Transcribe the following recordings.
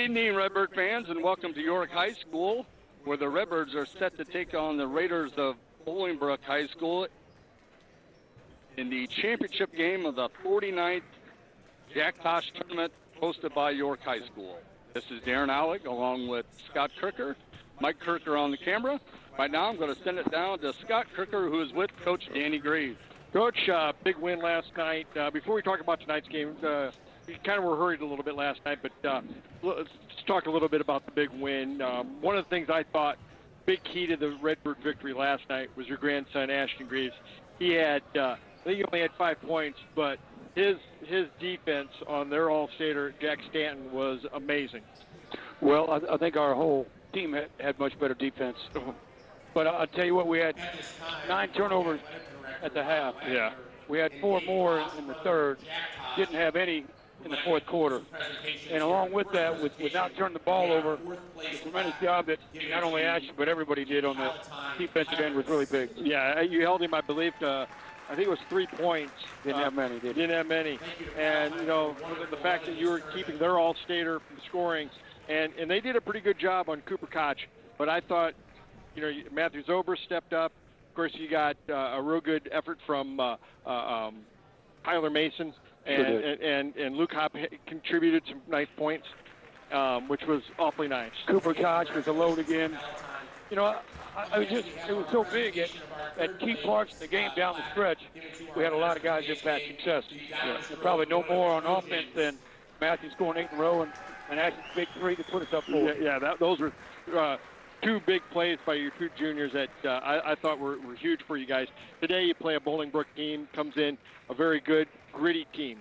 evening, Redbird fans, and welcome to York High School, where the Redbirds are set to take on the Raiders of Bolingbrook High School in the championship game of the 49th Jack Tosh tournament hosted by York High School. This is Darren Alec along with Scott Kirker, Mike Kirker on the camera. Right now I'm going to send it down to Scott Kirker, who is with Coach Danny Greaves. Coach, big win last night. Before we talk about tonight's game, we kind of were hurried a little bit last night, but let's talk a little bit about the big win. One of the things I thought big key to the Redbird victory last night was your grandson, Ashton Greaves. He had, I think he only had 5 points, but his defense on their all-stater, Jack Stanton, was amazing. Well, I think our whole team had much better defense. But I'll tell you what, we had 9 turnovers at the half. Yeah. We had 4 more in the third. Didn't have any in the fourth quarter. And along with that, with not turning the ball over, the tremendous job that not only Ashton, but everybody did on the defensive end was really big. Yeah, you held him, I believe, I think it was 3 points. Didn't have many, did Didn't have many. And, you know, the fact that you were keeping their all-stater from scoring, and they did a pretty good job on Cooper Koch. But I thought, you know, Matthew Zober stepped up. Of course, you got a real good effort from Tyler Mason. And Luke Hopp contributed some nice points, which was awfully nice. Cooper Koch was a load again. You know, it was so big at key parts of the game down the stretch. We had a lot of guys impact success. Yeah. Probably no more on offense than Matthew scoring 8 in a row and Ashton's big 3 to put us up 4. Those were 2 big plays by your 2 juniors that I thought were huge for you guys. Today you play a Bolingbrook team, comes in a very good, gritty team.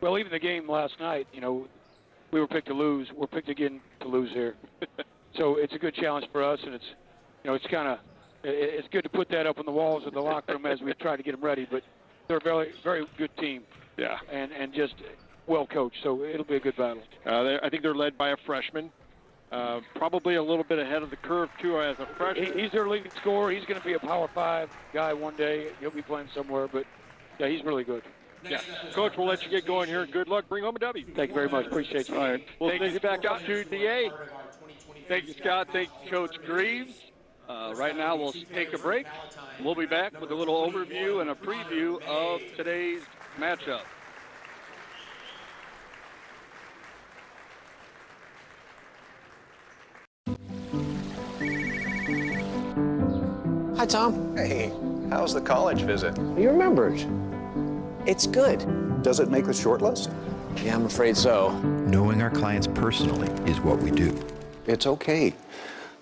Well, even the game last night, you know, we were picked to lose. We're picked again to lose here. So it's a good challenge for us, and it's, you know, it's good to put that up on the walls of the locker room as we try to get them ready. But they're a very, very good team. Yeah. And just well coached, so it'll be a good battle. I think they're led by a freshman. Probably a little bit ahead of the curve, too, as a freshman. He's their leading scorer. He's going to be a Power 5 guy one day. He'll be playing somewhere, but, yeah, he's really good. Yeah. Coach, we'll let you get going here. Good luck. Bring home a W. Thank you very much. Appreciate you. All right. We'll send you back out to the A. Thank you, Scott. Thank you, Coach Greaves. Right now we'll take a break. We'll be back with a little overview and a preview of today's matchup. Hi, Tom. Hey, how's the college visit? You remembered. It's good. Does it make the short list? Yeah, I'm afraid so. Knowing our clients personally is what we do. It's okay.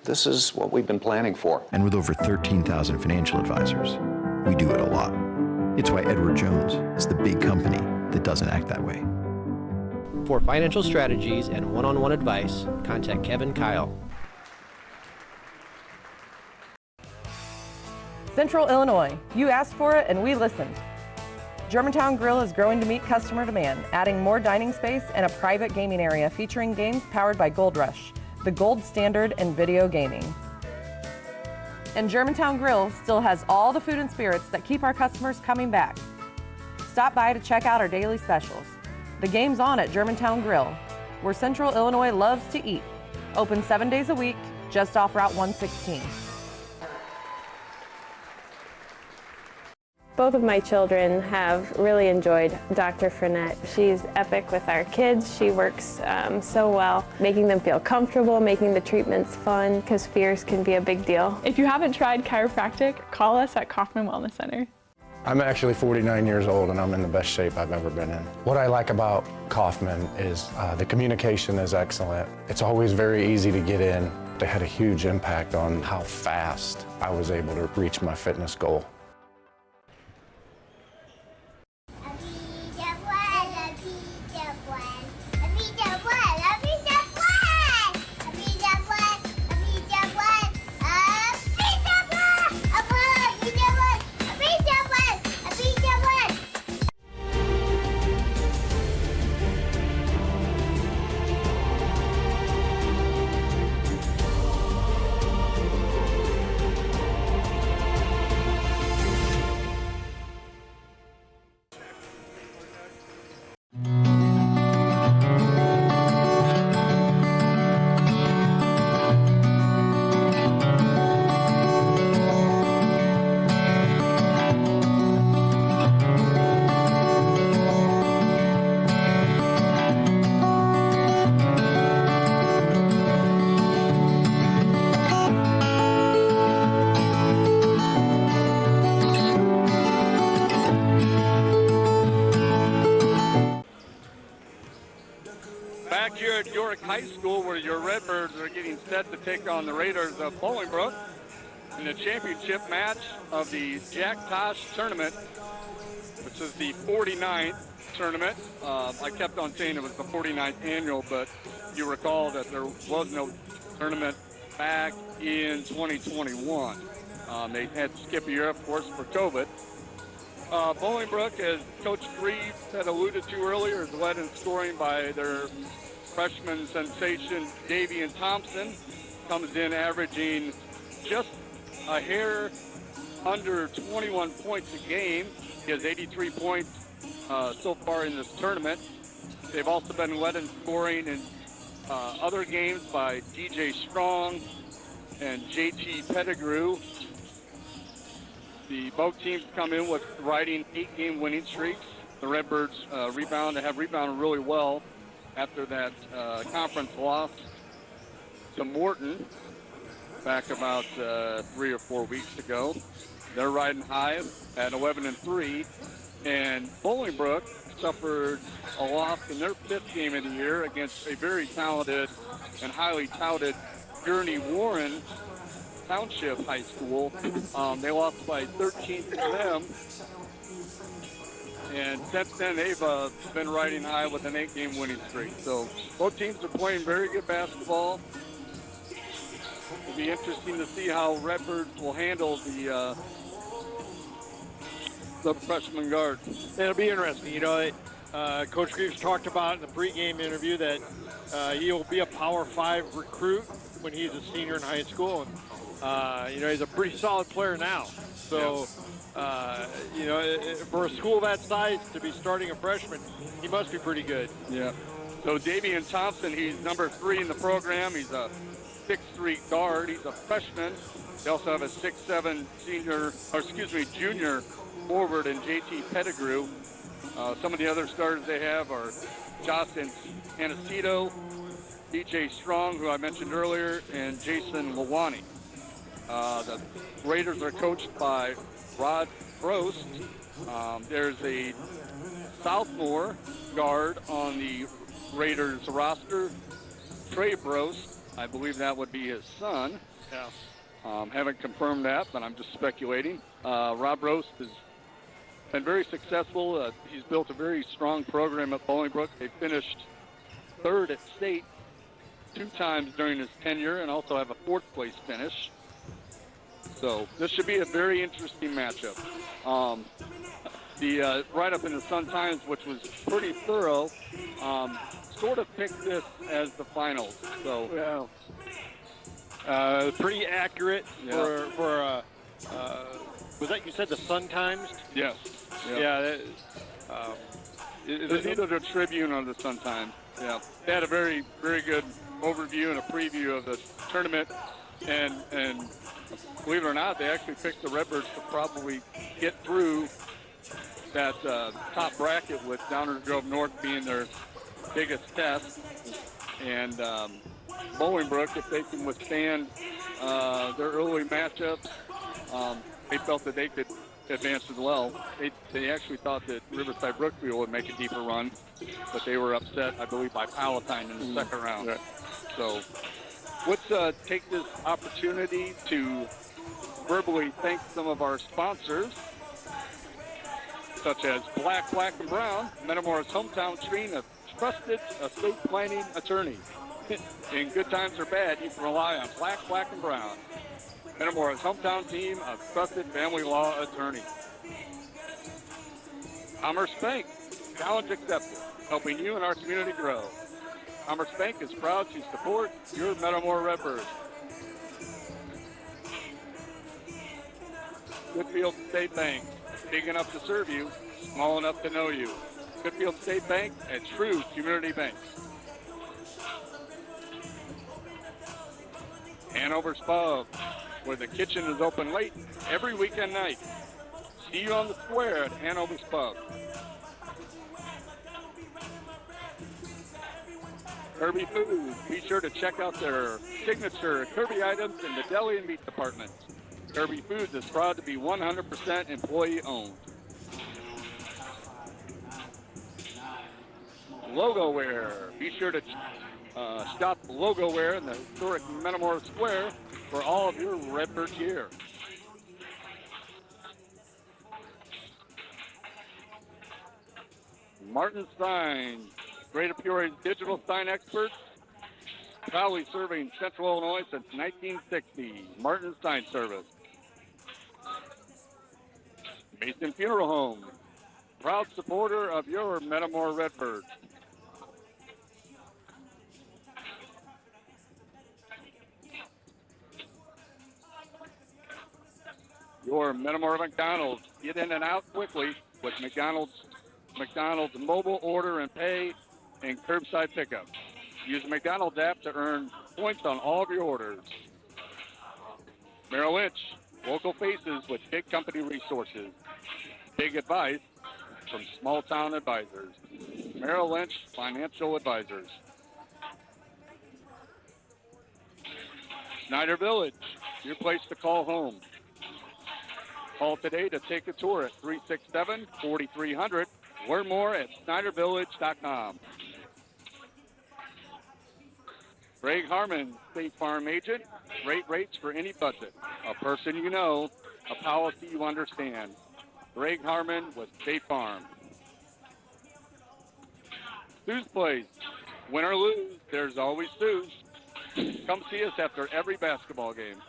This is what we've been planning for. And with over 13,000 financial advisors, we do it a lot. It's why Edward Jones is the big company that doesn't act that way. For financial strategies and one-on-one advice, contact Kevin Kyle. Central Illinois, you asked for it and we listened. Germantown Grill is growing to meet customer demand, adding more dining space and a private gaming area featuring games powered by Gold Rush, the gold standard in video gaming. And Germantown Grill still has all the food and spirits that keep our customers coming back. Stop by to check out our daily specials. The game's on at Germantown Grill, where Central Illinois loves to eat. Open 7 days a week, just off Route 116. Both of my children have really enjoyed Dr. Frenette. She's epic with our kids. She works so well, making them feel comfortable, making the treatments fun, because fears can be a big deal. If you haven't tried chiropractic, call us at Kaufman Wellness Center. I'm actually 49 years old and I'm in the best shape I've ever been in. What I like about Kaufman is the communication is excellent. It's always very easy to get in. They had a huge impact on how fast I was able to reach my fitness goal. Back here at York High School, where your Redbirds are getting set to take on the Raiders of Bolingbrook in the championship match of the Jack Tosh tournament, which is the 49th tournament. I kept on saying it was the 49th annual, but you recall that there was no tournament back in 2021. They had to skip a year, of course, for COVID. Bolingbrook, as Coach Greaves had alluded to earlier, is led in scoring by their freshman sensation, Davian Thompson. Comes in averaging just a hair under 21 points a game. He has 83 points so far in this tournament. They've also been led in scoring in other games by DJ Strong and JT Pettigrew. Both teams come in with riding 8-game winning streaks. The Redbirds have rebounded really well after that conference loss to Morton back about 3 or 4 weeks ago. They're riding high at 11-3, and Bolingbrook suffered a loss in their 5th game of the year against a very talented and highly touted Gurney Warren Township High School. They lost by 13 to them, and since then they've been riding high with an 8-game winning streak. So both teams are playing very good basketball. It'll be interesting to see how Redbirds will handle the freshman guard. It'll be interesting. You know, Coach Greaves talked about in the pregame interview that he'll be a Power 5 recruit when he's a senior in high school. And, you know, he's a pretty solid player now. So, you know, for a school that size to be starting a freshman, he must be pretty good. Yeah. So Davian Thompson, he's number 3 in the program. He's a 6'3" guard. He's a freshman. They also have a 6'7" junior forward in JT Pettigrew. Some of the other starters they have are Justin Anacito, DJ Strong, who I mentioned earlier, and Jason Lawani. The Raiders are coached by Rod Brost. There's a sophomore guard on the Raiders roster, Trey Brost. I believe that would be his son. Yeah. Haven't confirmed that, but I'm just speculating. Rob Brost has been very successful. He's built a very strong program at Bolingbrook. They finished 3rd at state 2 times during his tenure and also have a 4th place finish. So this should be a very interesting matchup. The write-up in the Sun-Times, which was pretty thorough, sort of picked this as the finals. So pretty accurate for was that, you said, the Sun-Times? Yes. Yeah. It's either the Tribune or the Sun-Times. Yeah. They had a very, very good overview and a preview of the tournament, and believe it or not, they actually picked the Redbirds to probably get through that top bracket, with Downers Grove North being their biggest test. And Bolingbrook, if they can withstand their early matchups, they felt that they could advance as well. They actually thought that Riverside Brookfield would make a deeper run, but they were upset, I believe, by Palatine in the second round. Right. So let's take this opportunity to verbally thank some of our sponsors, such as Black and Brown, Metamora's hometown team of trusted estate planning attorneys. In good times or bad, you can rely on Black and Brown, Metamora's hometown team of trusted family law attorneys. Commerce Bank, challenge accepted, helping you and our community grow. Commerce Bank is proud to support your Metamora Redbirds. Goodfield State Bank, big enough to serve you, small enough to know you. Goodfield State Bank, a true community bank. Hanover's Pub, where the kitchen is open late every weekend night. See you on the square at Hanover's Pub. Kirby Foods, be sure to check out their signature Kirby items in the deli and meat department. Kirby Foods is proud to be 100% employee owned. logo wear. Be sure to shop logo wear in the historic Metamora Square for all of your Redbird gear. Martin Stein, Greater Peoria's digital sign experts, proudly serving Central Illinois since 1960. Martin Stein Service. Mason Funeral Home, proud supporter of your Metamora Redbirds. Your Metamora McDonald's, get in and out quickly with McDonald's mobile order and pay and curbside pickup. Use the McDonald's app to earn points on all of your orders. Merrill Lynch, local faces with big company resources. Big advice from small town advisors. Merrill Lynch Financial Advisors. Snyder Village, your place to call home. Call today to take a tour at 367-4300. Learn more at SnyderVillage.com. Greg Harmon, State Farm Agent. Great rates for any budget. A person you know, a policy you understand. Greg Harmon with State Farm. Sue's Place. Win or lose, there's always Sue's. Come see us after every basketball game.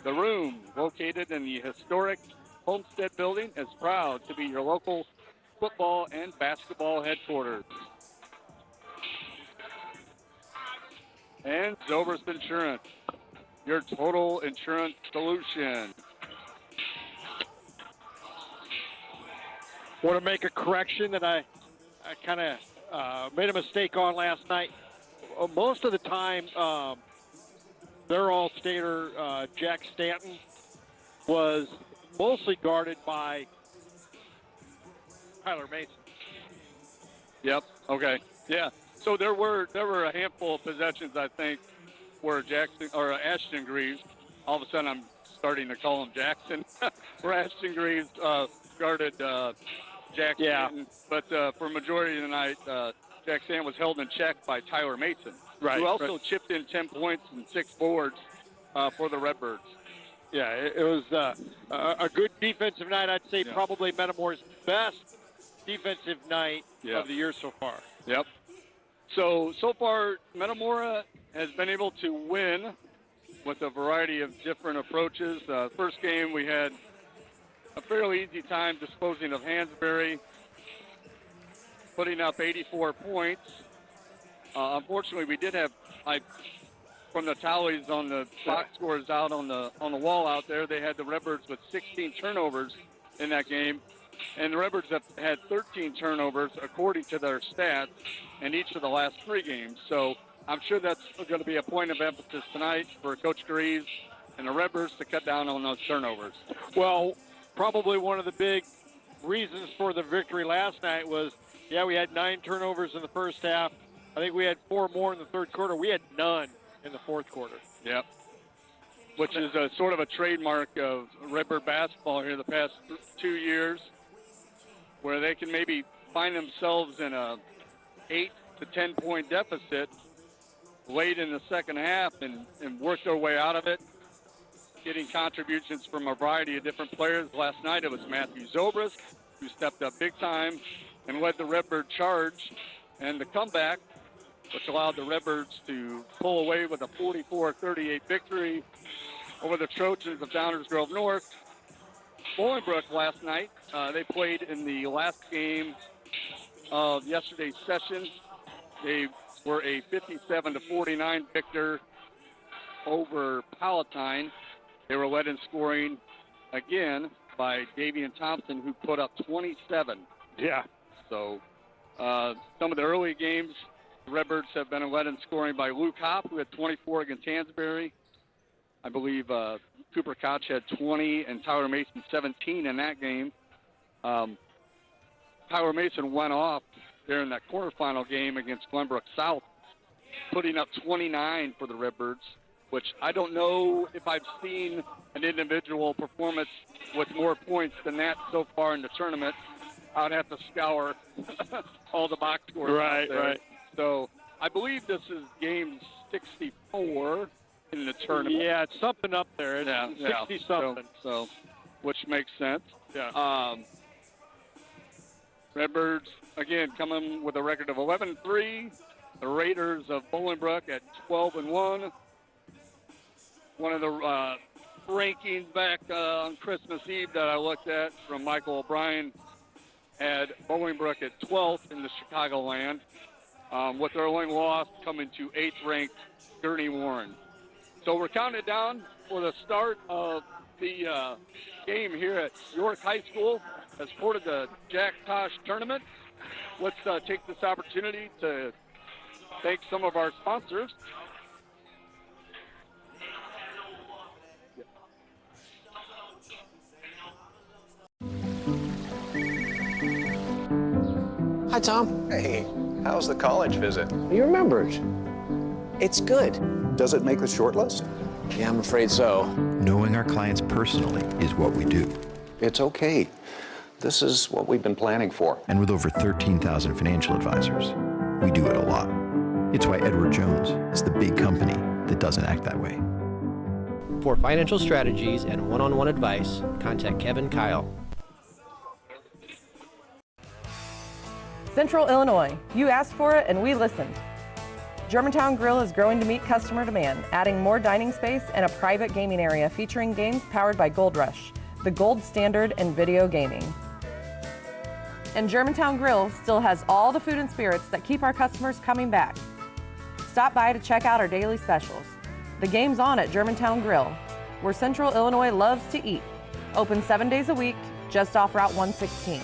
The Room, located in the historic Homestead Building, is proud to be your local football and basketball headquarters. And Zobrist Insurance, your total insurance solution. Want to make a correction that I kind of made a mistake on last night. Most of the time, their all-stater, Jack Stanton, was mostly guarded by Tyler Mason. Yep, okay. Yeah, so there were a handful of possessions, I think, where Jackson or Ashton Greaves, all of a sudden I'm starting to call him Jackson, where Ashton Greaves guarded Jack Stanton. But for a majority of the night, Jack Stanton was held in check by Tyler Mason, who also chipped in 10 points and 6 boards for the Redbirds. Yeah, it was a good defensive night. I'd say probably Metamora's best defensive night of the year so far. Yep. So far, Metamora has been able to win with a variety of different approaches. First game, we had a fairly easy time disposing of Hansberry, putting up 84 points. Unfortunately, we did have, from the tallies on the box scores out on the wall out there, they had the Redbirds with 16 turnovers in that game. And the Redbirds have had 13 turnovers according to their stats in each of the last 3 games. So I'm sure that's going to be a point of emphasis tonight for Coach Greaves and the Redbirds to cut down on those turnovers. Well, probably one of the big reasons for the victory last night was, we had 9 turnovers in the first half. I think we had 4 more in the third quarter. We had none in the fourth quarter. Yep. Which is a sort of a trademark of Redbird basketball here the past 2 years, where they can maybe find themselves in a 8 to 10 point deficit late in the second half and work their way out of it, getting contributions from a variety of different players. Last night it was Matthew Zobrist, who stepped up big time and led the Redbird charge and the comeback, which allowed the Redbirds to pull away with a 44-38 victory over the Trojans of Downers Grove North. Bolingbrook last night, they played in the last game of yesterday's session. They were a 57-49 victor over Palatine. They were led in scoring again by Davian Thompson, who put up 27. Yeah. So some of the early games, the Redbirds have been led in scoring by Luke Hopp, who had 24 against Hansberry. I believe Cooper Koch had 20 and Tyler Mason 17 in that game. Tyler Mason went off there in that quarterfinal game against Glenbrook South, putting up 29 for the Redbirds, which I don't know if I've seen an individual performance with more points than that so far in the tournament, I'd have to scour all the box scores. Right, out there. right. So I believe this is game 64 in the tournament. Yeah, it's something up there. It's 60-something. So, which makes sense. Yeah. Redbirds, again, coming with a record of 11-3. The Raiders of Bolingbrook at 12-1. One of the rankings back on Christmas Eve that I looked at from Michael O'Brien had Bolingbrook at 12th in the Chicagoland, with their only loss coming to 8th-ranked Gurney Warren. So we're counting down for the start of the game here at York High School as part of the Jack Tosh tournament. Let's take this opportunity to thank some of our sponsors. Hi, Tom. Hey, how's the college visit? You remembered. It's good. Does it make the short list? Yeah, I'm afraid so. Knowing our clients personally is what we do. It's okay. This is what we've been planning for. And with over 13,000 financial advisors, we do it a lot. It's why Edward Jones is the big company that doesn't act that way. For financial strategies and one-on-one advice, contact Kevin Kyle. Central Illinois, you asked for it and we listened. Germantown Grill is growing to meet customer demand, adding more dining space and a private gaming area featuring games powered by Gold Rush, the gold standard in video gaming. And Germantown Grill still has all the food and spirits that keep our customers coming back. Stop by to check out our daily specials. The game's on at Germantown Grill, where Central Illinois loves to eat. Open 7 days a week, just off Route 116.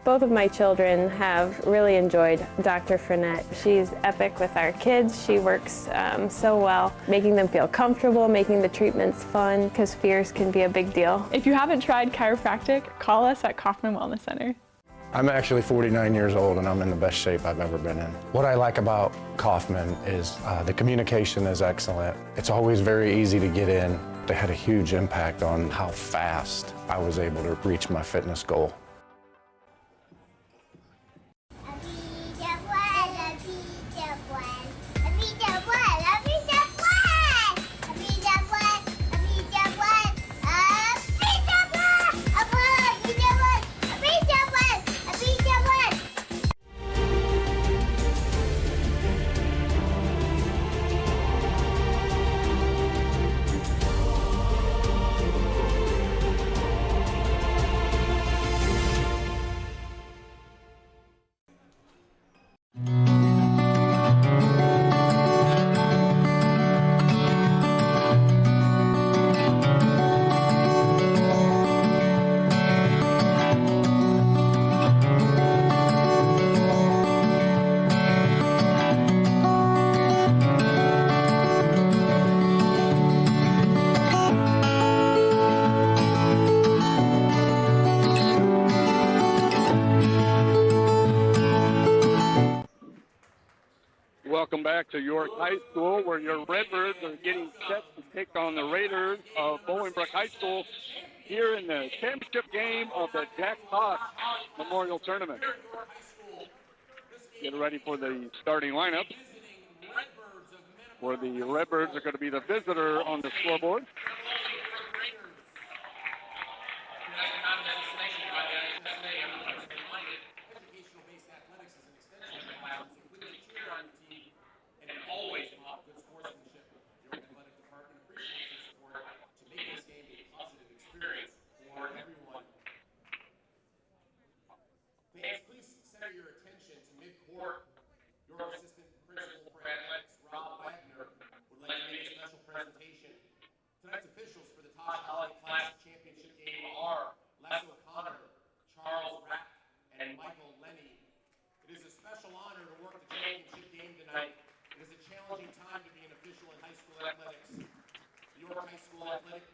Both of my children have really enjoyed Dr. Frenette. She's epic with our kids. She works so well, making them feel comfortable, making the treatments fun, because fears can be a big deal. If you haven't tried chiropractic, call us at Kaufman Wellness Center. I'm actually 49 years old and I'm in the best shape I've ever been in. What I like about Kaufman is the communication is excellent. It's always very easy to get in. They had a huge impact on how fast I was able to reach my fitness goal. Welcome back to York High School, where your Redbirds are getting set to take on the Raiders of Bolingbrook High School here in the championship game of the Jack Tosh Memorial Tournament. Get ready for the starting lineup, where the Redbirds are going to be the visitor on the scoreboard. Tonight's officials for the Tosh Holiday Classic championship game are Les O'Connor, Charles Rapp, and Michael Lenny. It is a special honor to work the championship game tonight. It is a challenging time to be an official in high school athletics. The York High School Athletic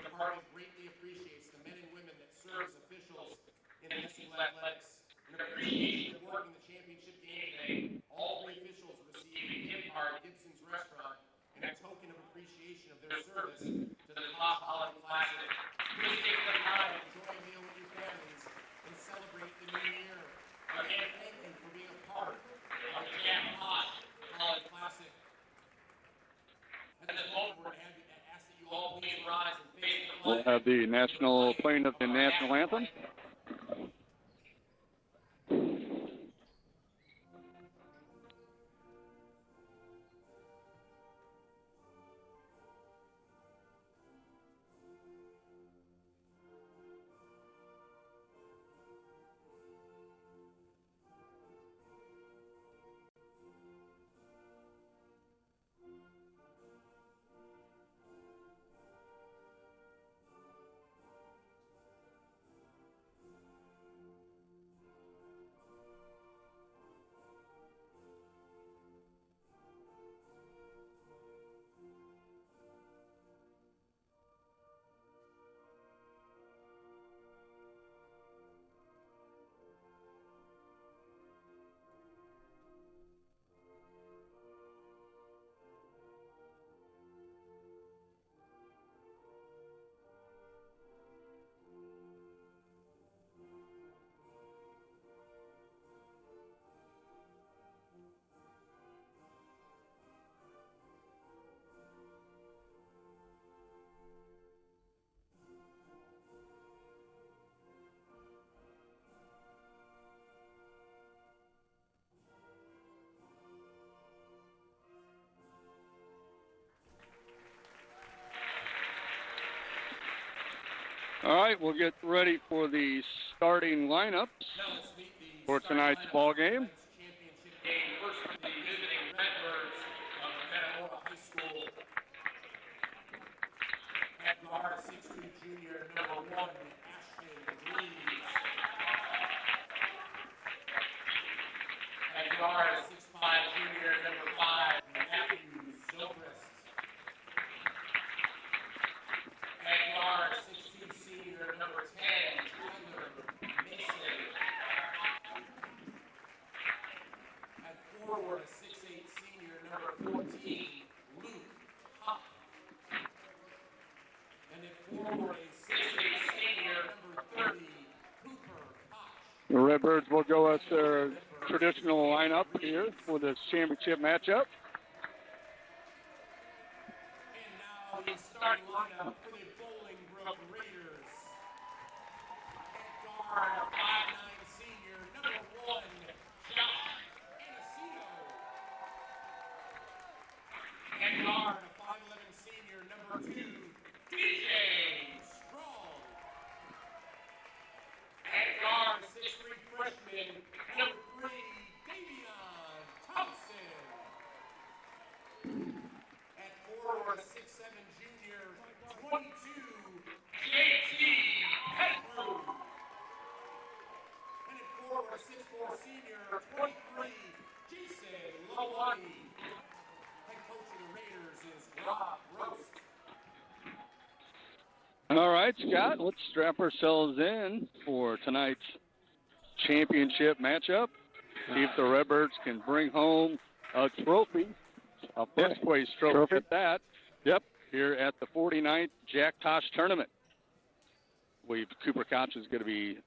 Department greatly appreciates the men and women that serve as officials in high school athletics. In appreciation of working the championship game today, all three officials received a gift card at Gibson's Restaurant and a token of appreciation their service to the Tosh Holiday Classic. Please take the time to enjoy a meal with your families and celebrate the new year. Again, thank you for being a part of the Tosh Holiday Classic. At this moment, we're going to ask that you all please rise and face the flag. We'll have the national playing of the national anthem. All right, we'll get ready for the starting lineups for tonight's ball game. Championship game. First, the visiting Redbirds of Metamora High School. At guard, 6'2" junior, number 1, Ashton Reeves. At guard, 6'5" junior, number 5, Matthew Zobrist. At guard, 6'2" senior, number 10, Tyler Mason. At forward, 6'8" senior, number 14, Luke Hupp. And at forward, a 6'8" senior, number 30, Cooper Tosh. The Redbirds will go as their traditional lineup here for this championship matchup. And now the starting lineup for the Bolingbrook Raiders. At guard, 5'9" senior, number 1, Josh Anacino. At guard, 5'11" senior, number 2, DJ Strong. At guard, 6'3" freshman, number 3, Davion Thompson. At forward, 6'7" junior, 22, JT Pettigrew. And at forward, 6'4" senior, 23, Jason Lawani. Head coach of the Raiders is Rob Roast. All right, Scott, let's strap ourselves in for tonight's championship matchup. See if the Redbirds can bring home a trophy, a first place trophy at that. Yep, here at the 49th Jack Tosh Tournament. I believe Cooper Koch is going to be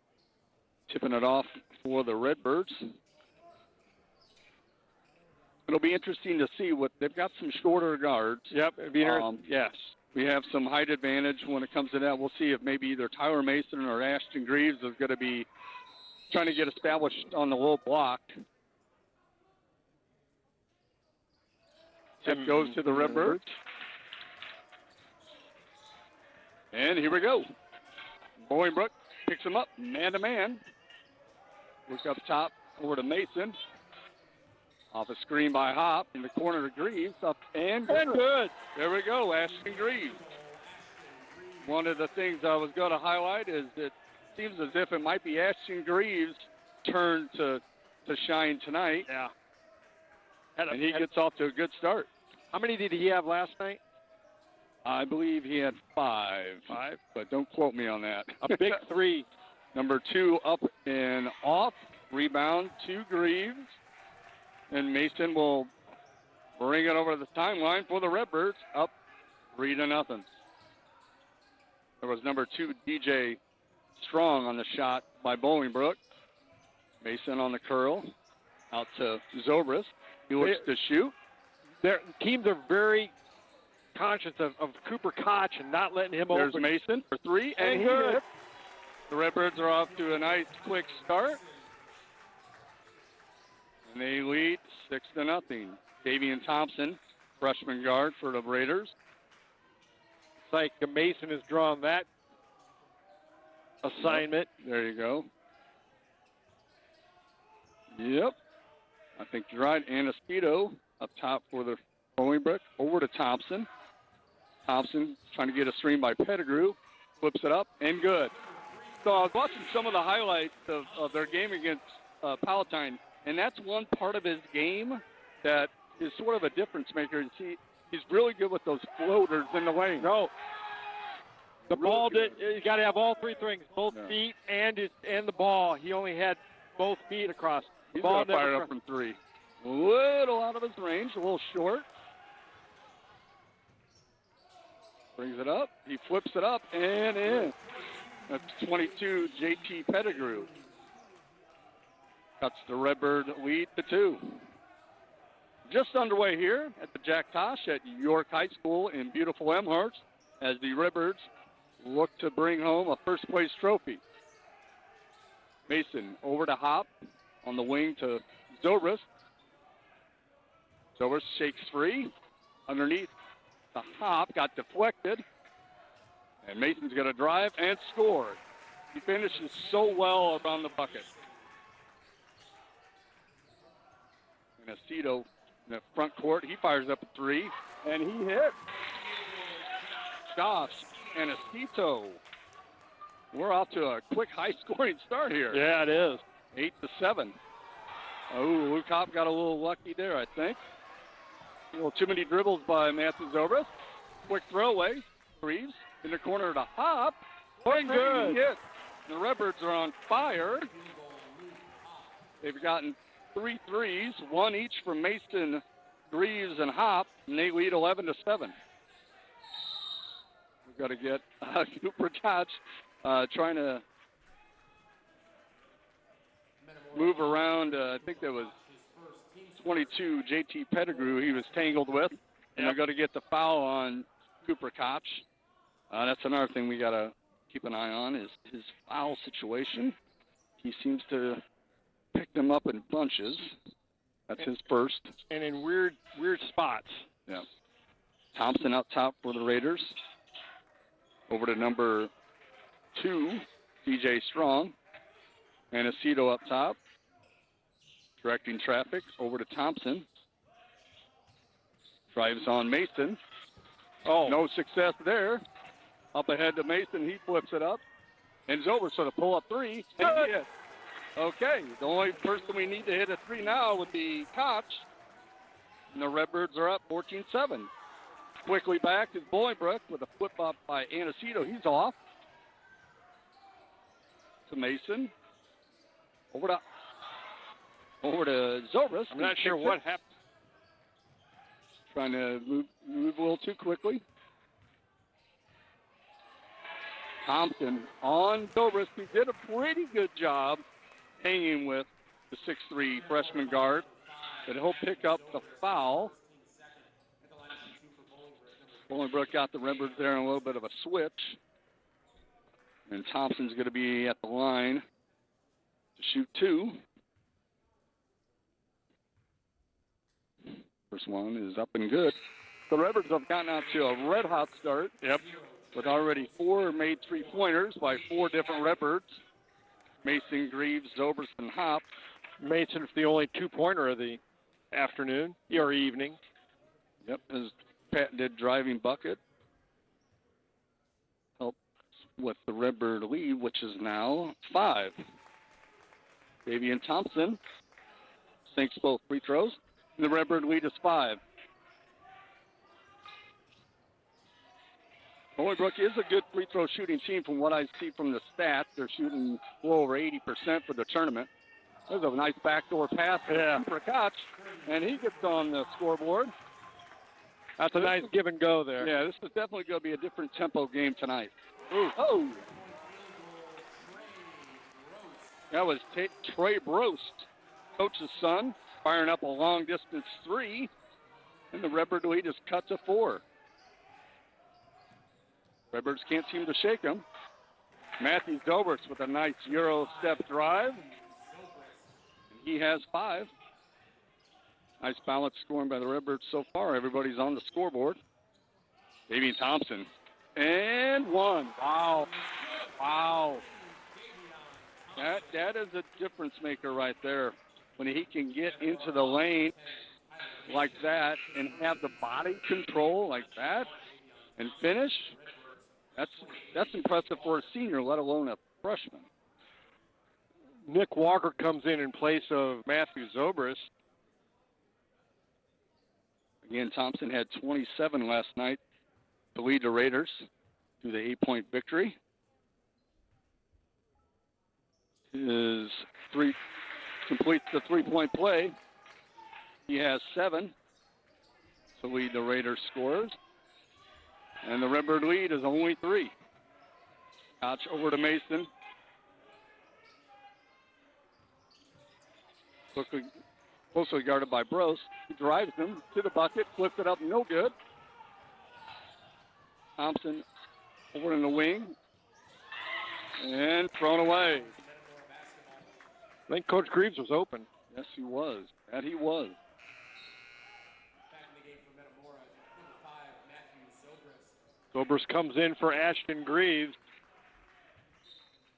tipping it off for the Redbirds. It'll be interesting to see what they've got. Some shorter guards. Yep, it'd be interesting. Yes, we have some height advantage when it comes to that. We'll see if maybe either Tyler Mason or Ashton Greaves is going to be trying to get established on the low block. Tip goes to the Redbirds. And here we go. Bolingbrook picks him up, man-to-man. Look up top over to Mason. Off a screen by Hop in the corner to Greaves. Up and good. There we go, Ashton Greaves. One of the things I was going to highlight is it seems as if it might be Ashton Greaves' turn to shine tonight. Yeah. And he gets off to a good start. How many did he have last night? I believe he had 5. 5? But don't quote me on that. A big 3. Number 2 up and off. Rebound to Greaves. And Mason will bring it over to the timeline for the Redbirds. Up 3-0. There was number 2, DJ Strong on the shot by Bolingbrook. Mason on the curl. Out to Zobrist. He looks to shoot. Their teams are very conscious of Cooper Koch and not letting him There's open. Mason for 3, and he good. hit. The Redbirds are off to a nice quick start. And they lead 6-0. Davian Thompson, freshman guard for the Raiders. It's like Mason has drawn that assignment. There you go. Yep. I think you're right. Anaspedo up top for the Bolingbrook. Over to Thompson. Thompson trying to get a screen by Pettigrew. Flips it up, and good. So I was watching some of the highlights of their game against Palatine, and that's one part of his game that is sort of a difference maker. He's really good with those floaters in the lane. No. The ball you got to have all 3 things, both feet and the ball. He only had both feet across. He's going to fire up from 3. A little out of his range, a little short. Brings it up. He flips it up and in. That's 22, JT Pettigrew. Cuts the Redbird lead to 2. Just underway here at the Jack Tosh at York High School in beautiful Elmhurst as the Redbirds look to bring home a first-place trophy. Mason over to Hop on the wing to Zobrist. Zobrist shakes free. Underneath the Hop, got deflected. And Mason's going to drive and score. He finishes so well around the bucket. And Aceto in the front court, he fires up a 3, and he hits. Josh and Aceto. We're off to a quick high-scoring start here. Yeah, it is. 8-7. Oh, Luke Hop got a little lucky there, I think. A little too many dribbles by Matthew Zobrist. Quick throwaway. Reeves in the corner to Hop. Playing good. Hit. The Redbirds are on fire. They've gotten 3 threes, 1 each from Mason, Greaves, and Hop, and they lead 11-7. We've got to get Cooper Koch trying to move around. I think that was 22, JT Pettigrew he was tangled with. And they're going to get the foul on Cooper Koch. That's another thing we got to keep an eye on is his foul situation. He seems to pick them up in bunches. That's his first. And in weird spots. Yeah. Thompson up top for the Raiders. Over to number 2, DJ Strong. And Aceto up top. Directing traffic over to Thompson. Drives on Mason. Oh, no success there. Up ahead to Mason. He flips it up. And it's over. So to pull up 3. And he hits. Okay. The only person we need to hit a 3 now would be Koch. And the Redbirds are up 14-7. Quickly back is Bolingbrook with a flip up by Anacito. He's off. To Mason. Over to Zobrist. I'm not sure what happened. Trying to move a little too quickly. Thompson on Zobrist. He did a pretty good job hanging with the 6'3 freshman guard, but he'll pick up the foul. Bolingbrook got the Redbirds there in a little bit of a switch. And Thompson's going to be at the line to shoot 2. First one is up and good. The Redbirds have gotten out to a red-hot start. Yep. With already 4 made 3-pointers by 4 different Redbirds. Mason, Greaves, Zobrist, and Hop. Mason's the only 2-pointer of the afternoon or evening. Yep, his patented driving bucket helped with the Redbird lead, which is now 5. Davian Thompson sinks both free throws, and the Redbird lead is 5. Bolingbrook is a good free throw shooting team from what I see from the stats. They're shooting well over 80% for the tournament. There's a nice backdoor pass for Koch, and he gets on the scoreboard. That's a nice give and go there. Yeah, this is definitely going to be a different tempo game tonight. Ooh. Oh! That was Trey Brost, coach's son, firing up a long-distance three, and the Redbird lead is cut to 4. Redbirds can't seem to shake them. Matthew Zobrist with a nice Euro step drive. And he has 5. Nice balance scoring by the Redbirds so far. Everybody's on the scoreboard. Davian Thompson. And 1. Wow. Wow. That is a difference maker right there. When he can get into the lane like that and have the body control like that and finish, that's impressive for a senior, let alone a freshman. Nick Walker comes in place of Matthew Zobrist. Again, Thompson had 27 last night to lead the Raiders to the 8-point victory. Completes the 3-point play. He has 7 to lead the Raiders scorers. And the Redbird lead is only 3. Koch over to Mason. Closely guarded by Bros. He drives him to the bucket, flips it up, no good. Thompson over in the wing. And thrown away. I think Coach Greaves was open. Yes, he was. That he was. Back in the game for Metamora, number 5, Matthew Zobrist Zobrist. comes in for Ashton Greaves.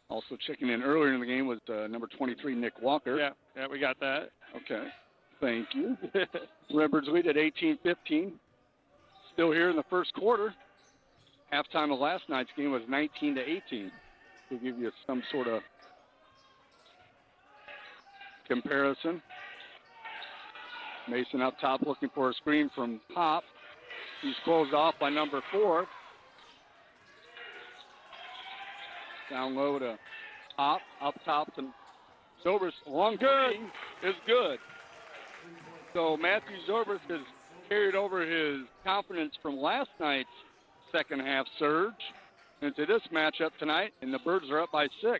Also checking in earlier in the game was number 23, Nick Walker. Yeah, we got that. Okay. Thank you. Redbirds lead at 18-15. Still here in the first quarter. Halftime of last night's game was 19-18. To give you some sort of comparison. Mason up top looking for a screen from Pop. He's closed off by number 4. Down low to Pop, up top to Zobrist. Long good is good. So Matthew Zobrist has carried over his confidence from last night's second half surge into this matchup tonight, and the Birds are up by 6.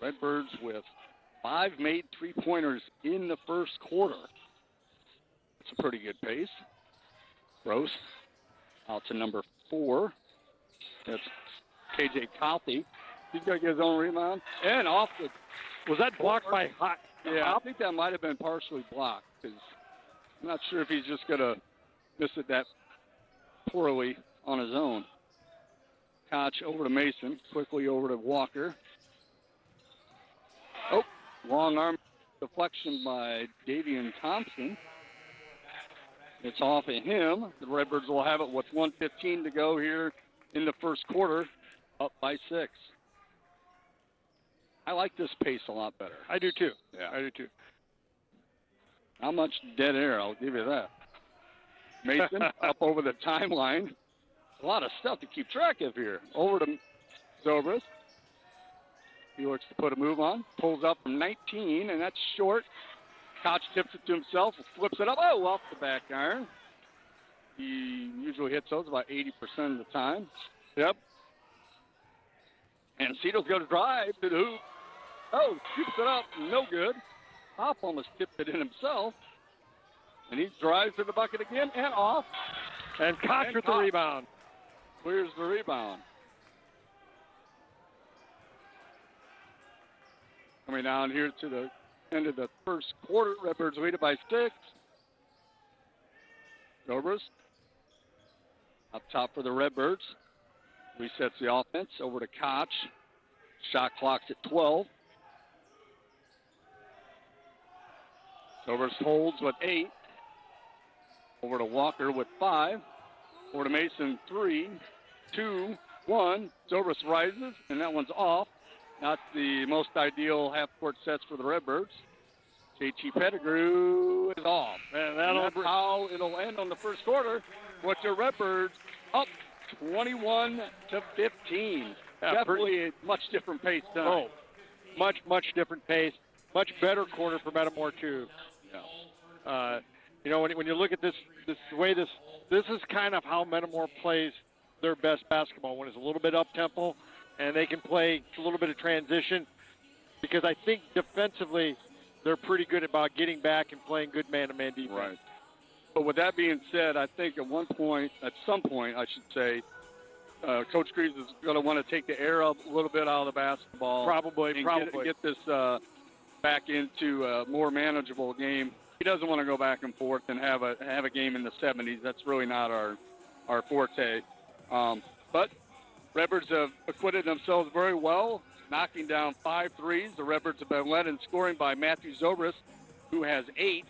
Redbirds with 5 made 3-pointers in the first quarter. It's a pretty good pace. Gross out to number 4. That's KJ Coffey. He's got to get his own rebound. And off the... Was that blocked by Hot? Yeah, I think that might have been partially blocked, because I'm not sure if he's just going to miss it that poorly on his own. Koch over to Mason, quickly over to Walker. Oh, long arm deflection by Davian Thompson. It's off of him. The Redbirds will have it with 1:15 to go here in the first quarter, up by 6. I like this pace a lot better. I do too. Yeah, I do too. Not much dead air, I'll give you that. Mason up over the timeline. A lot of stuff to keep track of here. Over to Zobrist. He looks to put a move on. Pulls up from 19, and that's short. Koch tips it to himself, flips it up. Oh, off the back iron. He usually hits those about 80% of the time. Yep. And Cito's going to drive to the hoop. Oh, shoots it up. No good. Pop almost tipped it in himself. And he drives to the bucket again and off. And Koch with the rebound. Clears the rebound. Coming down here to the end of the first quarter. Redbirds lead it by 6. Zobrist up top for the Redbirds. Resets the offense over to Koch. Shot clock's at 12. Zobrist holds with 8. Over to Walker with 5. Over to Mason, 3, 2, 1. Zobrist rises, and that one's off. Not the most ideal half-court sets for the Redbirds. JT Pettigrew is off. And that's how it'll end on the first quarter with the Redbirds up 21-15. Yeah, definitely a much different pace tonight. Much different pace. Much better quarter for Metamora, too. Yeah. You know, when you look at this way, this is kind of how Metamora plays their best basketball, when it's a little bit up-tempo and they can play a little bit of transition, because I think defensively they're pretty good about getting back and playing good man-to-man defense. Right. But with that being said, I think at some point, I should say, Coach Greaves is going to want to take the air up a little bit out of the basketball. Probably. Get this back into a more manageable game. He doesn't want to go back and forth and have a game in the 70s. That's really not our forte. But Redbirds have acquitted themselves very well, knocking down 5 threes. The Redbirds have been led in scoring by Matthew Zobrist, who has 8,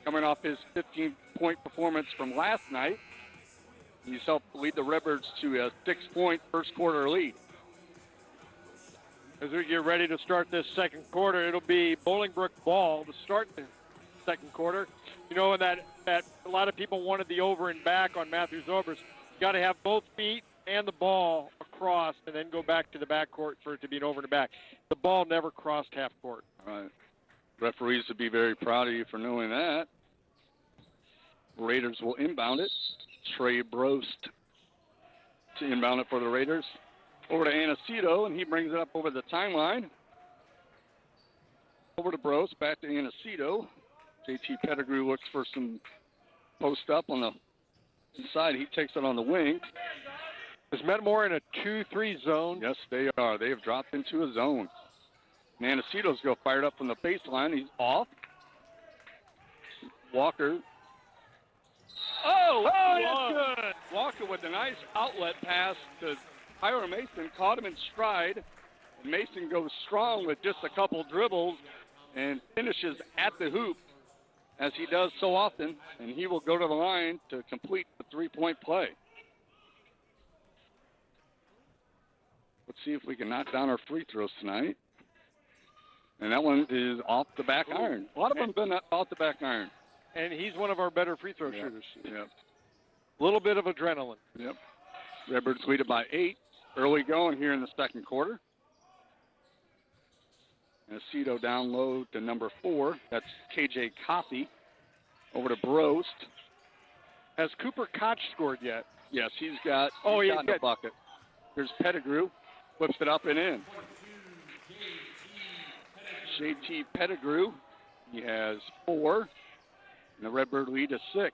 coming off his 15-point performance from last night. He's helped lead the Redbirds to a 6-point first-quarter lead. As we get ready to start this second quarter, it'll be Bolingbrook ball to start the second quarter. You know, that a lot of people wanted the over and back on Matthew Zobrist. You got to have both feet and the ball across and then go back to the backcourt for it to be an over and back. The ball never crossed half court. All right. Referees would be very proud of you for knowing that. Raiders will inbound it. Trey Brost to inbound it for the Raiders. Over to Anacito, and he brings it up over the timeline. Over to Brost, back to Anacito. JT Pettigrew looks for some post up on the inside. He takes it on the wing. Is Metamora in a 2-3 zone? Yes, they are. They have dropped into a zone. And Anacito's go fired up from the baseline. He's off. Walker. Oh, that's good. Walker with a nice outlet pass to Tyler Mason, caught him in stride. Mason goes strong with just a couple dribbles and finishes at the hoop, as he does so often, and he will go to the line to complete the 3-point play. Let's see if we can knock down our free throws tonight. And that one is off the back iron. A lot of them have been off the back iron. And he's one of our better free throw shooters. Yep. A little bit of adrenaline. Yep. Redbirds lead it by 8. Early going here in the second quarter. Anacito down low to number 4. That's KJ Coffey. Over to Brost. Has Cooper Koch scored yet? Yes, he's got a bucket. Here's Pettigrew. Flips it up and in. JT Pettigrew. He has 4. And the Redbird lead is 6. Looks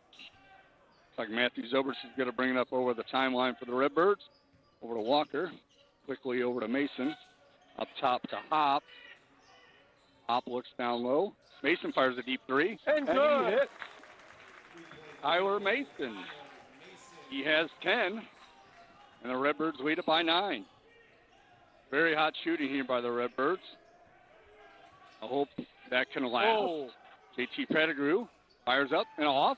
like Matthew Zobrist is going to bring it up over the timeline for the Redbirds. Over to Walker. Quickly over to Mason. Up top to Hop. Hop looks down low. Mason fires a deep 3. And good. He hits. Tyler Mason. He has 10. And the Redbirds lead it by 9. Very hot shooting here by the Redbirds. I hope that can last. Oh. JT Pettigrew fires up and off.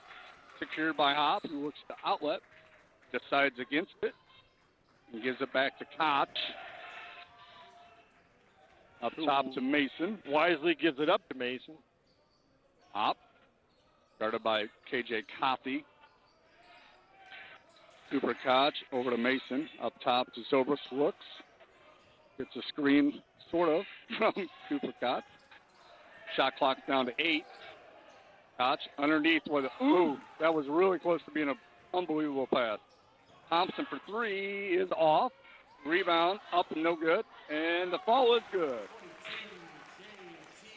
Secured by Hop, who looks to outlet. Decides against it. And gives it back to Koch. Up top to Mason. Wisely gives it up to Mason. Hop. Guarded by KJ Coffey. Cooper Koch over to Mason. Up top to Zobrist. Looks. Gets a screen, sort of, from Cooper Koch. Shot clock down to 8. Koch underneath with a, ooh, that was really close to being an unbelievable pass. Thompson for 3 is off. Rebound up and no good. And the fall is good.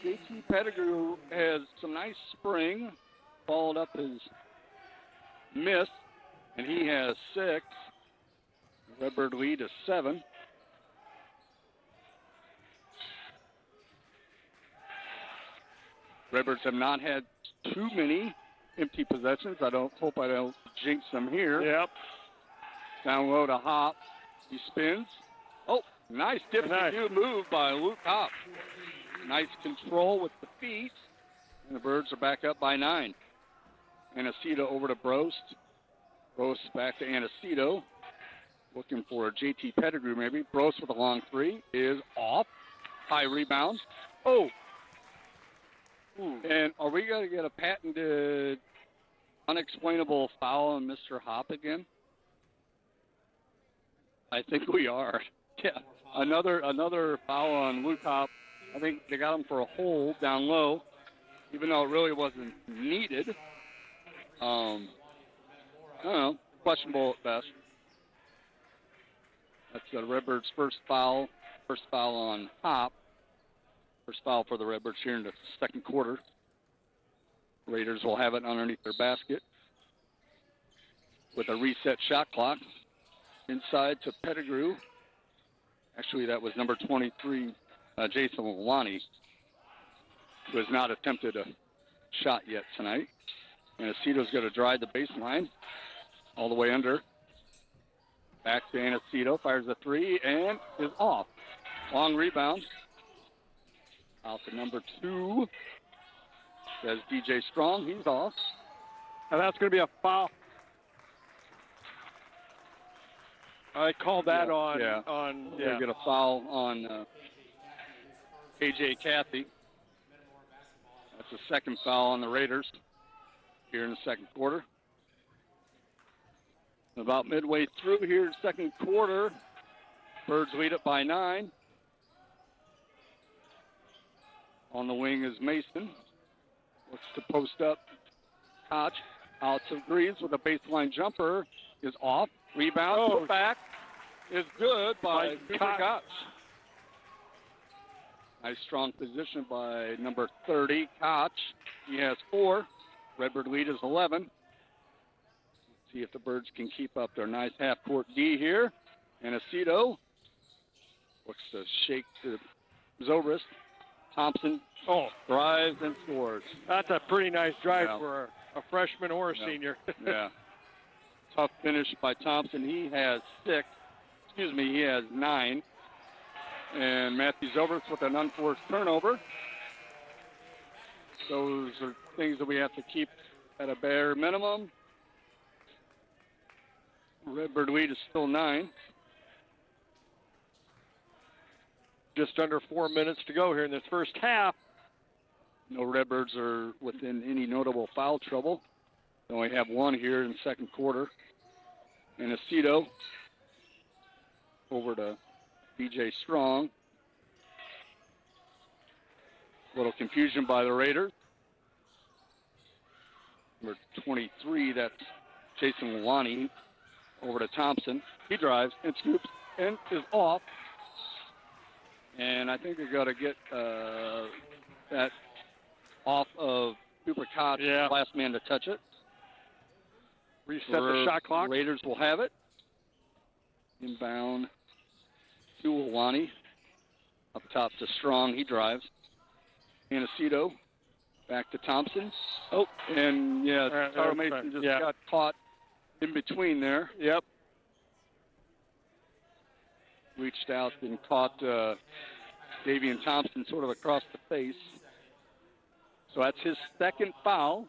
JT Pettigrew has some nice spring. Followed up his miss. And he has 6. Redbird lead is 7. Redbirds have not had too many empty possessions. I hope I don't jinx them here. Yep. Down low to Hop. He spins. Oh, nice dip-and-do move by Luke Hop. Nice control with the feet. And the Birds are back up by 9. Anacito over to Brost. Brost back to Anacito. Looking for a JT Pettigrew maybe. Brost with a long 3 is off. High rebound. Oh. Ooh. And are we going to get a patented unexplainable foul on Mr. Hop again? I think we are. Yeah. Another foul on Luke Hop. I think they got him for a hold down low, even though it really wasn't needed. I don't know, questionable at best. That's the Redbirds' first foul on Hop. First foul for the Redbirds here in the second quarter. Raiders will have it underneath their basket with a reset shot clock. Inside to Pettigrew. Actually, that was number 23, Jason Lawani, who has not attempted a shot yet tonight. And Aceto's going to drive the baseline all the way under. Back to Aceto, fires a three, and is off. Long rebound. Out to number 2. Says DJ Strong, he's off. And that's going to be a foul. I called that on. They're going to foul on AJ Cathy. That's the second foul on the Raiders here in the second quarter. About midway through here in the second quarter, Birds lead it by 9. On the wing is Mason. Looks to post up. Koch out to Greaves with a baseline jumper. Is off. Rebound. Put back. Is good by Koch. Nice strong position by number 30, Koch. He has 4. Redbird lead is 11. See if the Birds can keep up their nice half-court D here. And Aceto looks to shake to Zobrist. Thompson drives and scores. That's a pretty nice drive for a freshman or a senior. Tough finish by Thompson. He has 9. And Matthew Zobrist with an unforced turnover. Those are things that we have to keep at a bare minimum. Redbird lead is still 9. Just under 4 minutes to go here in this first half. No Redbirds are within any notable foul trouble. They only have 1 here in the second quarter. And Aceto over to DJ Strong. A little confusion by the Raiders. Number 23, that's Jason Lawani. Over to Thompson. He drives and scoops and is off. And I think they're going to get that off of Cooper Koch, last man to touch it. Reset the shot clock. Raiders will have it. Inbound to Lawani. Up top to Strong. He drives. Aceto back to Thompson. And Taro Mason just got caught in between there. Yep. Reached out and caught Davian Thompson sort of across the face. So that's his second foul.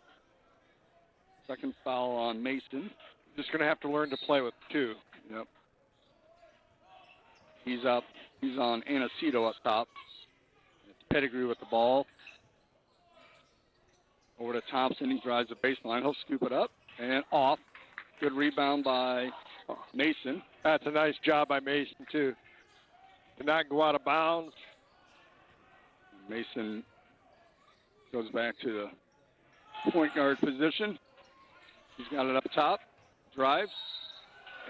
Second foul on Mason. Just going to have to learn to play with 2. Yep. He's up. He's on Aceto up top. It's Pettigrew with the ball. Over to Thompson. He drives the baseline. He'll scoop it up and off. Good rebound by Mason. That's a nice job by Mason, too. Did not go out of bounds. Mason goes back to the point guard position. He's got it up top. Drives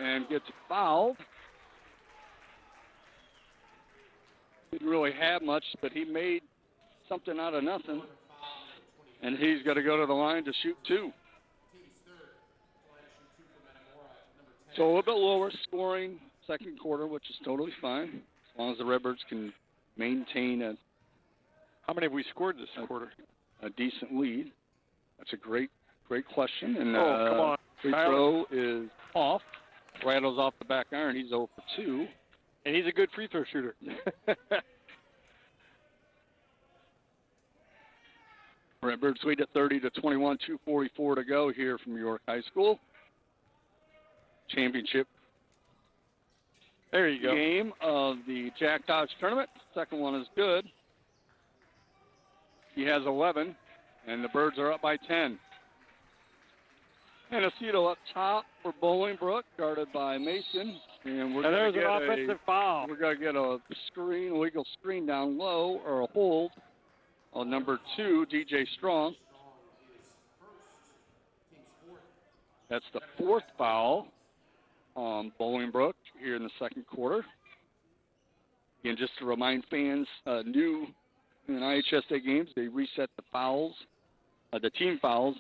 and gets fouled. Didn't really have much, but he made something out of nothing. And he's got to go to the line to shoot 2. So a little bit lower scoring second quarter, which is totally fine, as long as the Redbirds can maintain a. How many have we scored this quarter? A decent lead. That's a great question. And come on. Free throw is off. Rattles off the back iron. He's 0 for 2. And he's a good free throw shooter. Redbirds lead at 30-21, 2:44 to go here from York High School. Championship game of the Jack Dodge tournament. Second one is good. He has 11, and the Birds are up by 10. And Aceto up top for Bolingbrook, guarded by Mason. And there's an offensive foul. We're going to get a illegal screen down low, or a hold on number 2, DJ Strong. That's the 4th foul on Bolingbrook here in the second quarter. Again, just to remind fans, new in IHSA games, they reset the fouls, the team fouls,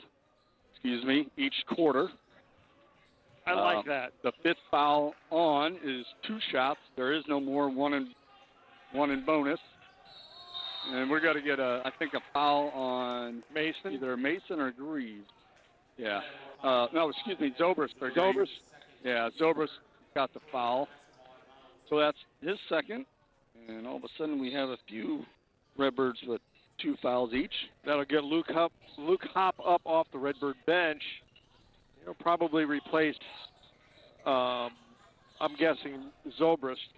each quarter. I like that. The 5th foul on is 2 shots. There is no more one in bonus. And we're going to get I think a foul on Mason, either Mason or Greaves. Yeah. Zobrist. Zobrist. Yeah, Zobrist got the foul. So that's his second. And all of a sudden we have a few Redbirds with 2 fouls each. That'll get Luke Hop up off the Redbird bench. He'll probably replace, I'm guessing, Zobrist.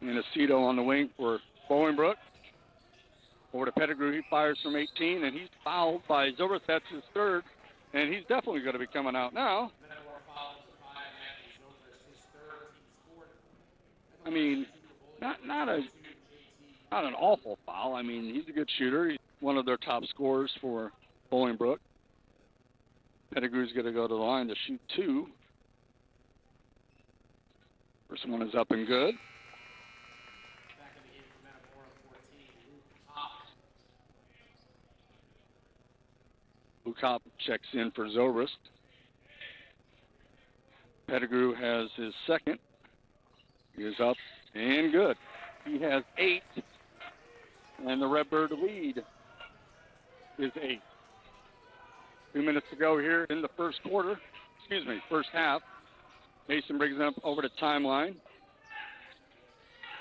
And Aceto on the wing for Bolingbrook. Over to Pettigrew. He fires from 18, and he's fouled by Zobrist. That's his 3rd. And he's definitely going to be coming out now. I mean, not an awful foul. I mean, he's a good shooter. He's one of their top scorers for Bolingbrook. Pettigrew's going to go to the line to shoot 2. First one is up and good. Luke Hop checks in for Zobrist. Pettigrew has his second. He is up and good. He has 8, and the Redbird lead is 8. 2 minutes to go here in the first half. Mason brings them up over the timeline.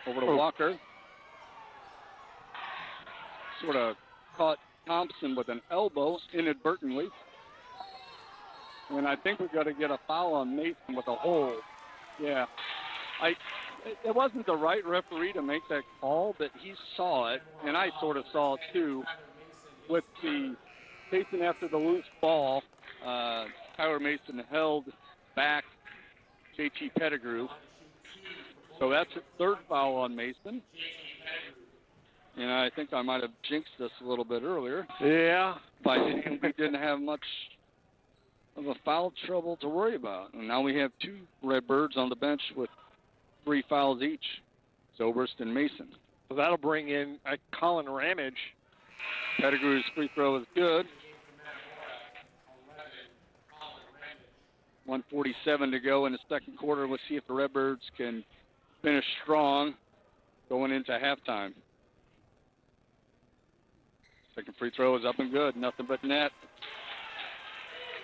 Over to Walker. Sort of caught Thompson with an elbow inadvertently. And I think we've got to get a foul on Mason with a hold. Yeah. It wasn't the right referee to make that call, but he saw it, and I sort of saw it too. With the chasing after the loose ball, Tyler Mason held back JT Pettigrew. So that's a 3rd foul on Mason. And I think I might have jinxed this a little bit earlier. Yeah. By saying we didn't have much of a foul trouble to worry about. And now we have 2 Redbirds on the bench with 3 fouls each, Zobrist and Mason. So that'll bring in Colin Ramage. Pettigrew's free throw is good. 1:47 to go in the second quarter. Let's see if the Redbirds can finish strong going into halftime. Second free throw is up and good. Nothing but net.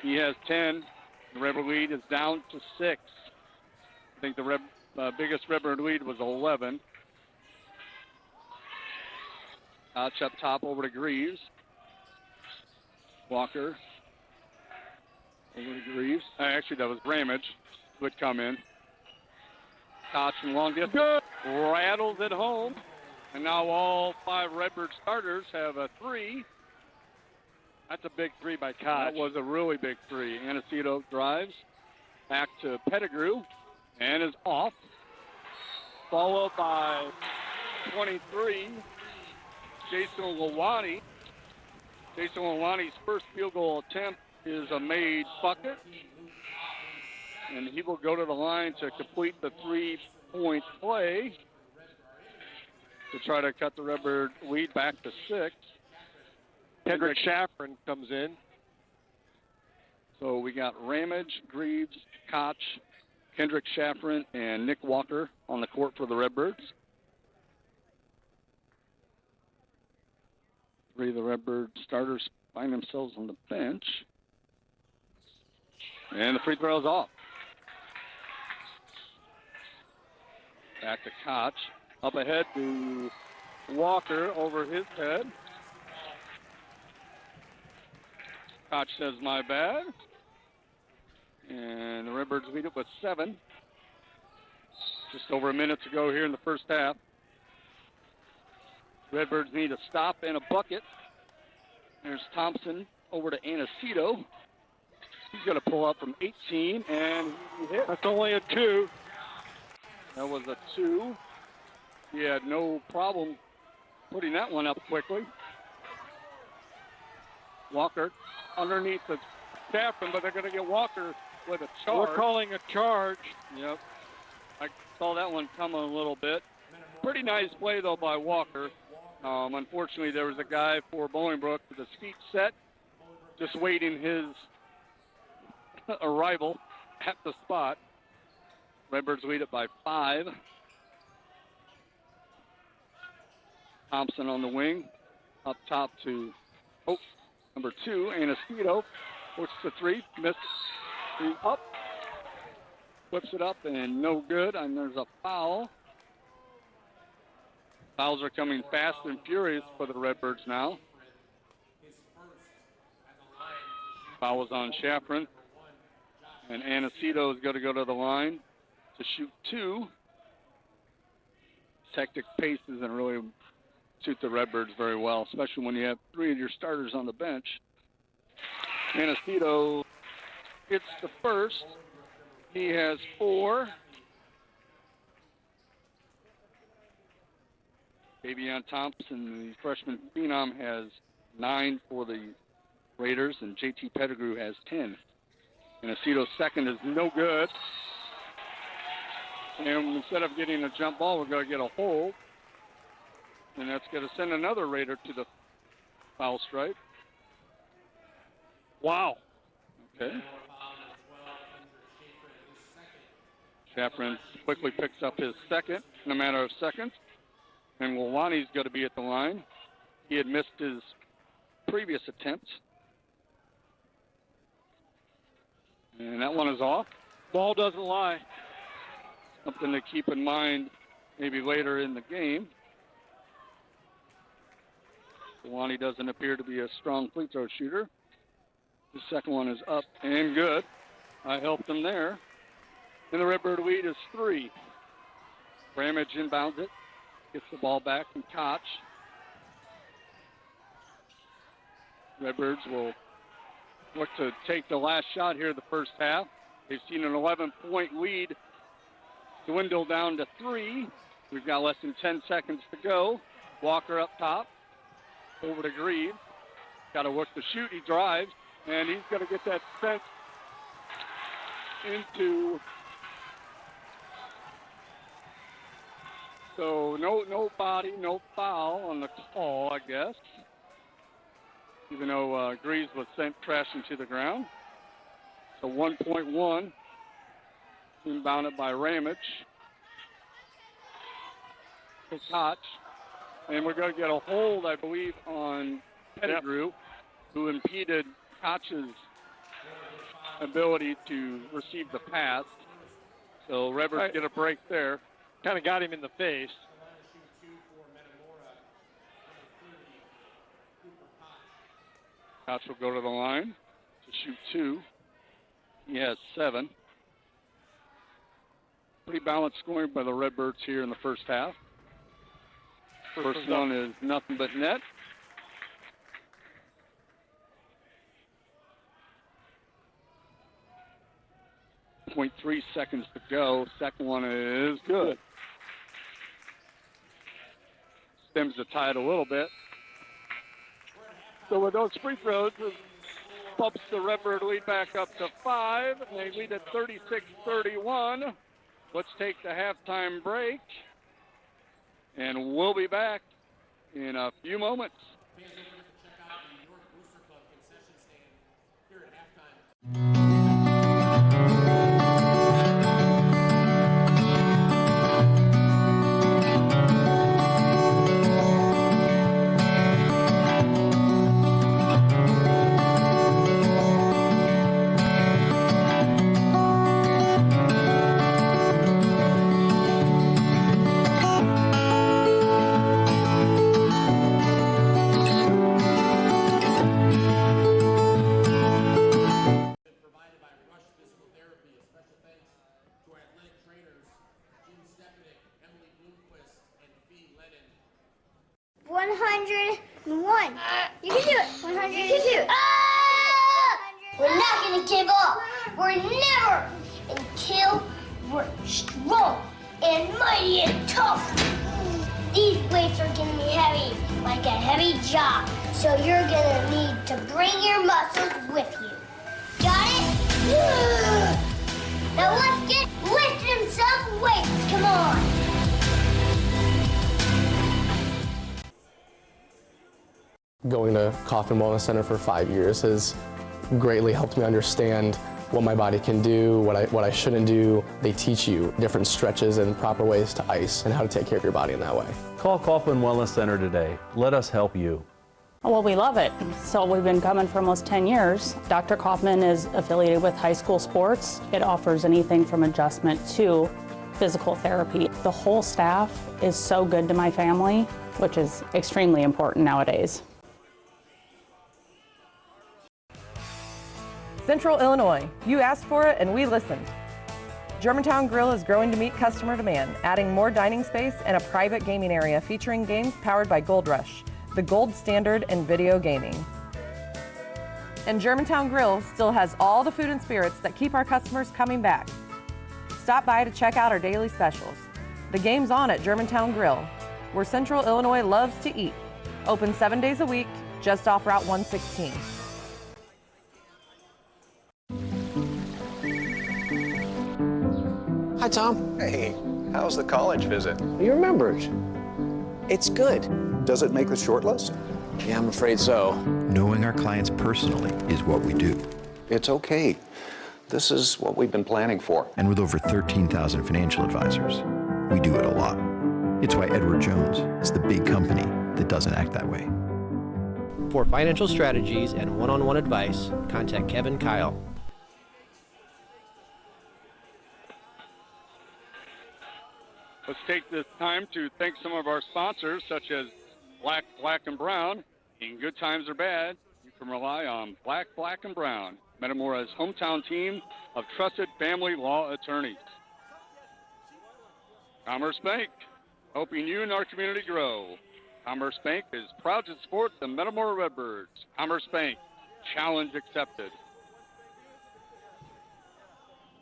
He has 10. The Redbird lead is down to 6. I think the biggest Redbird lead was 11. Up top over to Greaves. Walker. Over to Greaves. Actually, that was Ramage. Would come in. Tosh from long distance. Good. Rattles it home. And now all 5 Redbird starters have a 3. That's a big 3 by Koch. That was a really big 3. Aniceto drives back to Pettigrew and is off. Followed by 23, Jason Lawani. Jason Lawani's first field goal attempt is a made bucket. And he will go to the line to complete the 3-point play to try to cut the Redbird lead back to 6. Kendrick Shaffron comes in. So we got Ramage, Greaves, Koch, Kendrick Shaffron, and Nick Walker on the court for the Redbirds. 3 of the Redbird starters find themselves on the bench. And the free throw is off. Back to Koch. Up ahead to Walker over his head. Koch says, my bad. And the Redbirds lead it with 7. Just over a minute to go here in the first half. Redbirds need a stop and a bucket. There's Thompson over to Aniceto. He's going to pull up from 18, and he hit. That's only a 2. That was a 2. He had no problem putting that one up quickly. Walker underneath the Stafford, but they're going to get Walker with a charge. We're calling a charge. Yep. I saw that one come a little bit. Pretty nice play, though, by Walker. Unfortunately, there was a guy for Bolingbrook with his feet set, just waiting his arrival at the spot. Redbirds lead it by 5. Thompson on the wing, up top to number 2, Anasito. Puts the 3, missed, 3 up, flips it up, and no good, and there's a foul. Fouls are coming fast and furious for the Redbirds now. Foul was on Shafran, and Anasito is going to go to the line to shoot 2. Hectic pace isn't really suit the Redbirds very well, especially when you have 3 of your starters on the bench. Anasito gets the first. He has 4. Davion Thompson, the freshman phenom, has 9 for the Raiders, and JT Pettigrew has 10. Anasito's second is no good. And instead of getting a jump ball, we're going to get a hold. And that's going to send another Raider to the foul stripe. Wow. Okay. Shafran quickly picks up his second in a matter of seconds. And Wawani's going to be at the line. He had missed his previous attempt. And that one is off. Ball doesn't lie. Something to keep in mind maybe later in the game. Wawani doesn't appear to be a strong free throw shooter. The second one is up and good. I helped him there. And the Redbird lead is 3. Ramage inbounds it. Gets the ball back from Koch. Redbirds will look to take the last shot here in the first half. They've seen an 11-point lead dwindle down to 3. We've got less than 10 seconds to go. Walker up top. Over to Grieve. Got to work the shoot. He drives. And he's going to get that sent into... So no body, no foul on the call, I guess. Even though Greaves was sent crashing to the ground. So 1.1. Inbounded by Ramage. To Koch. And we're going to get a hold, I believe, on Pettigrew, who impeded Koch's ability to receive the pass. So Redbirds get a break there. Kind of got him in the face. Koch will go to the line to shoot 2. He has 7. Pretty balanced scoring by the Redbirds here in the first half. First one is nothing but net. .3 seconds to go. Second one is good. Stems the tide a little bit. So with those free throws, it bumps the Redbird lead back up to 5. And they lead at 36-31. Let's take the halftime break. And we'll be back in a few moments. Special thanks to our athletic trainers, Jim Stepanek, Emily Bloomquist, and Fee Lennon. 101. You can do it. 100. You can do it. We're not going to give up. We're never until we're strong and mighty and tough. These weights are going to be heavy, like a heavy job. So you're going to need to bring your muscles with you. Now let's get lifting some weights. Come on. Going to Kaufman Wellness Center for 5 years has greatly helped me understand what my body can do, what I shouldn't do. They teach you different stretches and proper ways to ice and how to take care of your body in that way. Call Kaufman Wellness Center today. Let us help you. Well, we love it. So we've been coming for almost 10 years. Dr. Kaufman is affiliated with high school sports. It offers anything from adjustment to physical therapy. The whole staff is so good to my family, which is extremely important nowadays. Central Illinois, you asked for it and we listened. Germantown Grill is growing to meet customer demand, adding more dining space and a private gaming area featuring games powered by Gold Rush, the gold standard in video gaming. And Germantown Grill still has all the food and spirits that keep our customers coming back. Stop by to check out our daily specials. The game's on at Germantown Grill, where Central Illinois loves to eat. Open 7 days a week, just off Route 116. Hi, Tom. Hey, how's the college visit? You remembered. It's good. Does it make the short list? Yeah, I'm afraid so. Knowing our clients personally is what we do. It's okay. This is what we've been planning for. And with over 13,000 financial advisors, we do it a lot. It's why Edward Jones is the big company that doesn't act that way. For financial strategies and one-on-one advice, contact Kevin Kyle. Let's take this time to thank some of our sponsors, such as Black, and Brown. In good times or bad, you can rely on Black, and Brown, Metamora's hometown team of trusted family law attorneys. Commerce Bank, helping you and our community grow. Commerce Bank is proud to support the Metamora Redbirds. Commerce Bank, challenge accepted.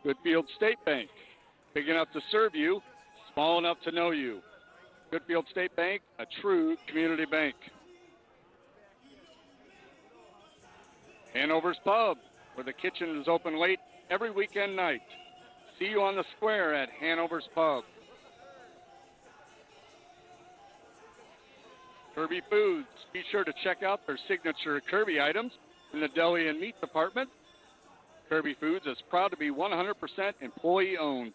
Goodfield State Bank, big enough to serve you, small enough to know you. Goodfield State Bank, a true community bank. Hanover's Pub, where the kitchen is open late every weekend night. See you on the square at Hanover's Pub. Kirby Foods, be sure to check out their signature Kirby items in the deli and meat department. Kirby Foods is proud to be 100% employee-owned.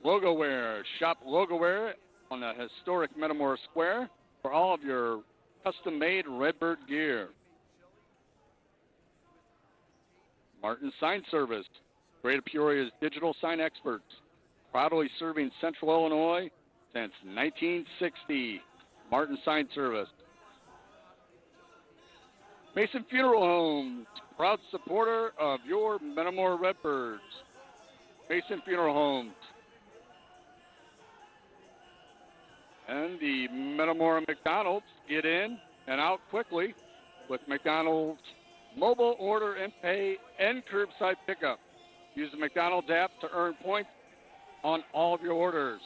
Logoware, shop Logoware on the historic Metamora Square for all of your custom-made Redbird gear. Martin Sign Service, Greater Peoria's digital sign experts, proudly serving Central Illinois since 1960. Martin Sign Service. Mason Funeral Homes, proud supporter of your Metamora Redbirds. Mason Funeral Homes. And the Metamora McDonald's, get in and out quickly with McDonald's mobile order and pay and curbside pickup. Use the McDonald's app to earn points on all of your orders.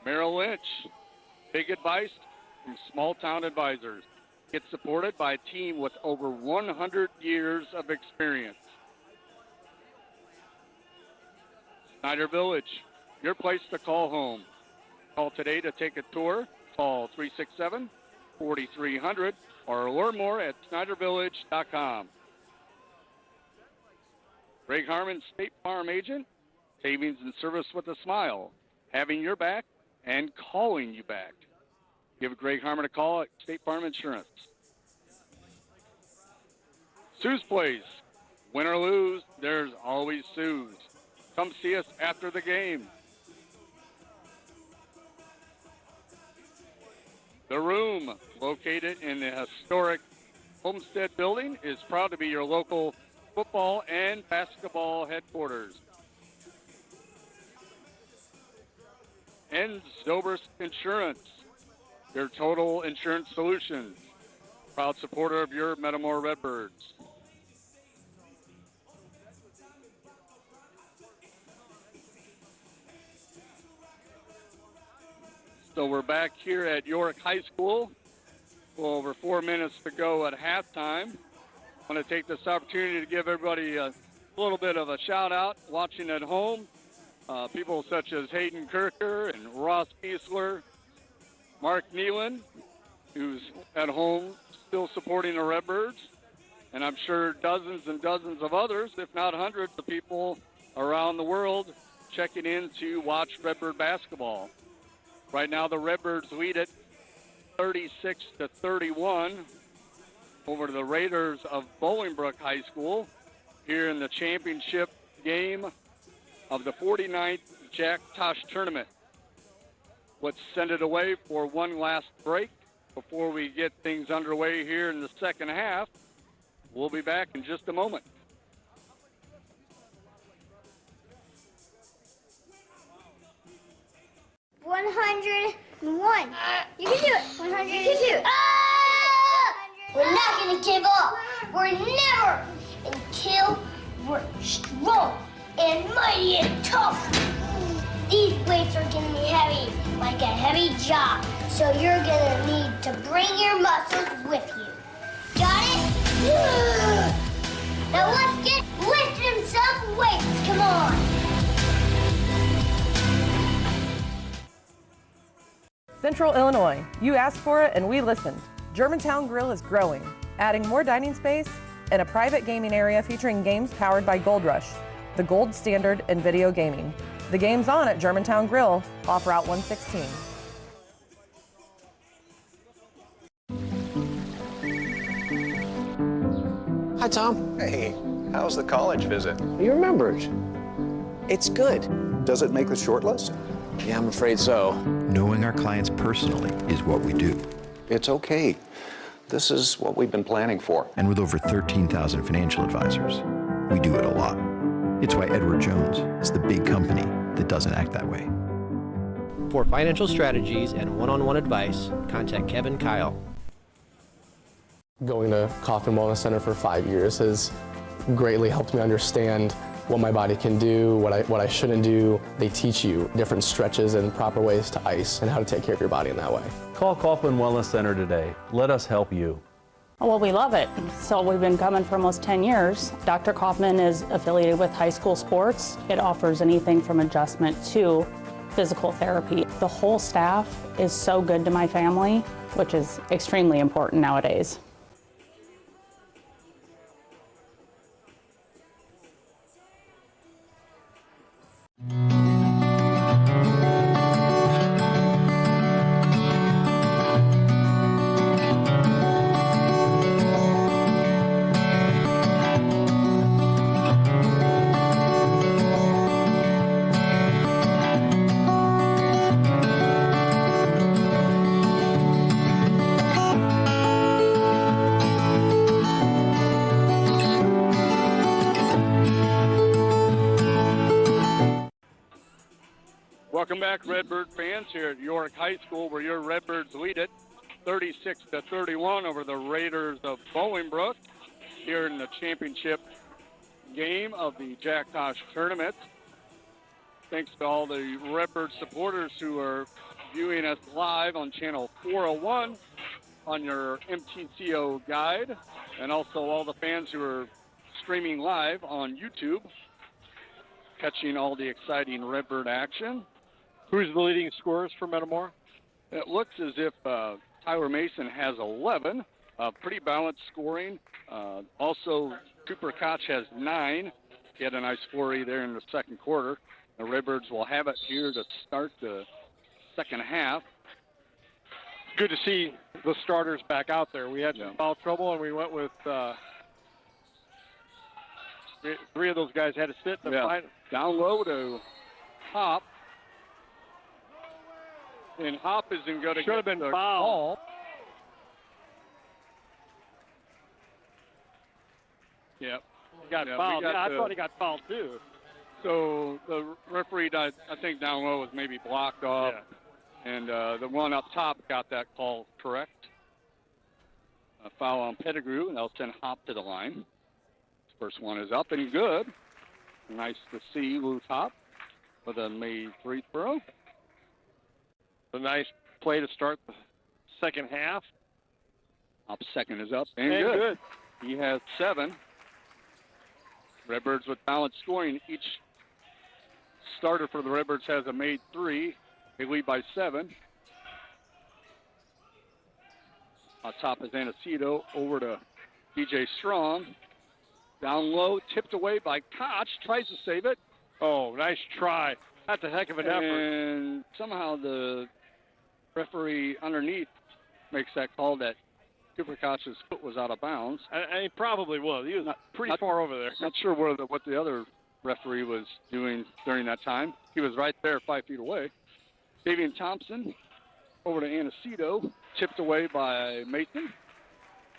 Merrill Lynch, big advice from small town advisors. Get supported by a team with over 100 years of experience. Snyder Village, your place to call home. Call today to take a tour. Call 367-4300 or learn more at SnyderVillage.com. Greg Harmon, State Farm Agent, savings and service with a smile, having your back and calling you back. Give Greg Harmon a call at State Farm Insurance. Sue's Place, win or lose, there's always Sue's. Come see us after the game. The Room, located in the historic Homestead Building, is proud to be your local football and basketball headquarters. And Zobrist Insurance, your total insurance solutions. Proud supporter of your Metamora Redbirds. So we're back here at York High School Well, over 4 minutes to go at halftime. I want to take this opportunity to give everybody a little bit of a shout out watching at home. People such as Hayden Kirker and Ross Kiesler, Mark Nealon, who's at home still supporting the Redbirds, and I'm sure dozens and dozens of others, if not hundreds of people around the world checking in to watch Redbird basketball. Right now the Redbirds lead it 36-31 over the Raiders of Bolingbrook High School here in the championship game of the 49th Jack Tosh tournament. Let's send it away for one last break before we get things underway here in the second half. We'll be back in just a moment. $101. You can do it. 100. You can do it. Ah! We're not gonna give up. We're never until we're strong and mighty and tough. These weights are gonna be heavy, like a heavy job. So you're gonna need to bring your muscles with you. Got it? Now let's get lifting some weights. Come on. Central Illinois, you asked for it and we listened. Germantown Grill is growing, adding more dining space and a private gaming area featuring games powered by Gold Rush, the gold standard in video gaming. The game's on at Germantown Grill off Route 116. Hi, Tom. Hey, how's the college visit? You remembered. It's good. Does it make the short list? Yeah, I'm afraid so. Knowing our clients personally is what we do. It's okay. This is what we've been planning for. And with over 13,000 financial advisors, we do it a lot. It's why Edward Jones is the big company that doesn't act that way. For financial strategies and one-on-one advice, contact Kevin Kyle. Going to Kaufman Wellness Center for 5 years has greatly helped me understand what my body can do, what I shouldn't do. They teach you different stretches and proper ways to ice and how to take care of your body in that way. Call Kaufman Wellness Center today. Let us help you. Well, we love it. So we've been coming for almost 10 years. Dr. Kaufman is affiliated with high school sports. It offers anything from adjustment to physical therapy. The whole staff is so good to my family, which is extremely important nowadays. Welcome back, Redbird fans, here at York High School, where your Redbirds lead it 36-31 over the Raiders of Bolingbrook here in the championship game of the Jack Tosh tournament. Thanks to all the Redbird supporters who are viewing us live on channel 401 on your MTCO guide, and also all the fans who are streaming live on YouTube, catching all the exciting Redbird action. Who's the leading scorers for Metamora? It looks as if Tyler Mason has 11. Pretty balanced scoring. Also, Cooper Koch has 9. He had a nice flurry there in the second quarter. The Redbirds will have it here to start the second half. Good to see the starters back out there. We had some foul trouble, and we went with three of those guys had to sit. Down low to Hop. And Hop isn't going to should have been fouled. Yep. He got fouled. I thought he got fouled too. So the referee, I think down low was maybe blocked off. Yeah. And the one up top got that call correct. A foul on Pettigrew, and they'll send Hop to the line. This first one is up and good. Nice to see Luke Hop with a made free throw. A nice play to start the second half. Up second is up and And good. He has 7. Redbirds with balanced scoring. Each starter for the Redbirds has a made 3. They lead by 7. On top is Anacito. Over to DJ Strong. Down low, tipped away by Koch. Tries to save it. Oh, nice try. That's a heck of an effort. And somehow the referee underneath makes that call that Cooper Koch's foot was out of bounds. And he probably was. He was pretty far over there. Not sure what the other referee was doing during that time. He was right there 5 feet away. Davian Thompson over to Anacito. Tipped away by Mason.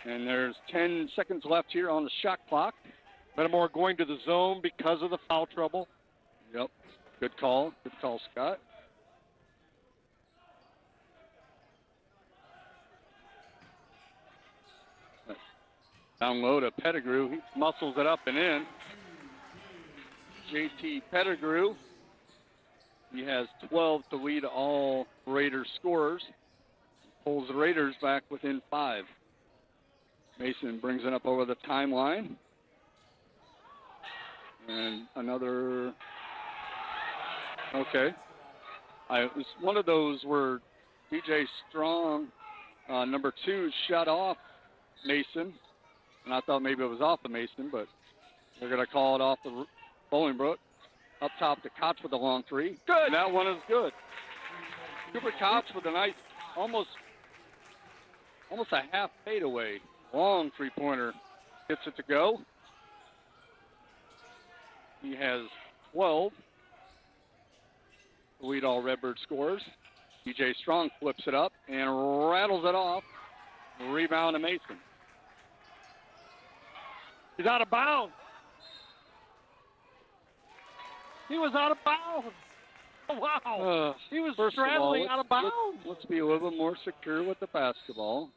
And there's 10 seconds left here on the shot clock. Metamora going to the zone because of the foul trouble. Yep. Good call. Good call, Scott. Down low to Pettigrew. He muscles it up and in. JT Pettigrew. He has 12 to lead all Raiders scorers. Pulls the Raiders back within 5. Mason brings it up over the timeline. And another. Okay. It was one of those where DJ Strong, number 2, shut off Mason. And I thought maybe it was off of Mason, but they're going to call it off the Bolingbrook. Up top to Koch with a long 3. Good. And that one is good. Cooper Koch with a nice, almost a half fadeaway. Long 3-pointer. Gets it to go. He has 12. Lead all Redbird scores. DJ Strong flips it up and rattles it off. Rebound to Mason. He's out of bounds. He was out of bounds. Oh, wow. He was straddling out of bounds. Let's be a little bit more secure with the basketball.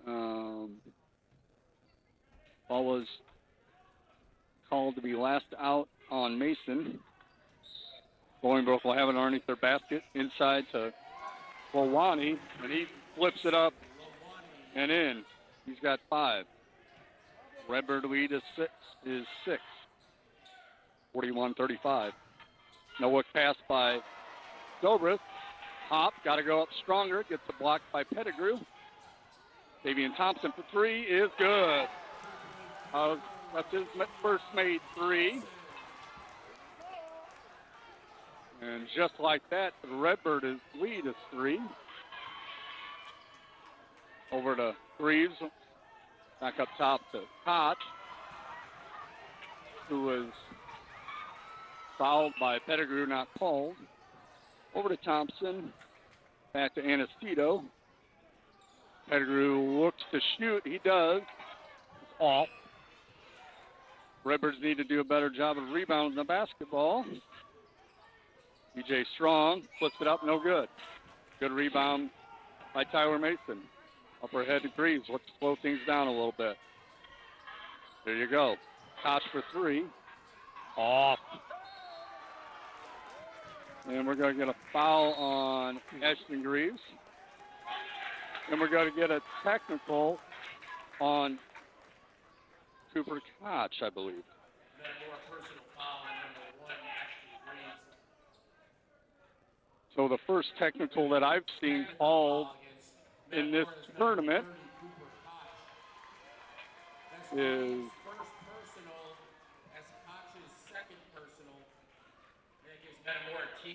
Ball was called to be last out on Mason. Bolingbrook will have it underneath their basket. Inside to Lowani, and he flips it up and in. He's got 5. Redbird lead is 6. 41-35. No look pass by Dobrith. Hop, got to go up stronger. Gets the block by Pettigrew. Davian Thompson for 3 is good. That's his first made 3. And just like that, the Redbird lead is 3. Over to Reeves. Back up top to Koch, who was fouled by Pettigrew, not called. Over to Thompson. Back to Anacito. Pettigrew looks to shoot. He does. It's off. Redbirds need to do a better job of rebounding the basketball. DJ Strong flips it up, no good. Good rebound by Tyler Mason. Upper head to Greaves. Let's slow things down a little bit. There you go. Koch for 3. Off. And we're going to get a foul on Ashton Greaves. And we're going to get a technical on Cooper Koch, I believe. So the first technical that I've seen called in this tournament is First personal as Koch's second personal. That gives Metamora 2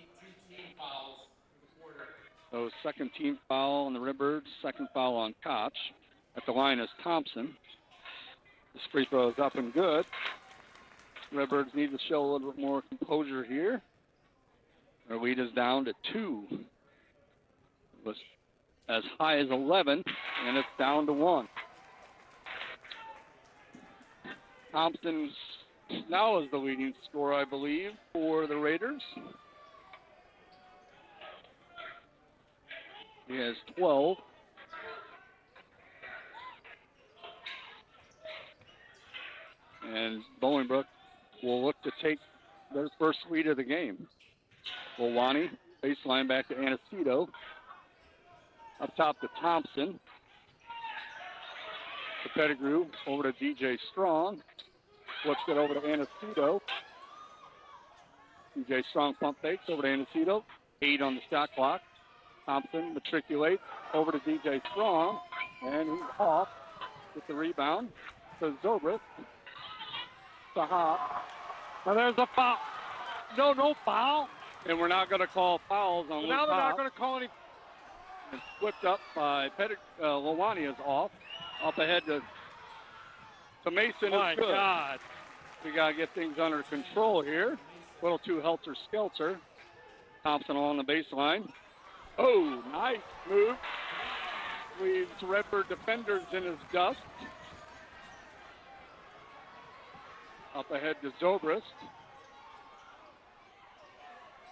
team fouls in the quarter. So second team foul on the Redbirds, second foul on Koch. At the line is Thompson. This free throw is up and good. Redbirds need to show a little bit more composure here. Their lead is down to 2. It was as high as 11, and it's down to 1. Thompson now is the leading scorer, I believe, for the Raiders. He has 12. And Bolingbrook will look to take their first lead of the game. Lowani, baseline back to Anacito. Up top to Thompson. to Pettigrew, over to DJ Strong. Flips it over to Anacito. DJ Strong pump fakes over to Anacito. 8 on the shot clock. Thompson matriculates over to DJ Strong, and he's off with the rebound to Zobrist. To Hop. Now there's a foul. No foul. And we're not going to call fouls on Now they're Hop. not going to call any. And flipped up by Lawani is off. Up ahead to Mason. My is good. God. We got to get things under control here. A little too helter-skelter. Thompson along the baseline. Oh, nice move. Leaves Redbird defenders in his dust. Up ahead to Zobrist.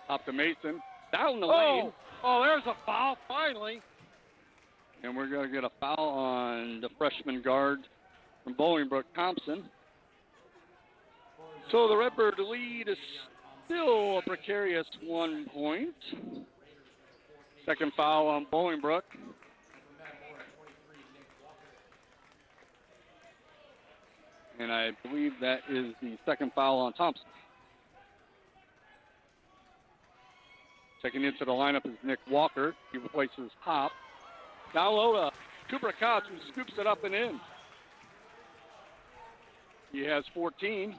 Up to Mason. Down the lane. Oh, there's a foul, finally. And we're going to get a foul on the freshman guard from Bolingbrook, Thompson. So the Redbird lead is still a precarious 1 point. Second foul on Bolingbrook. And I believe that is the second foul on Thompson. Checking into the lineup is Nick Walker. He replaces Hop. Down low to Cooper Koch, who scoops it up and in. He has 14.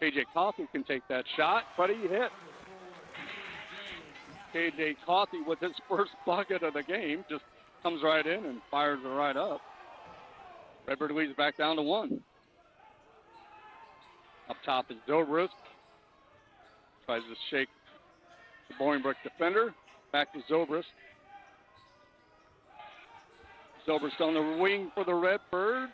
KJ Coffey can take that shot, but he hit. KJ Coffey with his first bucket of the game just comes right in and fires it right up. Redbird leads back down to 1. Up top is Zobrist. Tries to shake the Bolingbrook defender. Back to Zobrist. Zobrist on the wing for the Redbirds.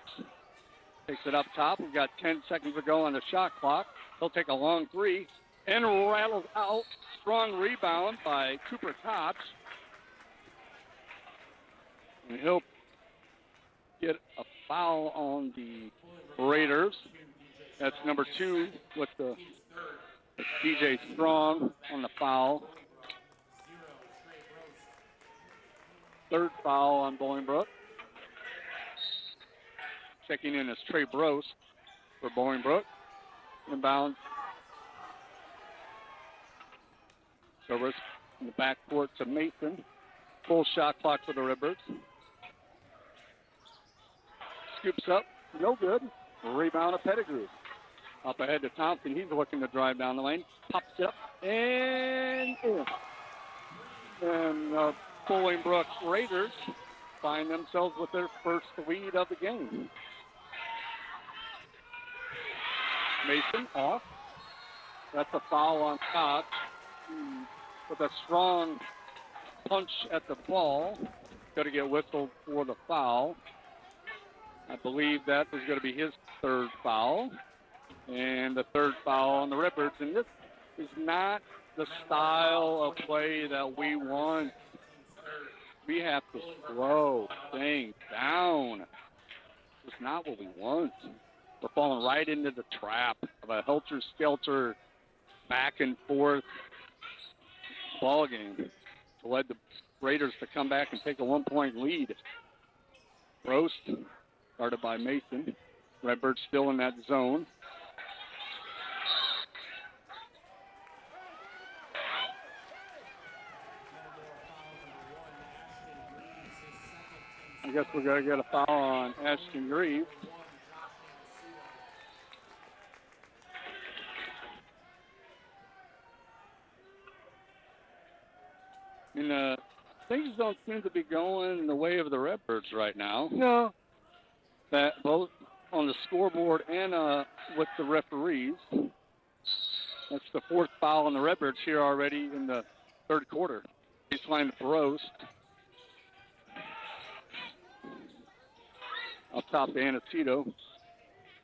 Takes it up top. We've got 10 seconds to go on the shot clock. He'll take a long 3 and rattles out. Strong rebound by Cooper Koch. And he'll get a foul on the Raiders. That's number 2 with the DJ Strong on the foul. Third foul on Bolingbrook. Checking in is Trey Brose for Bolingbrook. Inbound. Zobrist in the backcourt to Mason. Full shot clock for the Redbirds. Scoops up, no good. Rebound of Pettigrew. Up ahead to Thompson. He's looking to drive down the lane. Pops it up and in. And Bolingbrook Raiders find themselves with their first lead of the game. Mason off. That's a foul on Koch with a strong punch at the ball. Got to get whistled for the foul. I believe that is going to be his third foul. And the third foul on the Redbirds. And this is not the style of play that we want. We have to slow things down. It's not what we want. We're falling right into the trap of a helter-skelter, back and forth ball game to lead the Raiders to come back and take a 1-point lead. Roast, guarded by Mason. Redbirds still in that zone. I guess we're going to get a foul on Ashton Greaves. And things don't seem to be going in the way of the Redbirds right now. No. That both on the scoreboard and with the referees. That's the fourth foul on the Redbirds here already in the third quarter. Baseline to Roast. Up top to Anacito.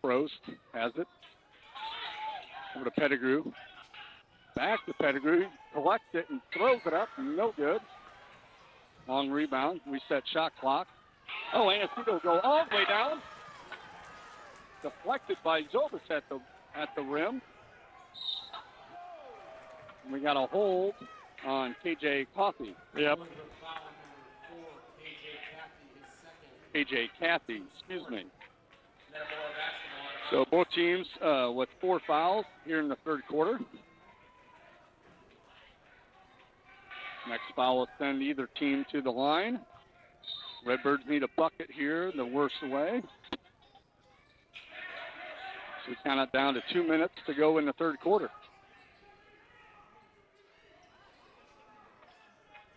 Roast has it. Over to Pettigrew. Back to Pettigrew. Collects it and throws it up. No good. Long rebound. Reset shot clock. Oh, Anacito go all the way down. Deflected by Zobrist at the rim. And we got a hold on KJ Coffey. Yep. AJ Cathy, excuse me. So both teams with 4 fouls here in the third quarter. Next foul will send either team to the line. Redbirds need a bucket here the worst way. So we count it down to 2 minutes to go in the third quarter.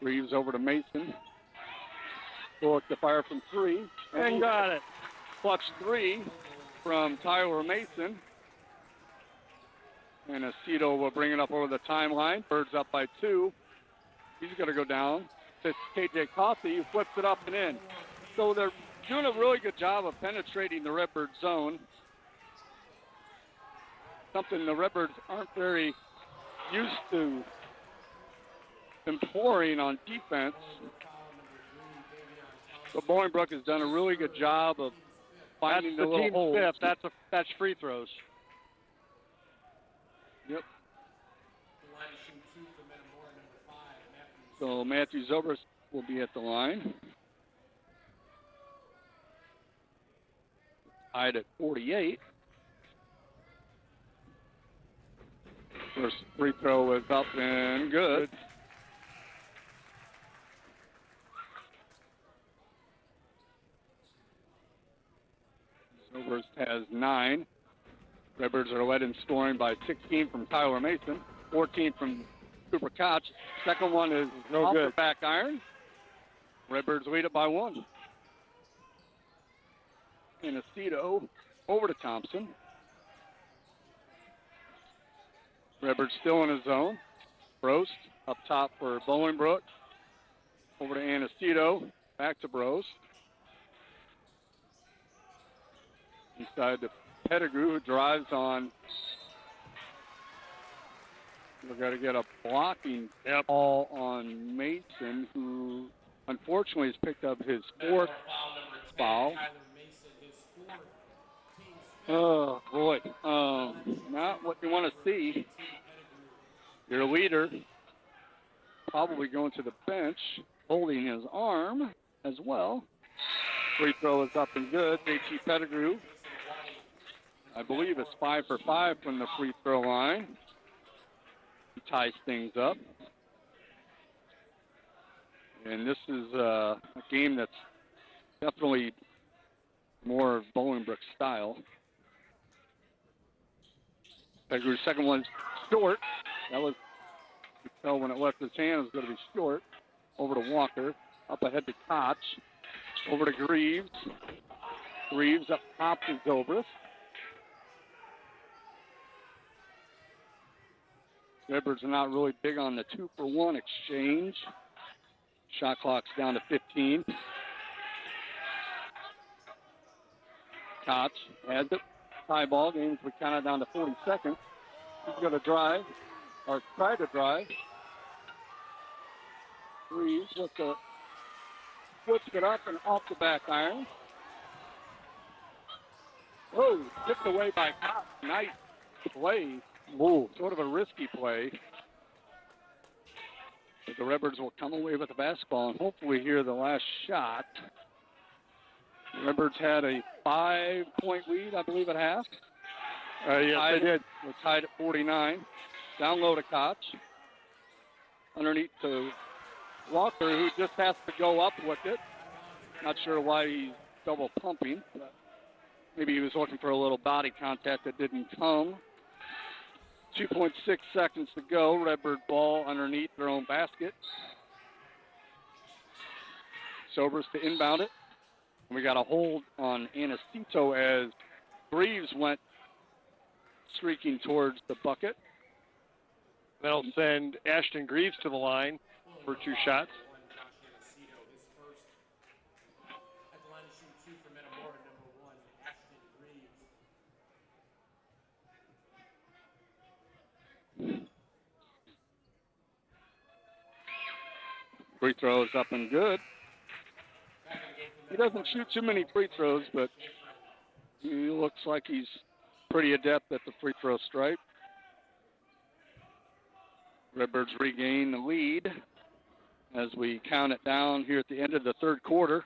Reeves over to Mason. Bullock to fire from 3. And got it. Clutch 3 from Tyler Mason. And Aceto will bring it up over the timeline. Birds up by 2. He's going to go down. It's KJ Coffey who flips it up and in. So they're doing a really good job of penetrating the Redbird zone. Something the Redbirds aren't very used to employing on defense. But Bolingbrook has done a really good job of finding the little holes. Fifth. That's free throws. Yep. So Matthew Zobrist will be at the line. Tied at 48. First free throw is up and good. Zobrist has 9. Redbirds are led in scoring by 16 from Tyler Mason, 14 from Cooper Koch. Second one is off the back iron. Redbirds lead it by 1. And Aceto over to Thompson. Redbirds still in his zone. Brost up top for Bolingbrook. Over to Anaceto. Back to Brost. Inside to Pettigrew, who drives on. We've got to get a blocking ball on Mason, who unfortunately has picked up his 4th foul. Oh, boy. Not what you want to see. Your leader probably going to the bench, holding his arm as well. Free throw is up and good. J.T. Pettigrew, I believe, is 5 for 5 from the free throw line. He ties things up. And this is a game that's definitely more Bolingbrook style. Pettigrew's second one's short. That was, you could tell when it left his hand, it was going to be short. Over to Walker. Up ahead to Koch. Over to Greaves. Greaves up top to Zobrist. Redbirds are not really big on the 2-for-1 exchange. Shot clock's down to 15. Koch has it. Tie ball game. We count it down to 40 seconds. He's going to drive, or try to drive. Greaves with the flips it up and off the back iron. Oh, tipped away by Koch. Nice play. Whoa, sort of a risky play. But the Redbirds will come away with the basketball and hopefully hear the last shot. The Redbirds had a 5-point lead, I believe, at half. Yes, they did. We're tied at 49. Down low to Koch. Underneath to Walker, who just has to go up with it. Not sure why he's double pumping. But maybe he was looking for a little body contact that didn't come. 2.6 seconds to go. Redbird ball underneath their own basket. Sobers to inbound it. We got a hold on Anaceto as Greaves went streaking towards the bucket. That'll send Ashton Greaves to the line for 2 shots. Free throw is up and good. He doesn't shoot too many free throws, but he looks like he's pretty adept at the free throw stripe. Redbirds regain the lead as we count it down here at the end of the third quarter.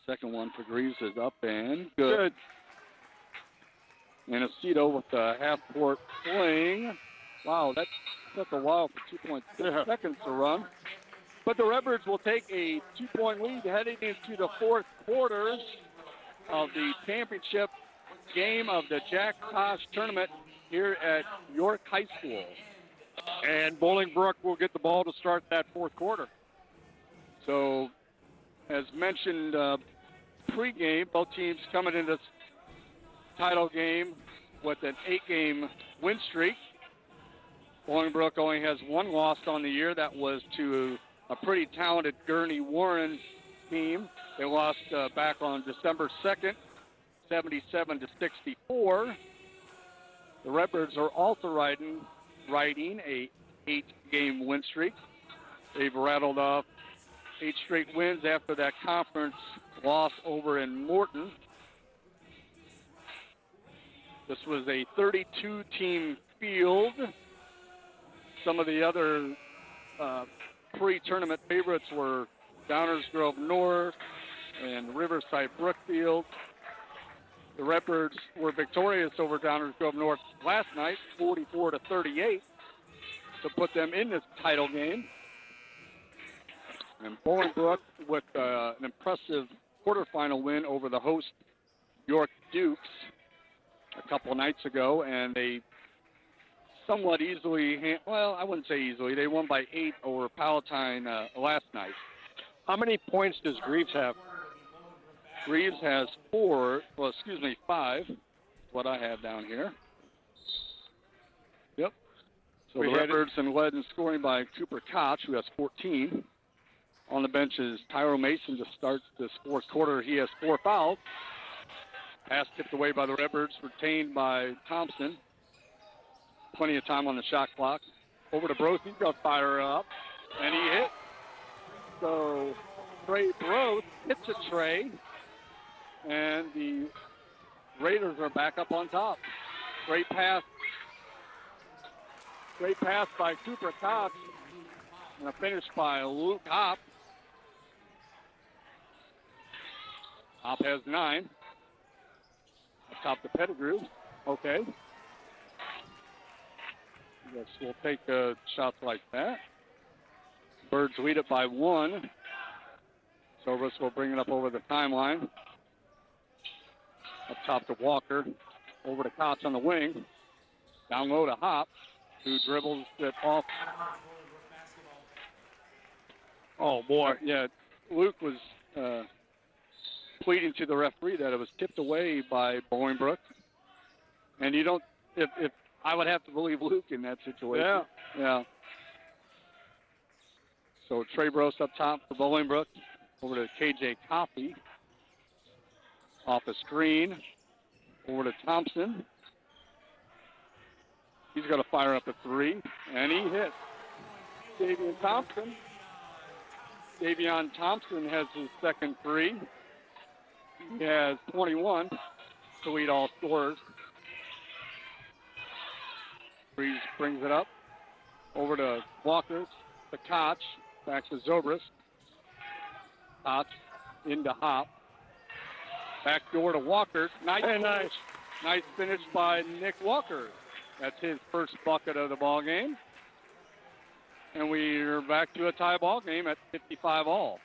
Second one for Greaves is up and good. And Aceto with the half-court fling. Wow, that took a while for 2.6 seconds to run. But the Redbirds will take a 2-point lead heading into the fourth quarters of the championship game of the Jack Tosh tournament here at York High School. And Bolingbrook will get the ball to start that fourth quarter. So, as mentioned pregame, both teams coming into this title game with an 8-game win streak. Bolingbrook only has one loss on the year. That was to a pretty talented Gurney Warren team. They lost back on December 2nd, 77-64. The Redbirds are also riding a 8-game win streak. They've rattled off 8 straight wins after that conference loss over in Morton. This was a 32-team field. Some of the other pre-tournament favorites were Downers Grove North and Riverside Brookfield. The Redbirds were victorious over Downers Grove North last night, 44-38, to put them in this title game. And Bolingbrook with an impressive quarterfinal win over the host York Dukes a couple nights ago, and they somewhat easily, well, I wouldn't say easily, they won by 8 over Palatine last night. How many points does Greaves have? Greaves has 5, what I have down here. Yep. So the Redbirds led in scoring by Cooper Koch, who has 14. On the bench is Tyro Mason to start this fourth quarter. He has 4 fouls. Pass tipped away by the Redbirds, retained by Thompson. Plenty of time on the shot clock. Over to Broth. He's going to fire up, and he hit. So Trey Broth hits a tray, and the Raiders are back up on top. Great pass by Cooper Cox, and a finish by Luke Hopp. Hopp has 9. Up top to Pettigrew. Okay. Yes, we'll take shots like that. Birds lead it by 1. Service will bring it up over the timeline. Up top to Walker. Over to Koch on the wing. Down low to Hopp, who dribbles it off. Oh, boy. Yeah, Luke was pleading to the referee that it was tipped away by Bolingbrook. And you don't, if I would have to believe Luke in that situation. Yeah. So Trey Broth up top for Bolingbrook. Over to KJ Coffey. Off a screen. Over to Thompson. He's going to fire up a 3, and he hits. Davion Thompson has his second 3. He has 21 to lead all scorers. Breeze brings it up. Over to Walker, to Koch, back to Zobrist. Koch into Hopp. Back door to Walker. Nice finish by Nick Walker. That's his first bucket of the ball game. And we're back to a tie ball game at 55 all.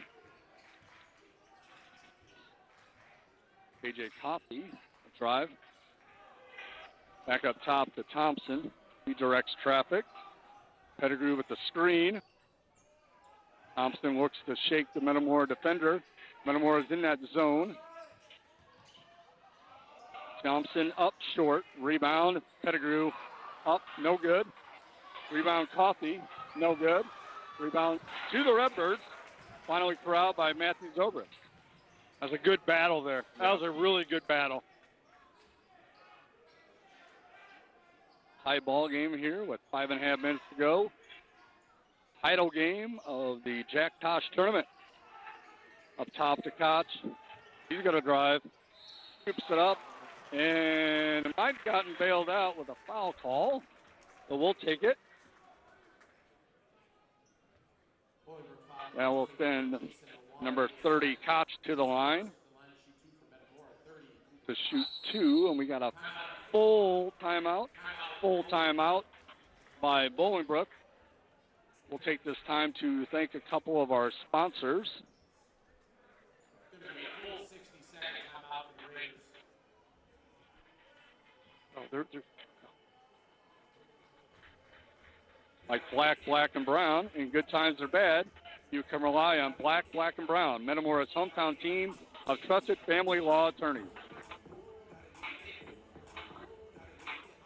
KJ Coffey, drive. Back up top to Thompson. He directs traffic. Pettigrew with the screen. Thompson looks to shake the Metamora defender. Metamora is in that zone. Thompson up short. Rebound. Pettigrew up. No good. Rebound Coffey. No good. Rebound to the Redbirds. Finally corralled by Matthew Zobrist. That was a good battle there. That was a really good battle. High ball game here with 5.5 minutes to go. Title game of the Jack Tosh tournament. Up top to Koch. He's going to drive. Scoops it up. And might have gotten bailed out with a foul call. But we'll take it. Now we'll send number 30 Koch to the line. to shoot 2, and we got a full timeout by Bolingbrook. We'll take this time to thank a couple of our sponsors. There's going to be a full 60-second timeout for the Raiders. Like black, and brown. In good times or bad, you can rely on black, and brown. Metamora's hometown team of trusted family law attorneys.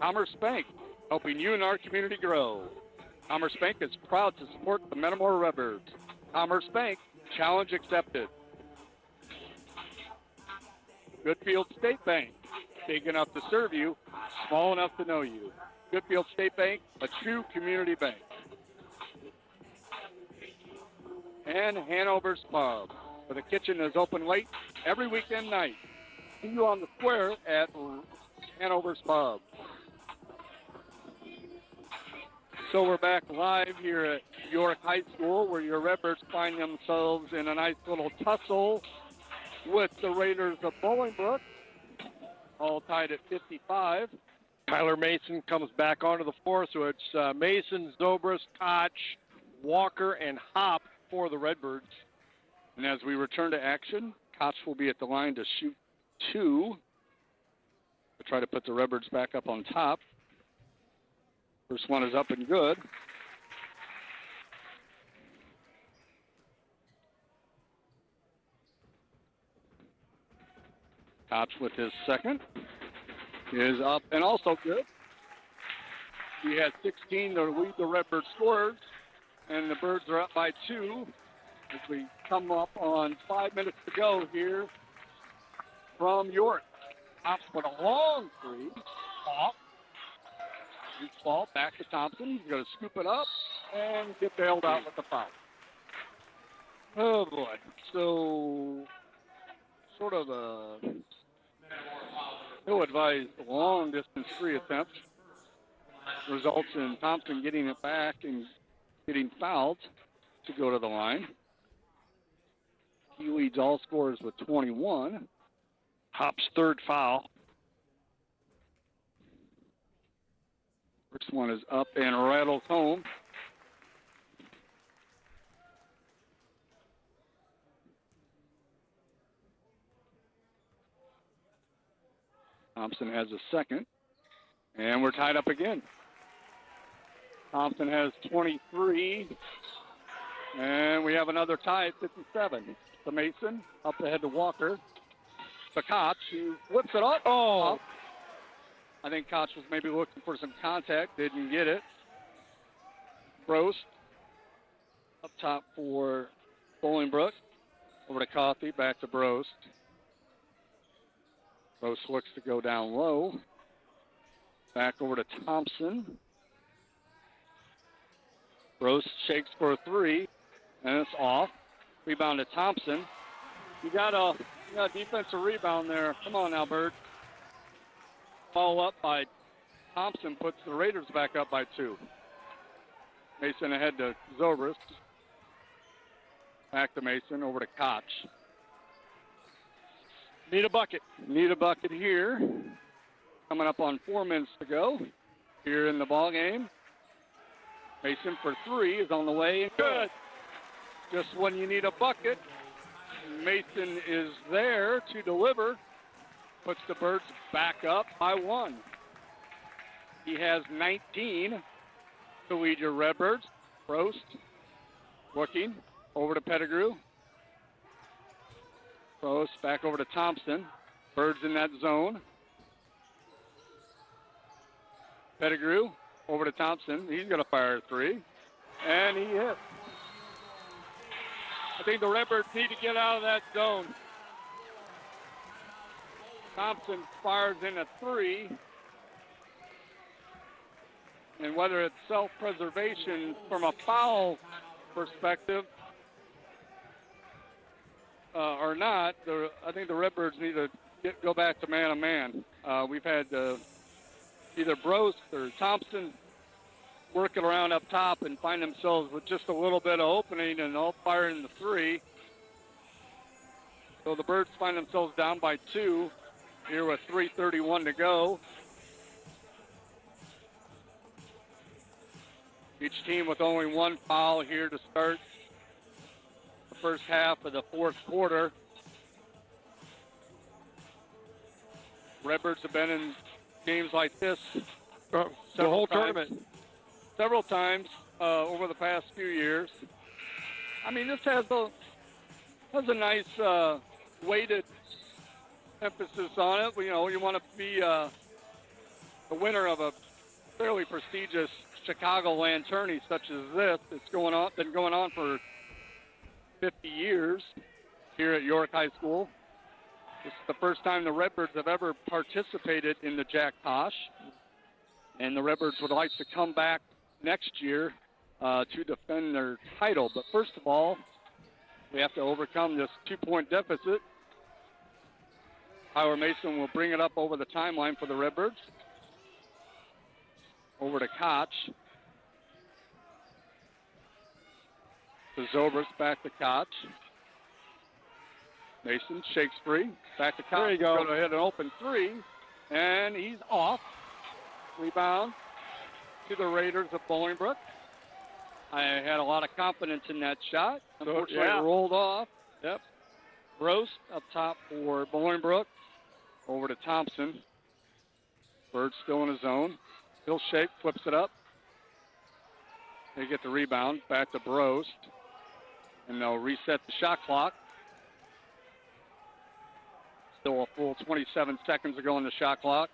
Commerce Bank, helping you and our community grow. Commerce Bank is proud to support the Metamora Redbirds. Commerce Bank, challenge accepted. Goodfield State Bank, big enough to serve you, small enough to know you. Goodfield State Bank, a true community bank. And Hanover's Pub, where the kitchen is open late every weekend night. See you on the square at Hanover's Pub. So we're back live here at York High School, where your Redbirds find themselves in a nice little tussle with the Raiders of Bolingbrook, all tied at 55. Tyler Mason comes back onto the floor, so it's Mason, Zobrist, Koch, Walker, and Hop for the Redbirds. And as we return to action, Koch will be at the line to shoot 2 to try to put the Redbirds back up on top. First one is up and good. Koch with his second is up and also good. He has 16 to lead the Redbird scorers, and the Birds are up by 2 as we come up on 5 minutes to go here from York. Koch with a long 3. Off. Ball back to Thompson. He's going to scoop it up and get bailed out with the foul. Oh, boy. So, sort of a ill-advised long-distance 3 attempt results in Thompson getting it back and getting fouled to go to the line. He leads all scorers with 21. Hop's 3rd foul. First one is up and rattles home. Thompson has a second. And we're tied up again. Thompson has 23. And we have another tie at 57. To Mason, up ahead to Walker. To Koch, who flips it up. Oh! I think Koch was maybe looking for some contact, didn't get it. Brost up top for Bolingbrook. Over to Coffey, back to Brost. Brost looks to go down low. Back over to Thompson. Brost shakes for a 3, and it's off. Rebound to Thompson. You got a defensive rebound there. Come on now, Bird. Ball up by Thompson puts the Raiders back up by 2. Mason ahead to Zobrist. Back to Mason, over to Koch. Need a bucket. Need a bucket here. Coming up on 4 minutes to go here in the ball game. Mason for 3 is on the way and good. Just when you need a bucket, Mason is there to deliver. Puts the Birds back up by 1. He has 19 to lead your Redbirds. Brost looking over to Pettigrew. Brost back over to Thompson. Birds in that zone. Pettigrew over to Thompson. He's going to fire a 3. And he hits. I think the Redbirds need to get out of that zone. Thompson fires in a 3. And whether it's self-preservation from a foul perspective or not, I think the Redbirds need to go back to man-on-man. We've had either Brost or Thompson working around up top and find themselves with just a little bit of opening and all firing the 3. So the Birds find themselves down by 2. here with 3:31 to go. Each team with only one foul here to start the first half of the fourth quarter. Redbirds have been in games like this the whole tournament. Several times over the past few years. I mean, this has a nice weighted emphasis on it. You know, you want to be the winner of a fairly prestigious Chicagoland tourney such as this. It's been going on for 50 years here at York High School. This is the first time the Redbirds have ever participated in the Jack Tosh, and the Redbirds would like to come back next year to defend their title. But first of all, we have to overcome this 2-point deficit. Tyler Mason will bring it up over the timeline for the Redbirds. Over to Koch. To Zobrist, back to Koch. Mason shakes free. Back to Koch. There you go. Going to hit an open three. And he's off. Rebound to the Raiders of Bolingbrook. I had a lot of confidence in that shot. Unfortunately, it rolled off. Yep. Gross up top for Bolingbrook. Over to Thompson. Bird still in his zone. He'll shake, flips it up. They get the rebound. Back to Brost. And they'll reset the shot clock. Still a full 27 seconds to go on the shot clock.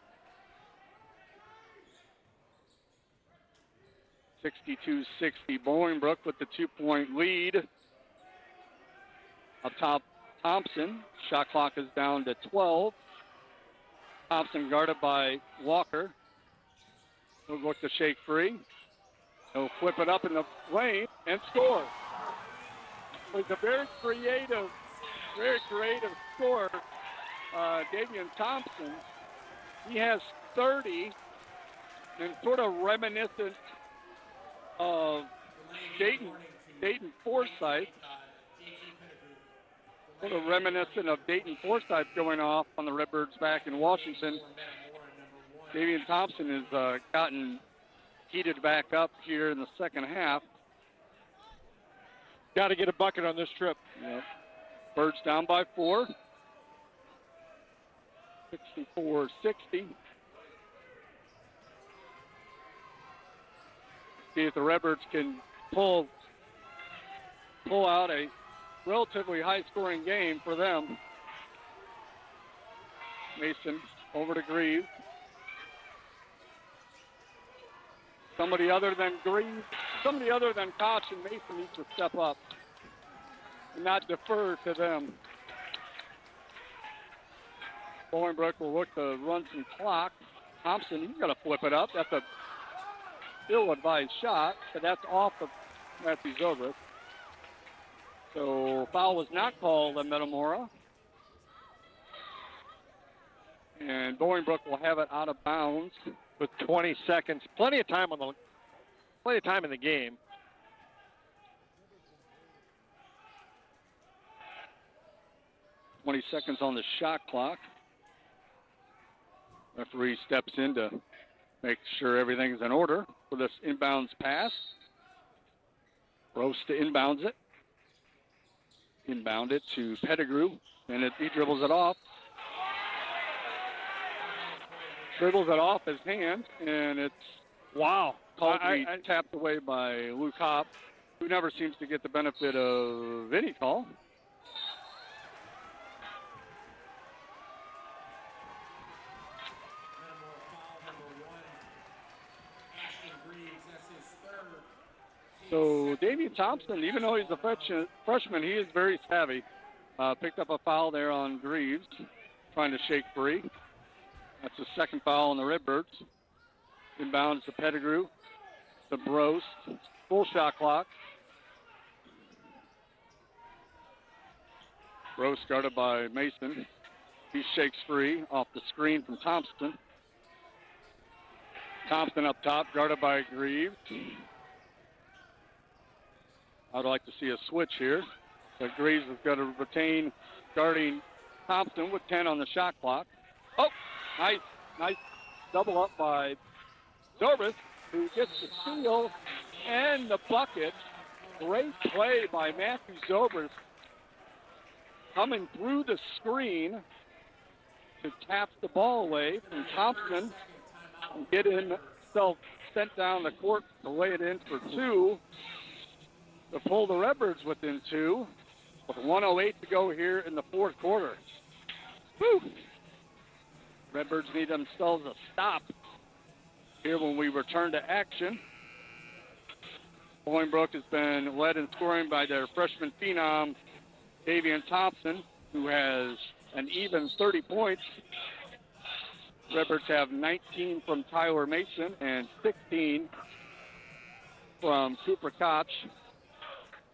62-60. Bolingbrook with the 2-point lead. Up top, Thompson. Shot clock is down to 12. Thompson guarded by Walker. He'll look to shake free. He'll flip it up in the lane and score. It was a very creative score. Davian Thompson, he has 30 and sort of reminiscent of Dayton Forsyth. Sort of reminiscent of Dayton Forsyth going off on the Redbirds back in Washington. Davian Thompson has gotten heated back up here in the second half. Got to get a bucket on this trip. Yep. Birds down by 4. 64-60. See if the Redbirds can pull out a relatively high-scoring game for them. Mason over to Greaves. Somebody other than Greaves, somebody other than Koch and Mason needs to step up and not defer to them. Bolingbrook will look to run some clock. Thompson, he's going to flip it up. That's a ill-advised shot, but that's off of Matthew Zobrist. So foul was not called on Metamora. And Bolingbrook will have it out of bounds with 20 seconds. Plenty of time in the game. .20 seconds on the shot clock. Referee steps in to make sure everything's in order for this inbounds pass. Gross to inbounds it. Inbound it to Pettigrew, and he dribbles it off. Dribbles it off his hand, and it's, called to be tapped away by Luke Hopp, who never seems to get the benefit of any call. So Davian Thompson, even though he's a freshman, he is very savvy. Picked up a foul there on Greaves, trying to shake free. That's the second foul on the Redbirds. Inbounds to Pettigrew, to Brost. Full shot clock. Brost guarded by Mason. He shakes free off the screen from Thompson. Thompson up top, guarded by Greaves. I'd like to see a switch here. But Greaves is going to retain guarding Thompson with 10 on the shot clock. Oh, nice double up by Zobrist, who gets the steal and the bucket. Great play by Matthew Zobrist, coming through the screen to tap the ball away from Thompson and get himself sent down the court to lay it in for two to pull the Redbirds within two with 1:08 to go here in the fourth quarter. Woo! Redbirds need themselves a stop here when we return to action. Bolingbrook has been led in scoring by their freshman phenom, Davian Thompson, who has an even 30 points. Redbirds have 19 from Tyler Mason and 16 from Cooper Koch.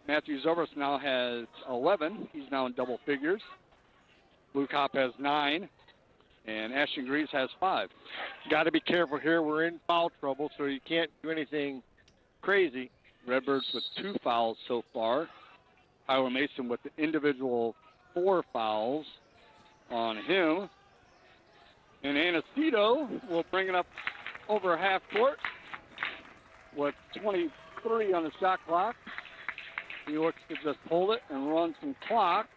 Matthew Zobrist now has 11. He's now in double figures. Luke Hop has 9. And Ashton Greaves has 5. Got to be careful here. We're in foul trouble, so you can't do anything crazy. Redbirds with 2 fouls so far. Tyler Mason with the individual 4 fouls on him. And Anacito will bring it up over half court with 23 on the shot clock. He looks to just hold it and run some clock.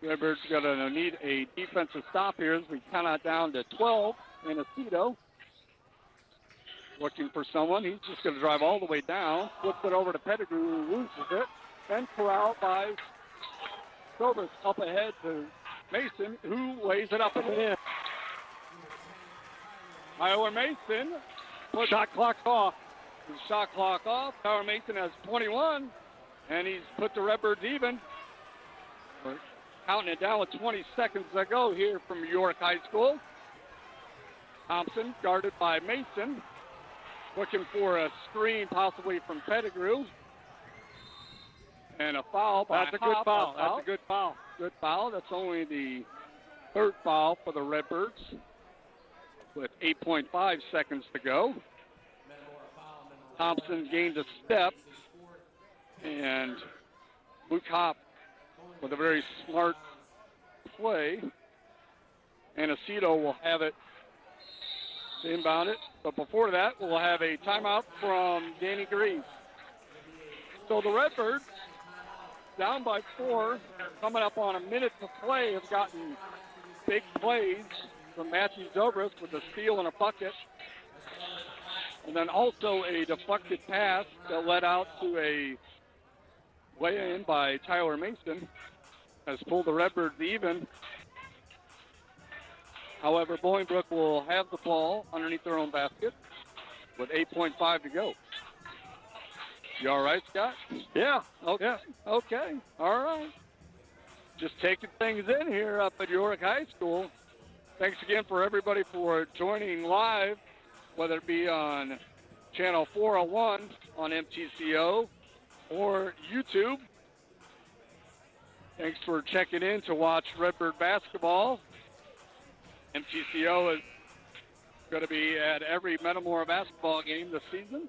Redbirds going to need a defensive stop here as we count it down to 12. Anacito looking for someone. He's just going to drive all the way down. Flips it over to Pettigrew, who loses it. Then corralled by Zobrist up ahead to Mason, who lays it up and in. Tyler Mason. Shot clock off. The shot clock off. Tyler Mason has 21, and he's put the Redbirds even. We're counting it down with 20 seconds to go here from York High School. Thompson guarded by Mason. Looking for a screen possibly from Pettigrew. And a foul by That's a good Hop. foul. That's a good foul. Good foul. That's only the third foul for the Redbirds with 8.5 seconds to go. Thompson gained a step, and Luke Hop with a very smart play. Anacito will have it to inbound it, but before that, we'll have a timeout from Danny Greaves. So the Redbirds, down by 4, coming up on a minute to play, have gotten big plays from Matthew Zobrist with a steal and a bucket. And then also a deflected pass that led out to a lay-in by Tyler Mason has pulled the Redbirds even. However, Bolingbrook will have the ball underneath their own basket with 8.5 to go. You all right, Scott? Yeah. Okay. Yeah. Okay. All right. Just taking things in here up at York High School. Thanks again for everybody for joining live, whether it be on channel 401 on MTCO or YouTube. Thanks for checking in to watch Redbird basketball. MTCO is going to be at every Metamora basketball game this season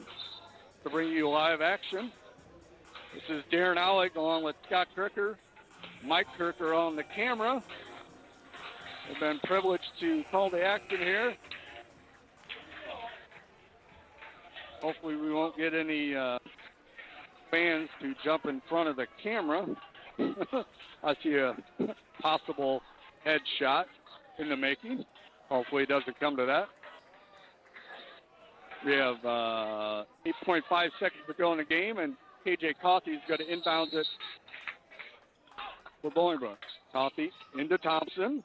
to bring you live action. This is Darren Alec along with Scott Kirker, Mike Kirker on the camera. We've been privileged to call the action here. Hopefully we won't get any fans to jump in front of the camera. I see a possible headshot in the making. Hopefully it doesn't come to that. We have 8.5 seconds to go in the game, and KJ Coffey's going to inbound it for Bolingbrook. Coffey into Thompson,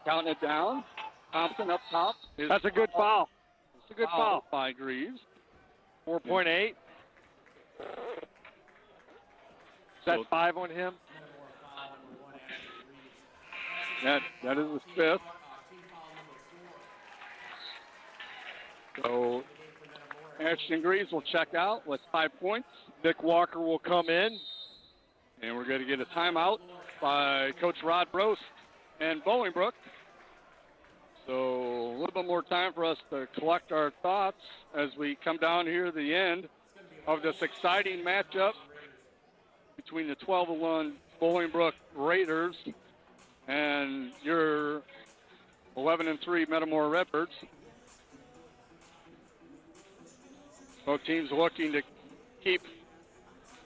counting it down. Thompson up top. That's a good foul. That's a good foul by Greaves. 4.8. Is that 5 on him? That is the 5th. So Ashton Greaves will check out with 5 points. Nick Walker will come in. And we're going to get a timeout by Coach Rod Brost and Bolingbrook. So a little bit more time for us to collect our thoughts as we come down here to the end of this exciting matchup between the 12-1 Bolingbrook Raiders and your 11-3 Metamora Redbirds. Both teams looking to keep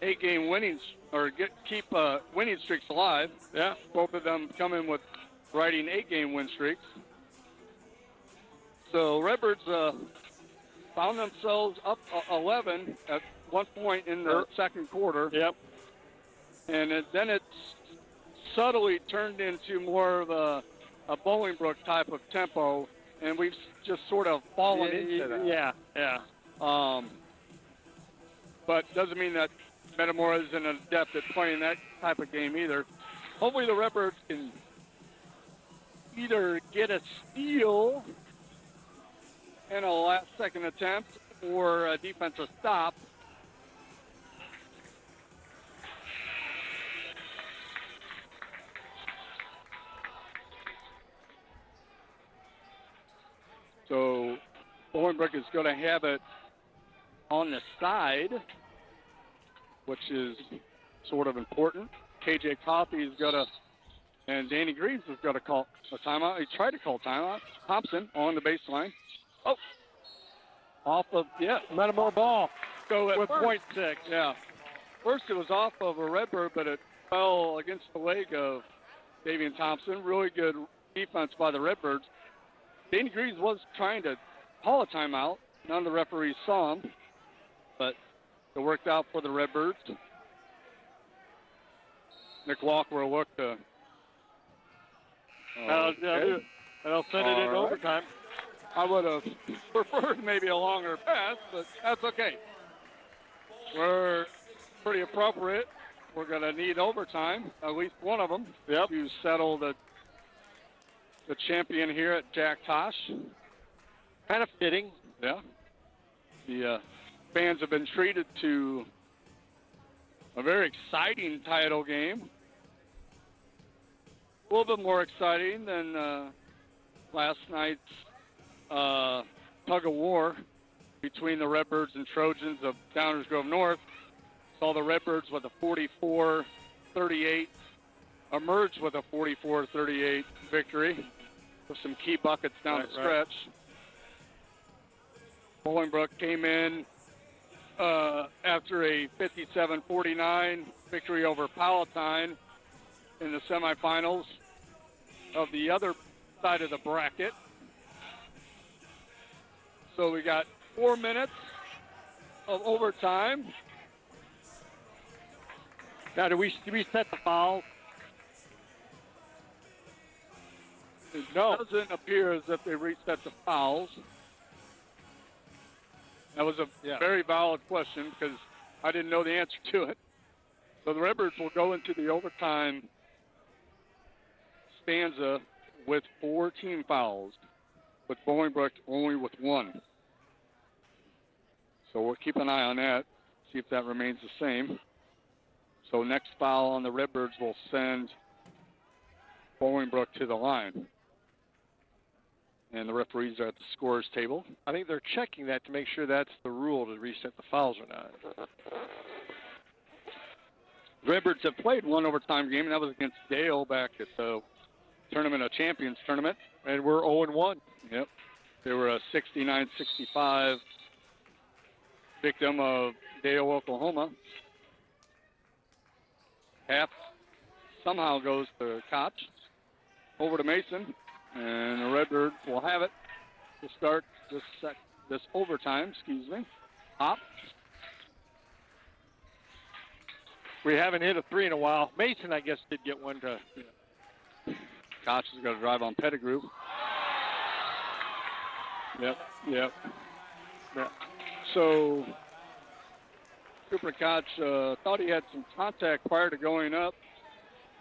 eight-game winnings or keep winning streaks alive. Yeah. Both of them coming with riding eight-game win streaks. So Redbirds found themselves up 11 at one point in the second quarter. Yep. And then it subtly turned into more of a Bolingbrook type of tempo, and we've just sort of fallen into that. Yeah. But doesn't mean that Metamora isn't adept at playing that type of game either. Hopefully the Redbirds can either get a steal in a last-second attempt or a defensive stop. So Bolingbrook is going to have it on the side, which is sort of important. KJ Coffey is going to, and Danny Greaves is going to call a timeout. He tried to call timeout. Thompson on the baseline. Oh, off of, Metamora ball. So with point 0.6. Yeah. First it was off of a Redbird, but it fell against the leg of Davian Thompson. Really good defense by the Redbirds. Danny Greaves was trying to call a timeout. None of the referees saw him, but it worked out for the Redbirds. Nick Walker will look to. That'll send it in overtime. I would have preferred maybe a longer pass, but that's okay. We're pretty appropriate. We're going to need overtime, at least one of them, to settle the champion here at Jack Tosh. Kind of fitting. Yeah. The fans have been treated to a very exciting title game. A little bit more exciting than last night's tug of war between the Redbirds and Trojans of Downers Grove North. Saw the Redbirds with a 44-38 emerge with a 44-38 victory with some key buckets down the stretch. Bolingbrook came in after a 57-49 victory over Palatine in the semifinals of the other side of the bracket. So we got 4 minutes of overtime. Now, do we set the foul? It doesn't appear as if they reset the fouls. That was a very valid question because I didn't know the answer to it. So the Redbirds will go into the overtime stanza with 4 team fouls, with Bolingbrook only with 1. So we'll keep an eye on that, see if that remains the same. So next foul on the Redbirds will send Bolingbrook to the line. And the referees are at the scorer's table. I think they're checking that to make sure that's the rule to reset the fouls or not. Redbirds have played one overtime game, and that was against Dale back at the Tournament of Champions tournament. And we're 0-1. Yep. They were a 69-65 victim of Dale, Oklahoma. Half somehow goes to Koch. Over to Mason. And the Redbirds will have it to start this overtime, Hop. We haven't hit a 3 in a while. Mason, I guess, did get one to... Koch is going to drive on Pettigrew. Yep. So, Cooper Koch thought he had some contact prior to going up.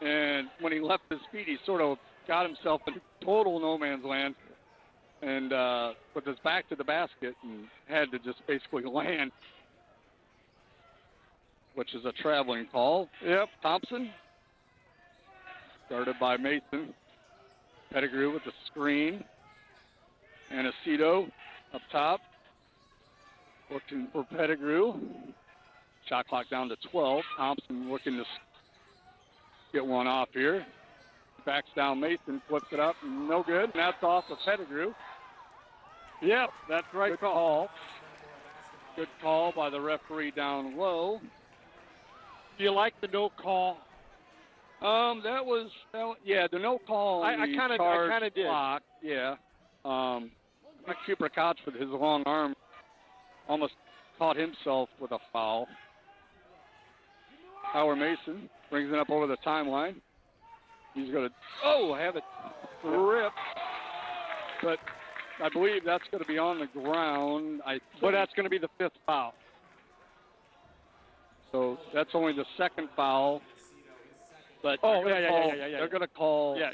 And when he left his feet, he sort of got himself in total no man's land and with his back to the basket and had to just basically land, which is a traveling call. Yep, Thompson. Started by Mason. Pettigrew with the screen. And Aceto up top. Looking for Pettigrew. Shot clock down to 12. Thompson looking to get one off here. backs down Mason, flips it up, no good, and that's off of Pettigrew. Yep, that's right. Good call. Good call by the referee down low. Do you like the no call? The no call. I kind of did. Block. Yeah. Cooper Koch with his long arm almost caught himself with a foul. Howard Mason brings it up over the timeline. He's going to, have it ripped. But I believe that's going to be on the ground. But that's going to be the 5th foul. So that's only the 2nd foul. But they're going to call. Yeah.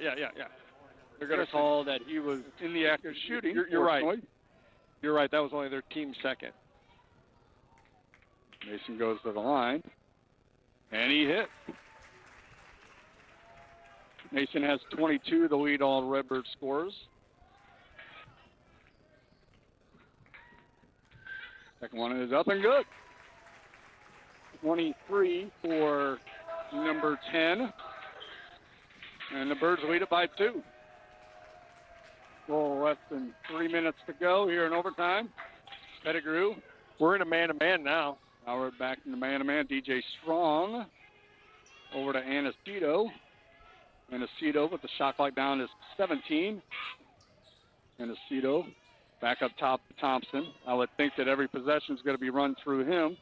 They're going to call that he was in the act of shooting. You're right. You're right. That was only their team 2nd. Mason goes to the line, and he hit. Mason has 22 to lead all Redbird scorers. Second one is up and good. 23 for number 10. And the Birds lead it by 2. Well, less than 3 minutes to go here in overtime. Pettigrew. We're in a man-to-man now. Now we're back in the man-to-man. DJ Strong over to Anaceto. Anaceto with the shot clock down to 17. Anaceto back up top to Thompson. I would think that every possession is going to be run through him.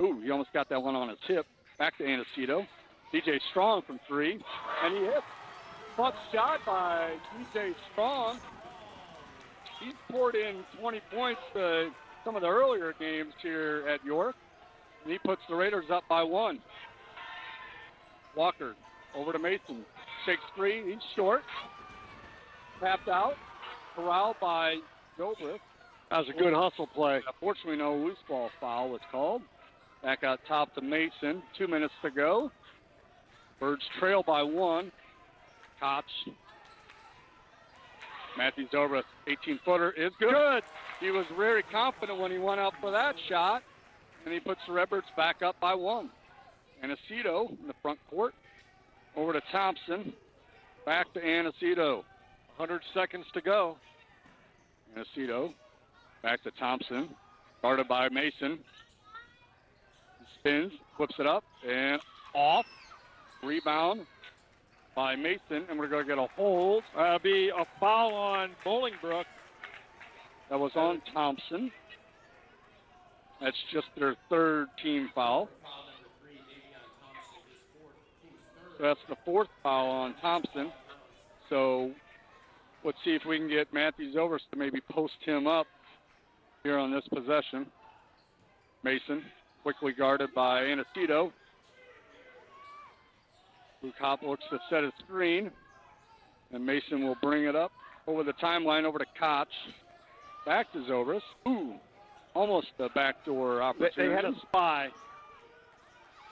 Ooh, he almost got that one on his hip. Back to Anaceto. DJ Strong from 3, and he hit. Clutch shot by DJ Strong. He's poured in 20 points some of the earlier games here at York. And he puts the Raiders up by 1. Walker over to Mason. Shakes 3. He's short. Tapped out. Corralled by Dobrik. That was a good hustle play. Unfortunately, no loose ball foul was called. Back out top to Mason. 2 minutes to go. Birds trail by 1. Koch. Matthews over 18-footer is good. He was very confident when he went out for that shot, and he puts the Redbirds back up by 1. Anaceto in the front court. Over to Thompson. Back to Anaceto. 100 seconds to go. Anaceto back to Thompson. Guarded by Mason. Spins, flips it up, and off. Rebound by Mason, and we're going to get a hold. That'll be a foul on Bolingbrook. That was on Thompson. That's just their 3rd team foul. So that's the 4th foul on Thompson. So let's see if we can get Matthews Overs to maybe post him up here on this possession. Mason quickly guarded by Anaceto. Luke Hopp looks to set a screen, and Mason will bring it up over the timeline over to Koch. Back to Zobrist. Ooh, almost a backdoor opportunity. They had a spy.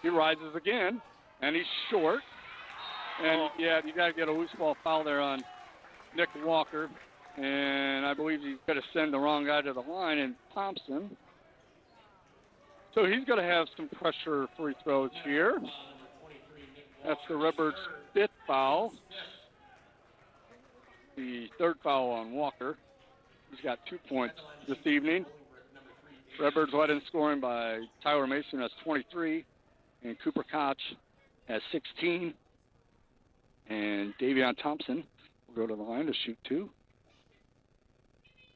He rises again, and he's short. And, you got to get a loose ball foul there on Nick Walker. And I believe he's going to send the wrong guy to the line, and Thompson. So he's going to have some pressure free throws here. That's the Redbirds' 5th foul. The 3rd foul on Walker. He's got 2 points this evening. Redbirds led in scoring by Tyler Mason, has 23, and Cooper Koch has 16. And Davion Thompson will go to the line to shoot 2.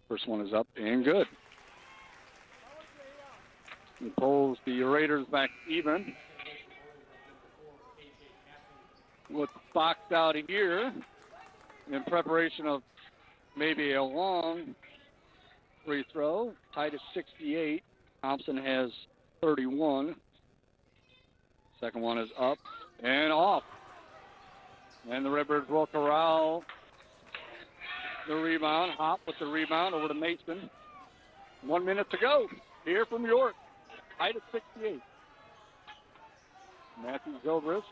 First one is up and good. He pulls the Raiders back even. What's boxed out here in preparation of maybe a long free throw. Tied at 68. Thompson has 31. Second one is up and off. And the Redbirds will corral the rebound. Hop with the rebound over to Mason. 1 minute to go here from York. Tied at 68. Matthew Zobrist.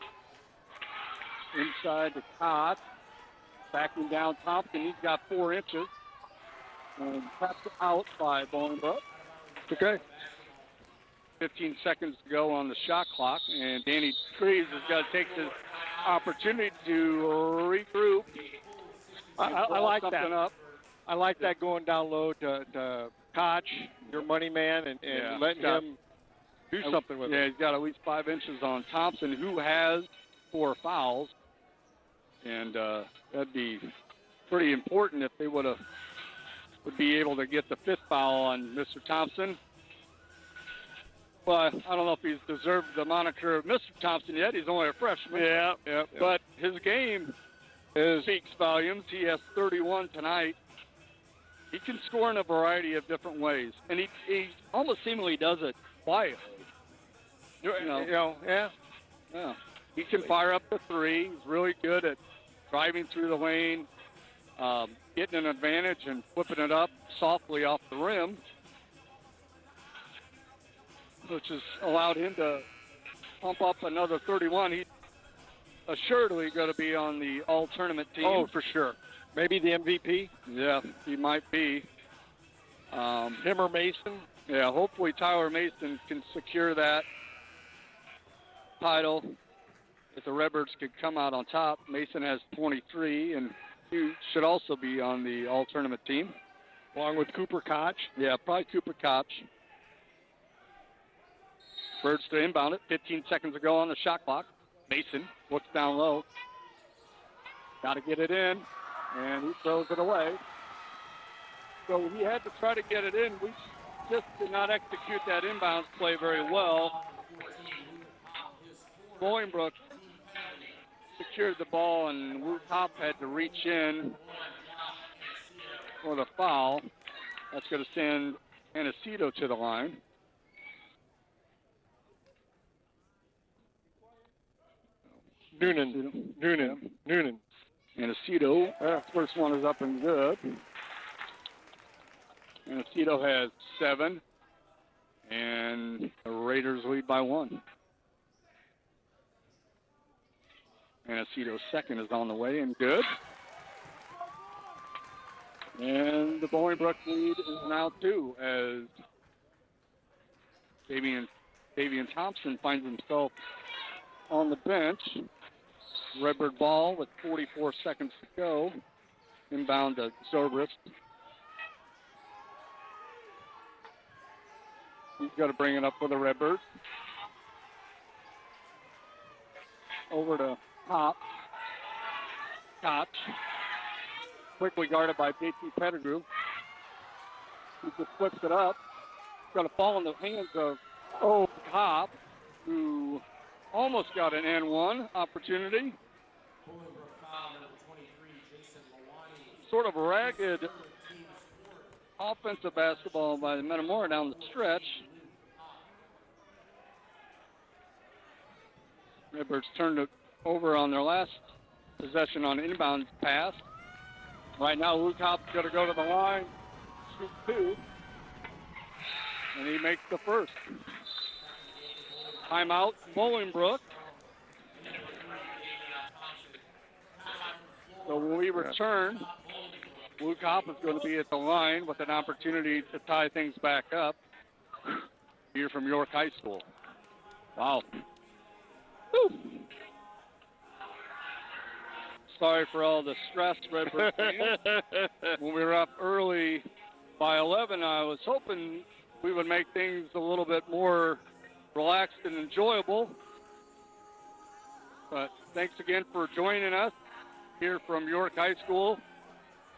Inside to Koch. Backing down Thompson. He's got 4 inches. And tapped out by Bolingbrook. Okay. 15 seconds to go on the shot clock. And Danny Treves has got to take this opportunity to regroup. I like that. Up. I like that going down low to Koch, your money man, and letting him do something with it. Yeah, he's got at least 5 inches on Thompson, who has 4 fouls. And that'd be pretty important if they would be able to get the 5th foul on Mr. Thompson. But I don't know if he's deserved the moniker of Mr. Thompson yet. He's only a freshman. Yeah. But his game speaks volumes. He has 31 tonight. He can score in a variety of different ways. And he almost seemingly does it quietly. Yeah. He can fire up the 3. He's really good at driving through the lane, getting an advantage and flipping it up softly off the rim, which has allowed him to pump up another 31. He's assuredly going to be on the all-tournament team. Oh, for sure. Maybe the MVP? Yeah, he might be. Him or Mason? Yeah, hopefully Tyler Mason can secure that title. If the Redbirds could come out on top, Mason has 23, and he should also be on the all-tournament team. Along with Cooper Koch? Yeah, probably Cooper Koch. Birds to inbound it. 15 seconds ago on the shot clock. Mason looks down low. Got to get it in, and he throws it away. So he had to try to get it in. We just did not execute that inbounds play very well. Bolingbrook secured the ball, and Wu Top had to reach in for the foul. That's going to send MTCO to the line. Noonan. MTCO, first one is up and good. MTCO has 7, and the Raiders lead by 1. MTCO's second is on the way and good. And the Bolingbrook lead is now 2 as Davian Thompson finds himself on the bench. Redbird ball with 44 seconds to go. Inbound to Zobrist. He's got to bring it up for the Redbirds. Over to Koch. Quickly guarded by JT Pettigrew. He just flips it up. It's going to fall in the hands of Koch, who almost got an N1 opportunity. Sort of ragged offensive basketball by the Metamora down the stretch. Redbirds turned it over on their last possession on inbound pass. Right now, Luke Hopp's going to go to the line, shoot 2, and he makes the first. Timeout, Bolingbrook. So when we return, Luke Hopp is going to be at the line with an opportunity to tie things back up here from York High School. Wow. Woo. Sorry for all the stress, Redbird fans. When we were up early by 11, I was hoping we would make things a little bit more relaxed and enjoyable. But thanks again for joining us here from York High School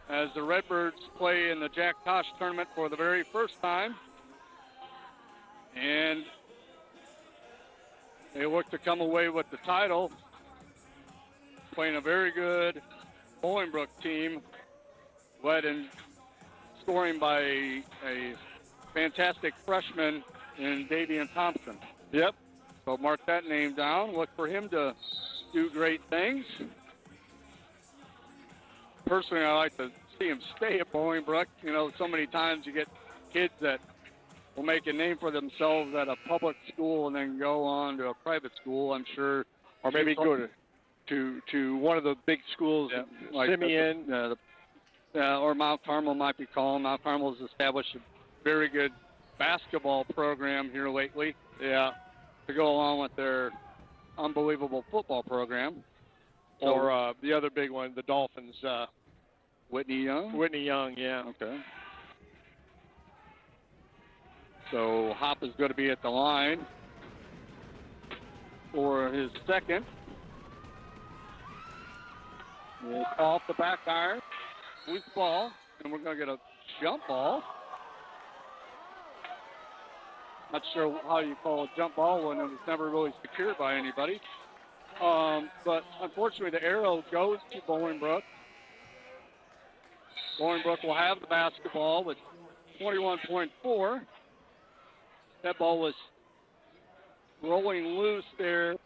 as the Redbirds play in the Jack Tosh tournament for the very first time. And they look to come away with the title, playing a very good Bolingbrook team, led in scoring by a fantastic freshman in Davian Thompson. Yep. So mark that name down. Look for him to do great things. Personally, I like to see him stay at Bolingbrook. You know, so many times you get kids that will make a name for themselves at a public school and then go on to a private school, I'm sure. Or maybe go to one of the big schools, like Simeon. Or Mount Carmel might be calling. Mount Carmel has established a very good basketball program here lately. Yeah, to go along with their unbelievable football program. or the other big one, the Dolphins. Whitney Young? Whitney Young, yeah. Okay. So Hop is going to be at the line for his second. It's off the back iron. Loose ball, and we're going to get a jump ball. Not sure how you call a jump ball when it was never really secured by anybody. But unfortunately, the arrow goes to Bolingbrook. Bolingbrook will have the basketball with 21.4. That ball was rolling loose there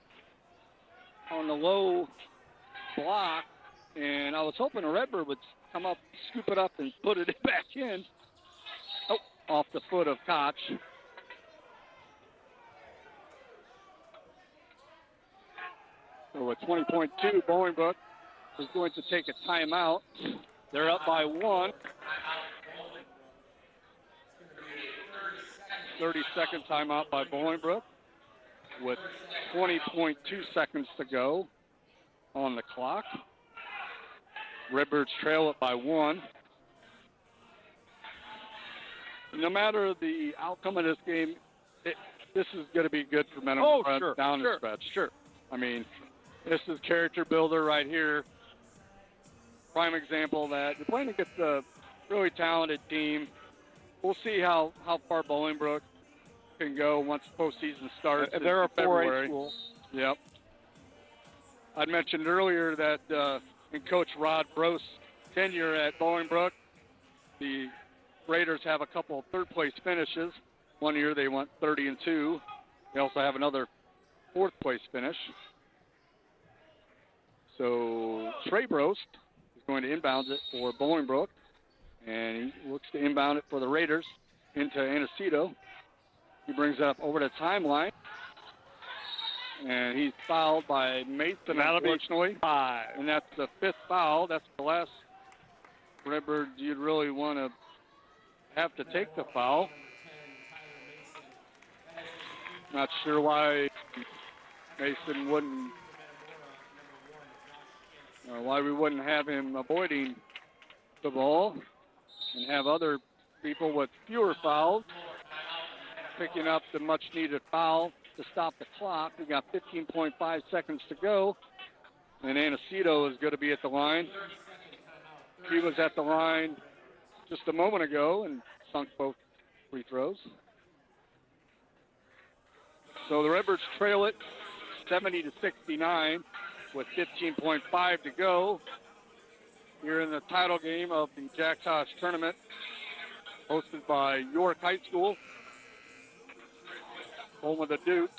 on the low block, and I was hoping a Redbird would come up, scoop it up, and put it back in. Oh, off the foot of Koch. So at 20.2, Bolingbrook is going to take a timeout. They're up by 1. 30-second timeout by Bolingbrook with 20.2 seconds to go on the clock. Redbirds trail it by 1. No matter the outcome of this game, this is going to be good for Metamora down the stretch. Sure. I mean, this is character builder right here. Prime example that you're playing against a really talented team. We'll see how far Bolingbrook can go once postseason starts. And they're a 4A February. school. Yep. I mentioned earlier that in Coach Rod Brost's tenure at Bolingbrook, the Raiders have a couple of third-place finishes. One year they went 30-2. They also have another fourth-place finish. So Trey Brost is going to inbound it for Bolingbrook, and he looks to inbound it for the Raiders into Antecito. He brings it up over the timeline, and he's fouled by Mason, unfortunately. 5. And that's the 5th foul. That's the last Redbird you'd really want to have to take the foul. Not sure why Mason wouldn't, why we wouldn't have him avoiding the ball and have other people with fewer fouls picking up the much-needed foul to stop the clock. We got 15.5 seconds to go, and Antecito is going to be at the line. He was at the line just a moment ago and sunk both free throws. So the Redbirds trail it 70-69 with 15.5 to go here in the title game of the Jack Tosh tournament, hosted by York High School, home of the Dukes.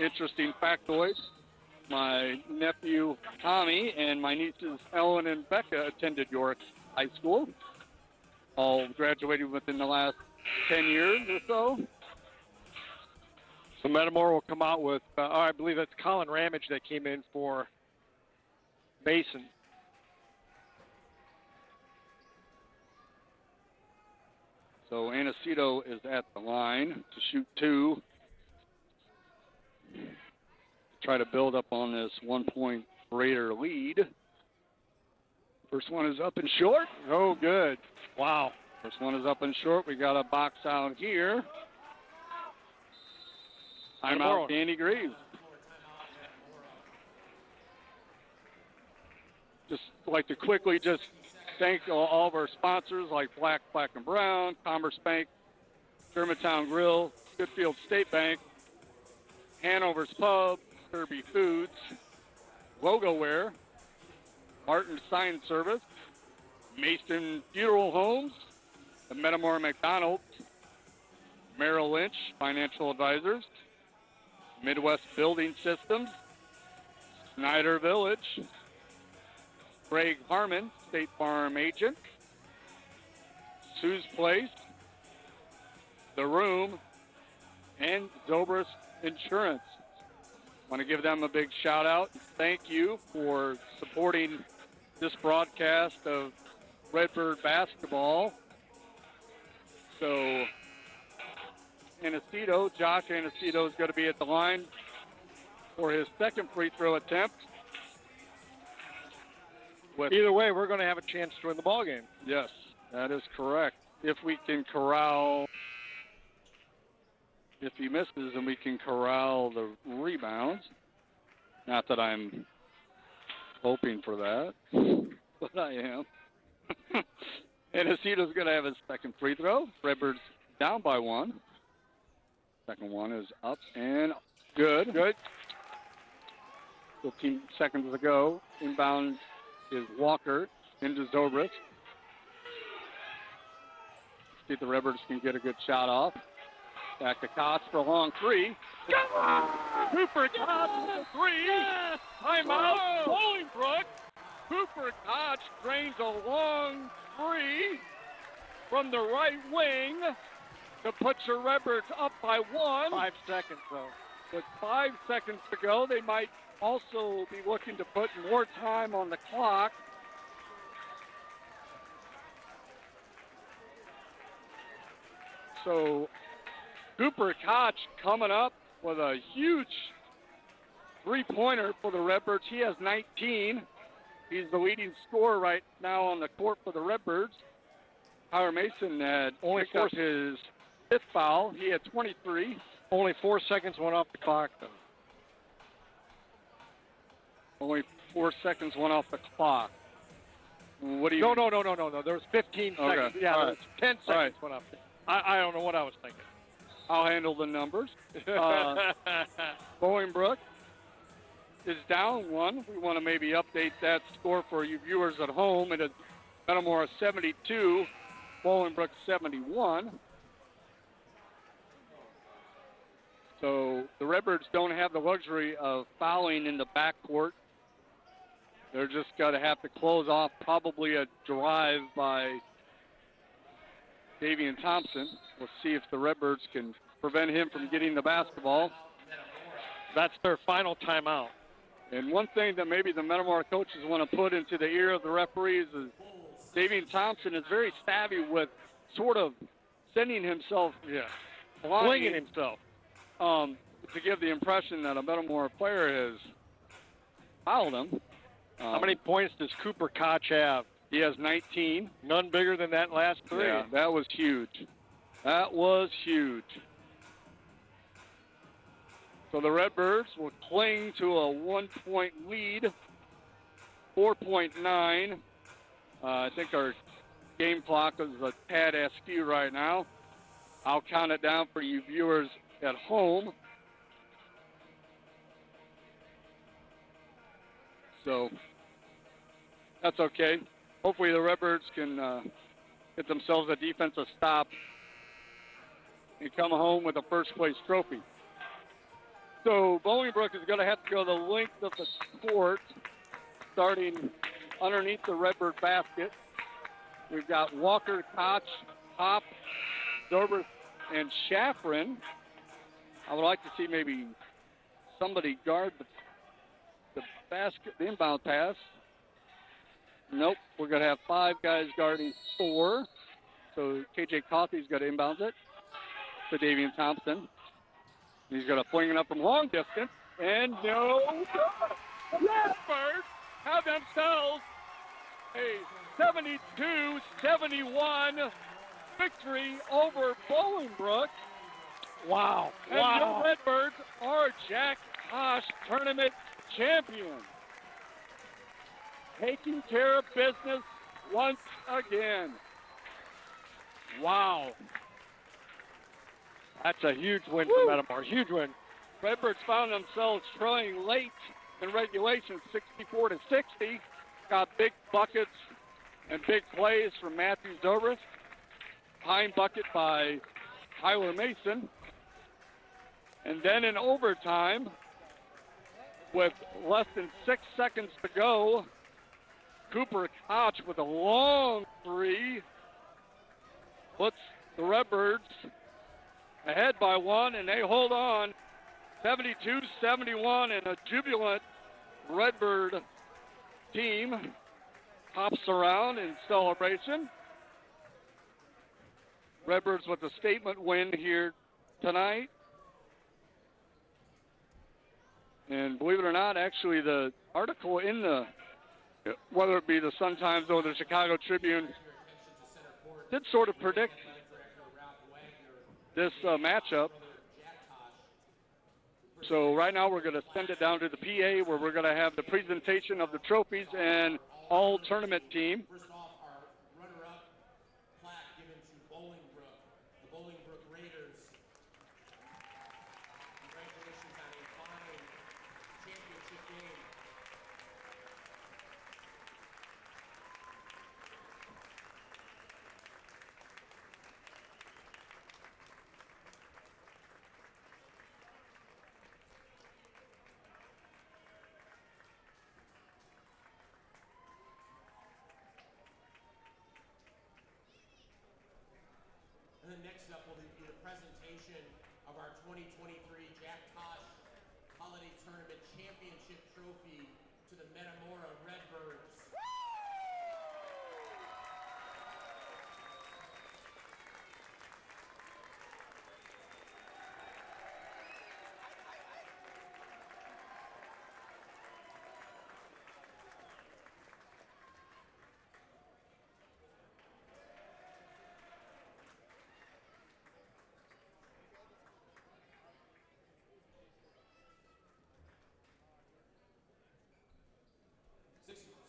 Interesting factoid: my nephew Tommy and my nieces Ellen and Becca attended York High School. All graduated within the last 10 years or so. So Metamora will come out with, I believe that's Colin Ramage that came in for Mason. So Antecito is at the line to shoot 2. Try to build up on this 1-point Raider lead. First one is up and short. Oh, good. Wow. First one is up and short. We got a box out here. Timeout, Danny Greaves. Just like to quickly just thank all of our sponsors like Black and Brown, Commerce Bank, Germantown Grill, Goodfield State Bank, Hanover's Pub, Kirby Foods, Logo Wear, Martin Sign Service, Mason Funeral Homes, the Metamora McDonald's, Merrill Lynch Financial Advisors, Midwest Building Systems, Snyder Village, Greg Harmon, State Farm Agent, Sue's Place, The Room, and Zobrist Insurance. Want to give them a big shout out. Thank you for supporting this broadcast of Redbird basketball. So Josh Antecito is going to be at the line for his second free throw attempt. Either way, we're going to have a chance to win the ball game. Yes, that is correct. If we can corral, if he misses, then we can corral the rebounds. Not that I'm hoping for that, but I am. And Aceto's going to have his second free throw. Redbirds down by 1. Second one is up and good. Good. 15 seconds to go. Inbound is Walker into Zobrist. See if the Redbirds can get a good shot off. Back to Koch for a long 3. Cooper Koch, 3. Timeout, Bolingbrook. Cooper Koch drains a long 3 from the right wing to put your Redbirds up by 1. 5 seconds, though. With 5 seconds to go, they might also be looking to put more time on the clock. So Cooper Koch coming up with a huge three-pointer for the Redbirds. He has 19. He's the leading scorer right now on the court for the Redbirds. Howard Mason had only picked up his 5th foul. He had 23. Only 4 seconds went off the clock, though. Only 4 seconds went off the clock. What do you? No. There was 15 seconds. Okay. Yeah, All there right. was 10 seconds went off. I don't know what I was thinking. I'll handle the numbers. Bolingbrook is down 1. We want to maybe update that score for you viewers at home. It is Metamora 72, Bolingbrook 71. So the Redbirds don't have the luxury of fouling in the backcourt. They're just going to have to close off probably a drive by Davian Thompson. We'll see if the Redbirds can prevent him from getting the basketball. That's their final timeout. And one thing that maybe the Metamora coaches want to put into the ear of the referees is Davian Thompson is very savvy with sort of sending himself, flinging himself, to give the impression that a Metamora player has fouled him. How many points does Cooper Koch have? He has 19. None bigger than that last 3. Yeah, that was huge. That was huge. So the Redbirds will cling to a 1-point lead, 4.9. I think our game clock is a tad askew right now. I'll count it down for you viewers at home. So that's okay. Hopefully the Redbirds can get themselves a defensive stop and come home with a first-place trophy. So Bolingbrook is going to have to go the length of the court, starting underneath the Redbird basket. We've got Walker, Koch, Hop, Zobrist, and Shafrin. I would like to see maybe somebody guard the basket, the inbound pass. Nope, we're going to have 5 guys guarding 4. So KJ Coffey's got to inbound it to Davian Thompson. He's going to fling it up from long distance. And no, the Redbirds have themselves a 72-71 victory over Bolingbrook. Wow. And the Redbirds are Jack Tosh tournament champions. Taking care of business once again. Wow. That's a huge win for Metamora. Huge win. Redbirds found themselves trailing late in regulation, 64-60. Got big buckets and big plays from Matthew Zobrist. Pine bucket by Tyler Mason. And then in overtime, with less than 6 seconds to go, Cooper Koch with a long 3 puts the Redbirds ahead by 1, and they hold on 72-71, and a jubilant Redbird team hops around in celebration. Redbirds with a statement win here tonight. And believe it or not, actually the article in the whether it be the Sun-Times or the Chicago Tribune, did sort of predict this matchup. So right now we're going to send it down to the PA where we're going to have the presentation of the trophies and all tournament team. First off, our runner-up plaque given to Bolingbrook, the Bolingbrook Raiders. Congratulations on a fine championship game. And then next up will be the presentation of our 2023 Jack Tosh Holiday Tournament Championship Trophy to the Metamora Redbirds.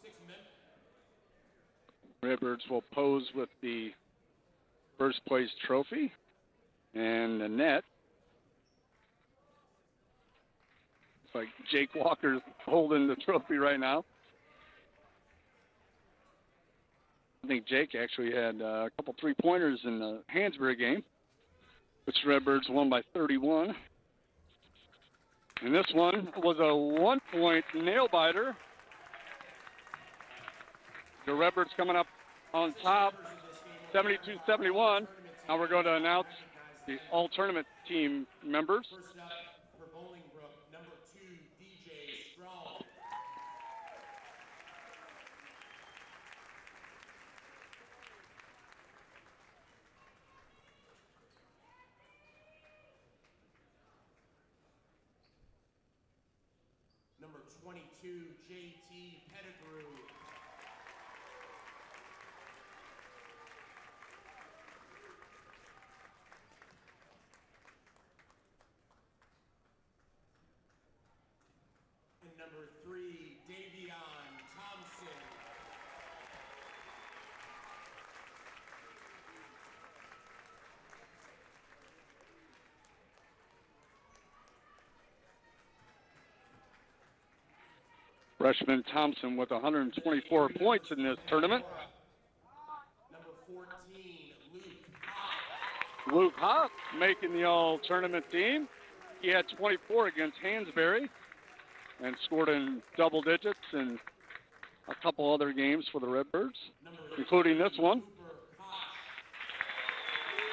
Six men. Redbirds will pose with the first place trophy and the net. It's like Jake Walker's holding the trophy right now. I think Jake actually had a couple three-pointers in the Hansberry game, which Redbirds won by 31. And this one was a one-point nail-biter. The Redbirds coming up on top, 72-71. Now we're going to announce the all-tournament team members. First up for Bolingbrook, number 2, DJ Strong. Number 22, JT Pettigrew. And number 3, Davion Thompson. Freshman Thompson with 124 points in this tournament. Number 14, Luke Hopp making the all-tournament team. He had 24 against Hansberry and scored in double digits in a couple other games for the Redbirds, including this one.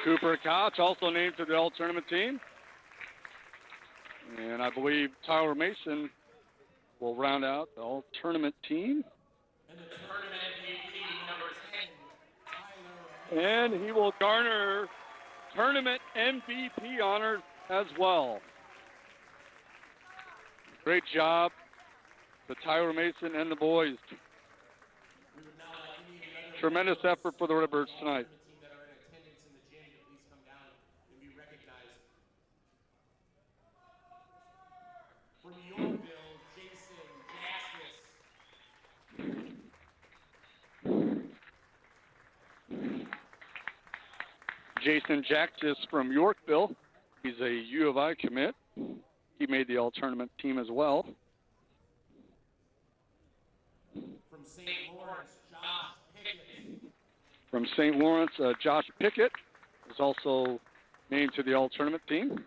Cooper Koch also named to the all-tournament team. And I believe Tyler Mason will round out the all-tournament team. And the tournament MVP, number 10, Tyler. And he will garner tournament MVP honors as well. Great job to Tyler Mason and the boys. Tremendous effort for the Redbirds tonight. That are in attendance in the gym to please come down and be recognized. From Yorkville, Jason Jackson. Jacktis from Yorkville. He's a U of I commit. He made the all-tournament team as well. From St. Lawrence, Josh Pickett. From St. Lawrence, Josh Pickett is also named to the all-tournament team.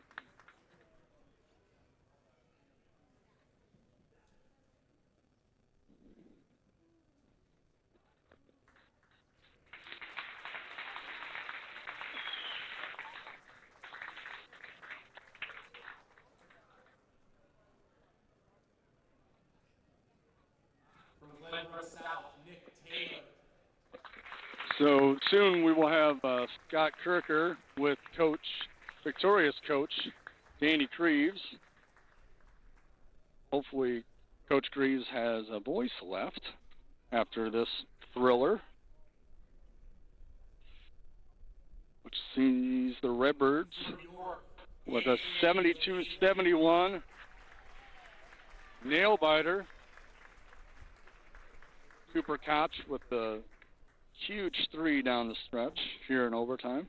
So soon we will have Scott Kirker with victorious coach Danny Creeves. Hopefully Coach Creeves has a voice left after this thriller, which sees the Redbirds with a 72-71 nail-biter. Cooper Koch with the huge three down the stretch here in overtime.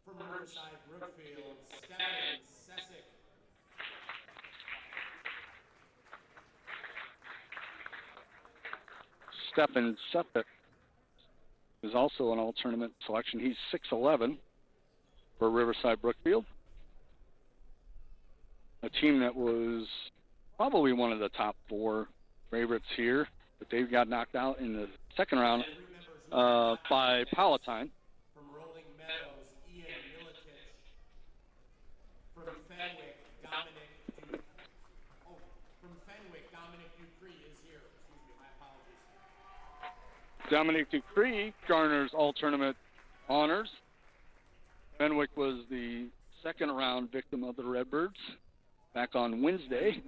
From Riverside, Brookfield, Stephen Sessick. Stephen Sessick is also an all-tournament selection. He's 6'11" for Riverside Brookfield. A team that was probably one of the top 4 favorites here, but they got knocked out in the second round by Palatine. From Rolling Meadows, Ian Milicic. From Fenwick, Dominic Dupree is here. Excuse me, my apologies. Dominic Dupree garners all-tournament honors. Fenwick was the second round victim of the Redbirds back on Wednesday.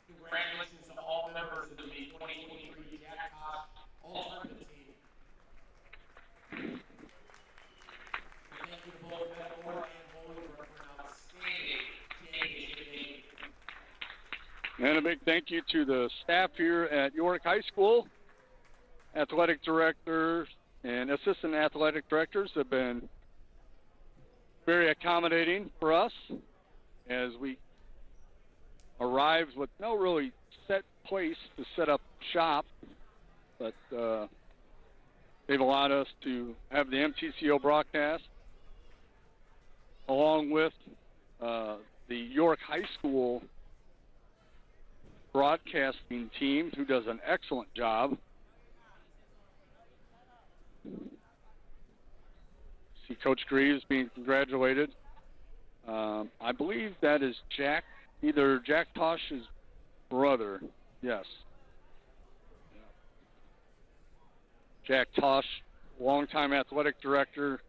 Congratulations to all members of the 2023 Jack Tosh all-tournament team. Thank you to both Metamora and Bolingbrook for an outstanding championship game. And a big thank you to the staff here at York High School. Athletic directors and assistant athletic directors have been very accommodating for us as we arrived with no really set place to set up shop, but they've allowed us to have the MTCO broadcast along with the York High School broadcasting team, who does an excellent job. See Coach Greaves being congratulated. I believe that is either Jack Tosh's brother. Yes. Jack Tosh, longtime athletic director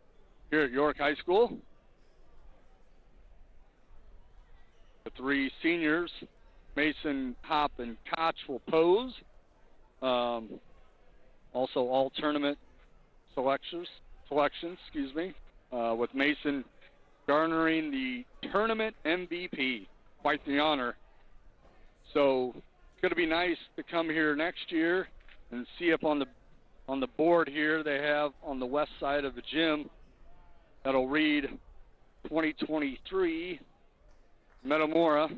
here at York High School. The 3 seniors, Mason, Hop, and Koch, will pose. Also all tournament selections, with Mason garnering the tournament MVP. Quite the honor. So it's going to be nice to come here next year and see up on the board here they have on the west side of the gym that'll read 2023 Metamora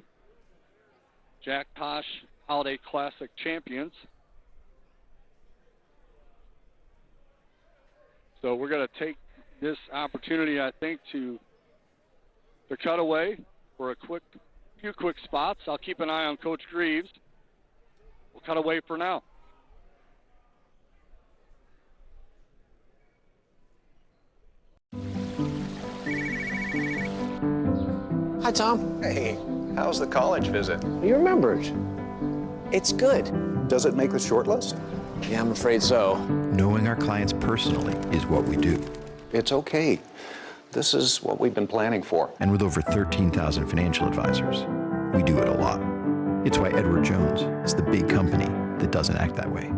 Jack Tosh Holiday Classic champions. So we're going to take this opportunity, I think, to cut away for a few quick spots. I'll keep an eye on Coach Greaves. We'll cut away for now. Hi, Tom. Hey, how's the college visit? You remembered. It's good. Does it make the short list? Yeah, I'm afraid so. Knowing our clients personally is what we do. It's okay. This is what we've been planning for. And with over 13,000 financial advisors, we do it a lot. It's why Edward Jones is the big company that doesn't act that way.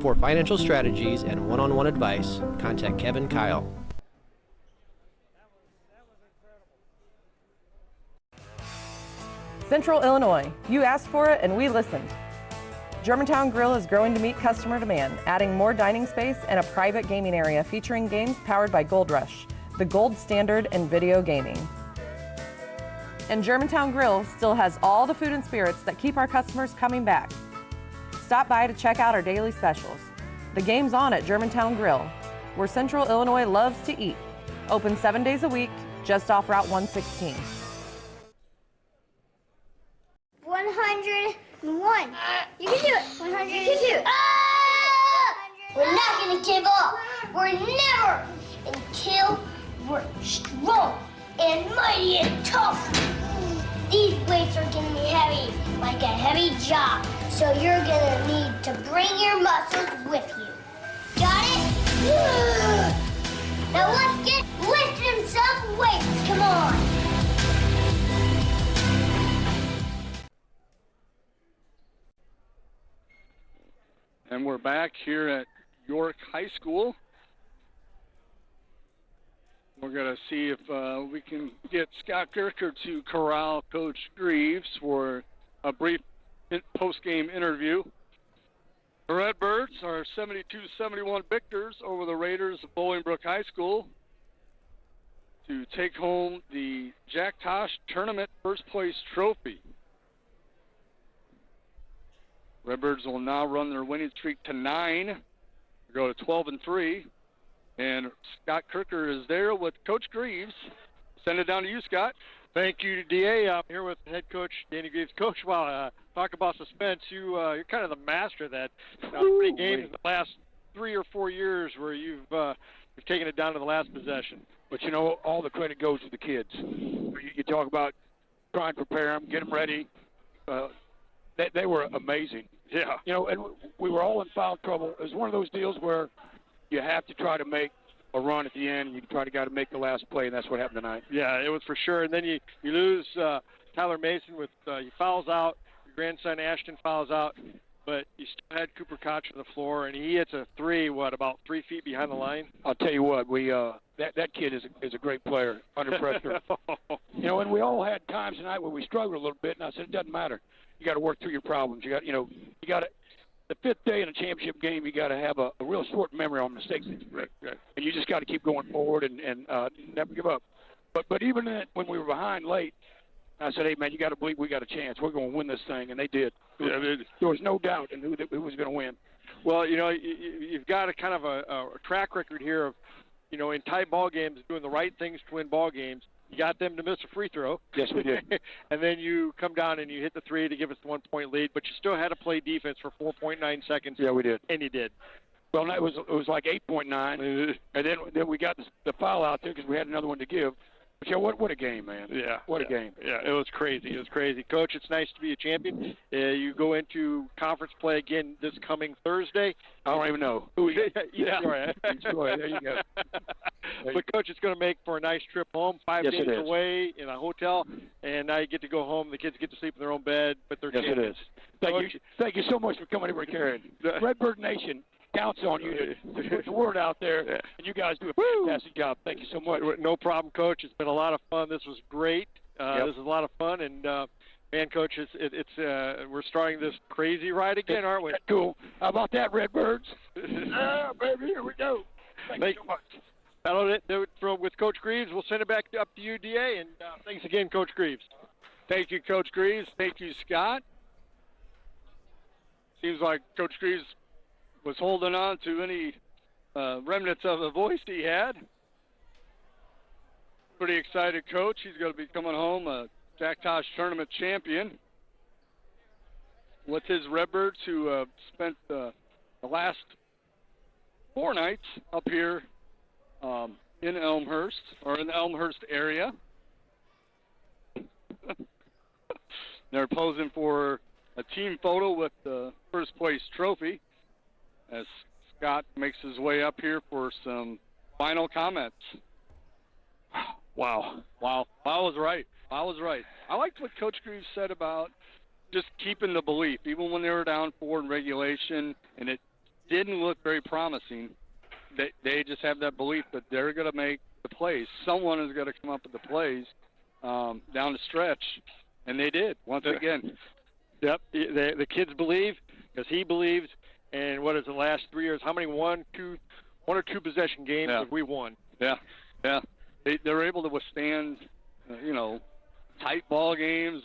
For financial strategies and one-on-one advice, contact Kevin Kyle. Central Illinois, you asked for it and we listened. Germantown Grill is growing to meet customer demand, adding more dining space and a private gaming area featuring games powered by Gold Rush, the gold standard in video gaming. And Germantown Grill still has all the food and spirits that keep our customers coming back. Stop by to check out our daily specials. The game's on at Germantown Grill, where Central Illinois loves to eat. Open 7 days a week, just off Route 116. 101. You can do it. 100. You can do it. We're not going to give up. We're never until we're strong and mighty and tough. These weights are going to be heavy, like a heavy job. So you're going to need to bring your muscles with you. Got it? Now let's get lifting some And we're back here at York High School. We're going to see if we can get Scott Kirker to corral Coach Greaves for a brief post-game interview. The Redbirds are 72-71 victors over the Raiders of Bolingbrook High School to take home the Jack Tosh Tournament First Place Trophy. Redbirds will now run their winning streak to 9, go to 12-3. And Scott Kirker is there with Coach Greaves. Send it down to you, Scott. Thank you, DA. I'm here with head coach Danny Greaves. Coach, while talk about suspense, you're kind of the master of that. How many games in the last 3 or 4 years where you've taken it down to the last possession? But, all the credit goes to the kids. You talk about trying to prepare them, get them ready. They were amazing. Yeah. And we were all in foul trouble. It was one of those deals where you have to try to make a run at the end, and you got to make the last play, and that's what happened tonight. Yeah, it was for sure. And then you lose Tyler Mason with he fouls out. Your grandson Ashton fouls out, but you still had Cooper Koch on the floor, and he hits a three, about 3 feet behind the line? I'll tell you what, that kid is a great player under pressure. And we all had times tonight where we struggled a little bit, and I said, it doesn't matter. You got to work through your problems. You got to. The fifth day in a championship game, you got to have a real short memory on mistakes that you make, and you just got to keep going forward and never give up. But even when we were behind late, I said, "Hey man, you got to believe we got a chance. We're going to win this thing," and they did. There was no doubt in who was going to win. Well, you've got a kind of a track record here of, in tight ball games, doing the right things to win ball games. You got them to miss a free throw. Yes, we did. And then you come down and you hit the three to give us the 1 point lead, but you still had to play defense for 4.9 seconds. Yeah, we did. And you did. Well, it was like 8.9, and then we got the foul out there because we had another one to give. But what a game, man. Yeah. What a game. Yeah, it was crazy. It was crazy. Coach, it's nice to be a champion. You go into conference play again this coming Thursday. I don't even know. Yeah. There you go. But, Coach, it's going to make for a nice trip home, 5 yes, days away in a hotel, and now you get to go home. The kids get to sleep in their own bed, but they're yes, champions. It is. Thank you so much for coming over and carrying. Redbird Nation counts on you to put the word out there, and you guys do a fantastic job. Thank you so much. No problem, Coach. It's been a lot of fun. This was great. This is a lot of fun, and man, Coach, we're starting this crazy ride again, aren't we? Cool. How about that, Redbirds? Baby, here we go. Thank you so much. That'll do it with Coach Greaves. We'll send it back up to you, DA, and thanks again, Coach Greaves. Thank you, Coach Greaves. Thank you, Scott. Seems like Coach Greaves was holding on to any remnants of the voice he had. Pretty excited coach. He's going to be coming home a Jack Tosh tournament champion with his Redbirds, who spent the last 4 nights up here in Elmhurst, or in the Elmhurst area. They're posing for a team photo with the first place trophy as Scott makes his way up here for some final comments. Wow. I was right. I liked what Coach Greaves said about just keeping the belief, even when they were down 4 in regulation and it didn't look very promising. They just have that belief that they're going to make the plays. Someone is going to come up with the plays down the stretch, and they did once again. Yep, the kids believe because he believes. And what is the last 3 years? How many one or two possession games have we won? Yeah. They're able to withstand, tight ball games,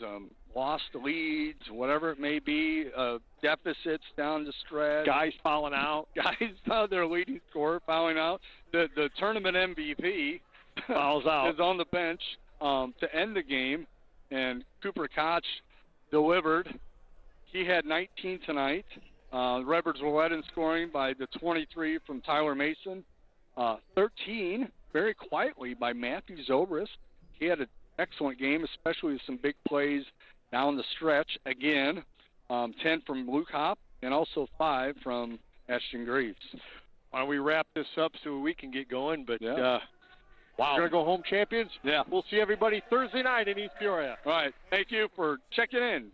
lost leads, whatever it may be, deficits down the stretch. Guys fouling out. Their leading scorer fouling out. The tournament MVP fouls out. is on the bench to end the game, and Cooper Koch delivered. He had 19 tonight. The Redbirds were led in scoring by the 23 from Tyler Mason. 13, very quietly, by Matthew Zobrist. He had an excellent game, especially with some big plays down the stretch. Again, 10 from Luke Hopp, and also 5 from Ashton Greaves. Why don't we wrap this up so we can get going? But wow, we're going to go home champions. Yeah. We'll see everybody Thursday night in East Peoria. All right. Thank you for checking in.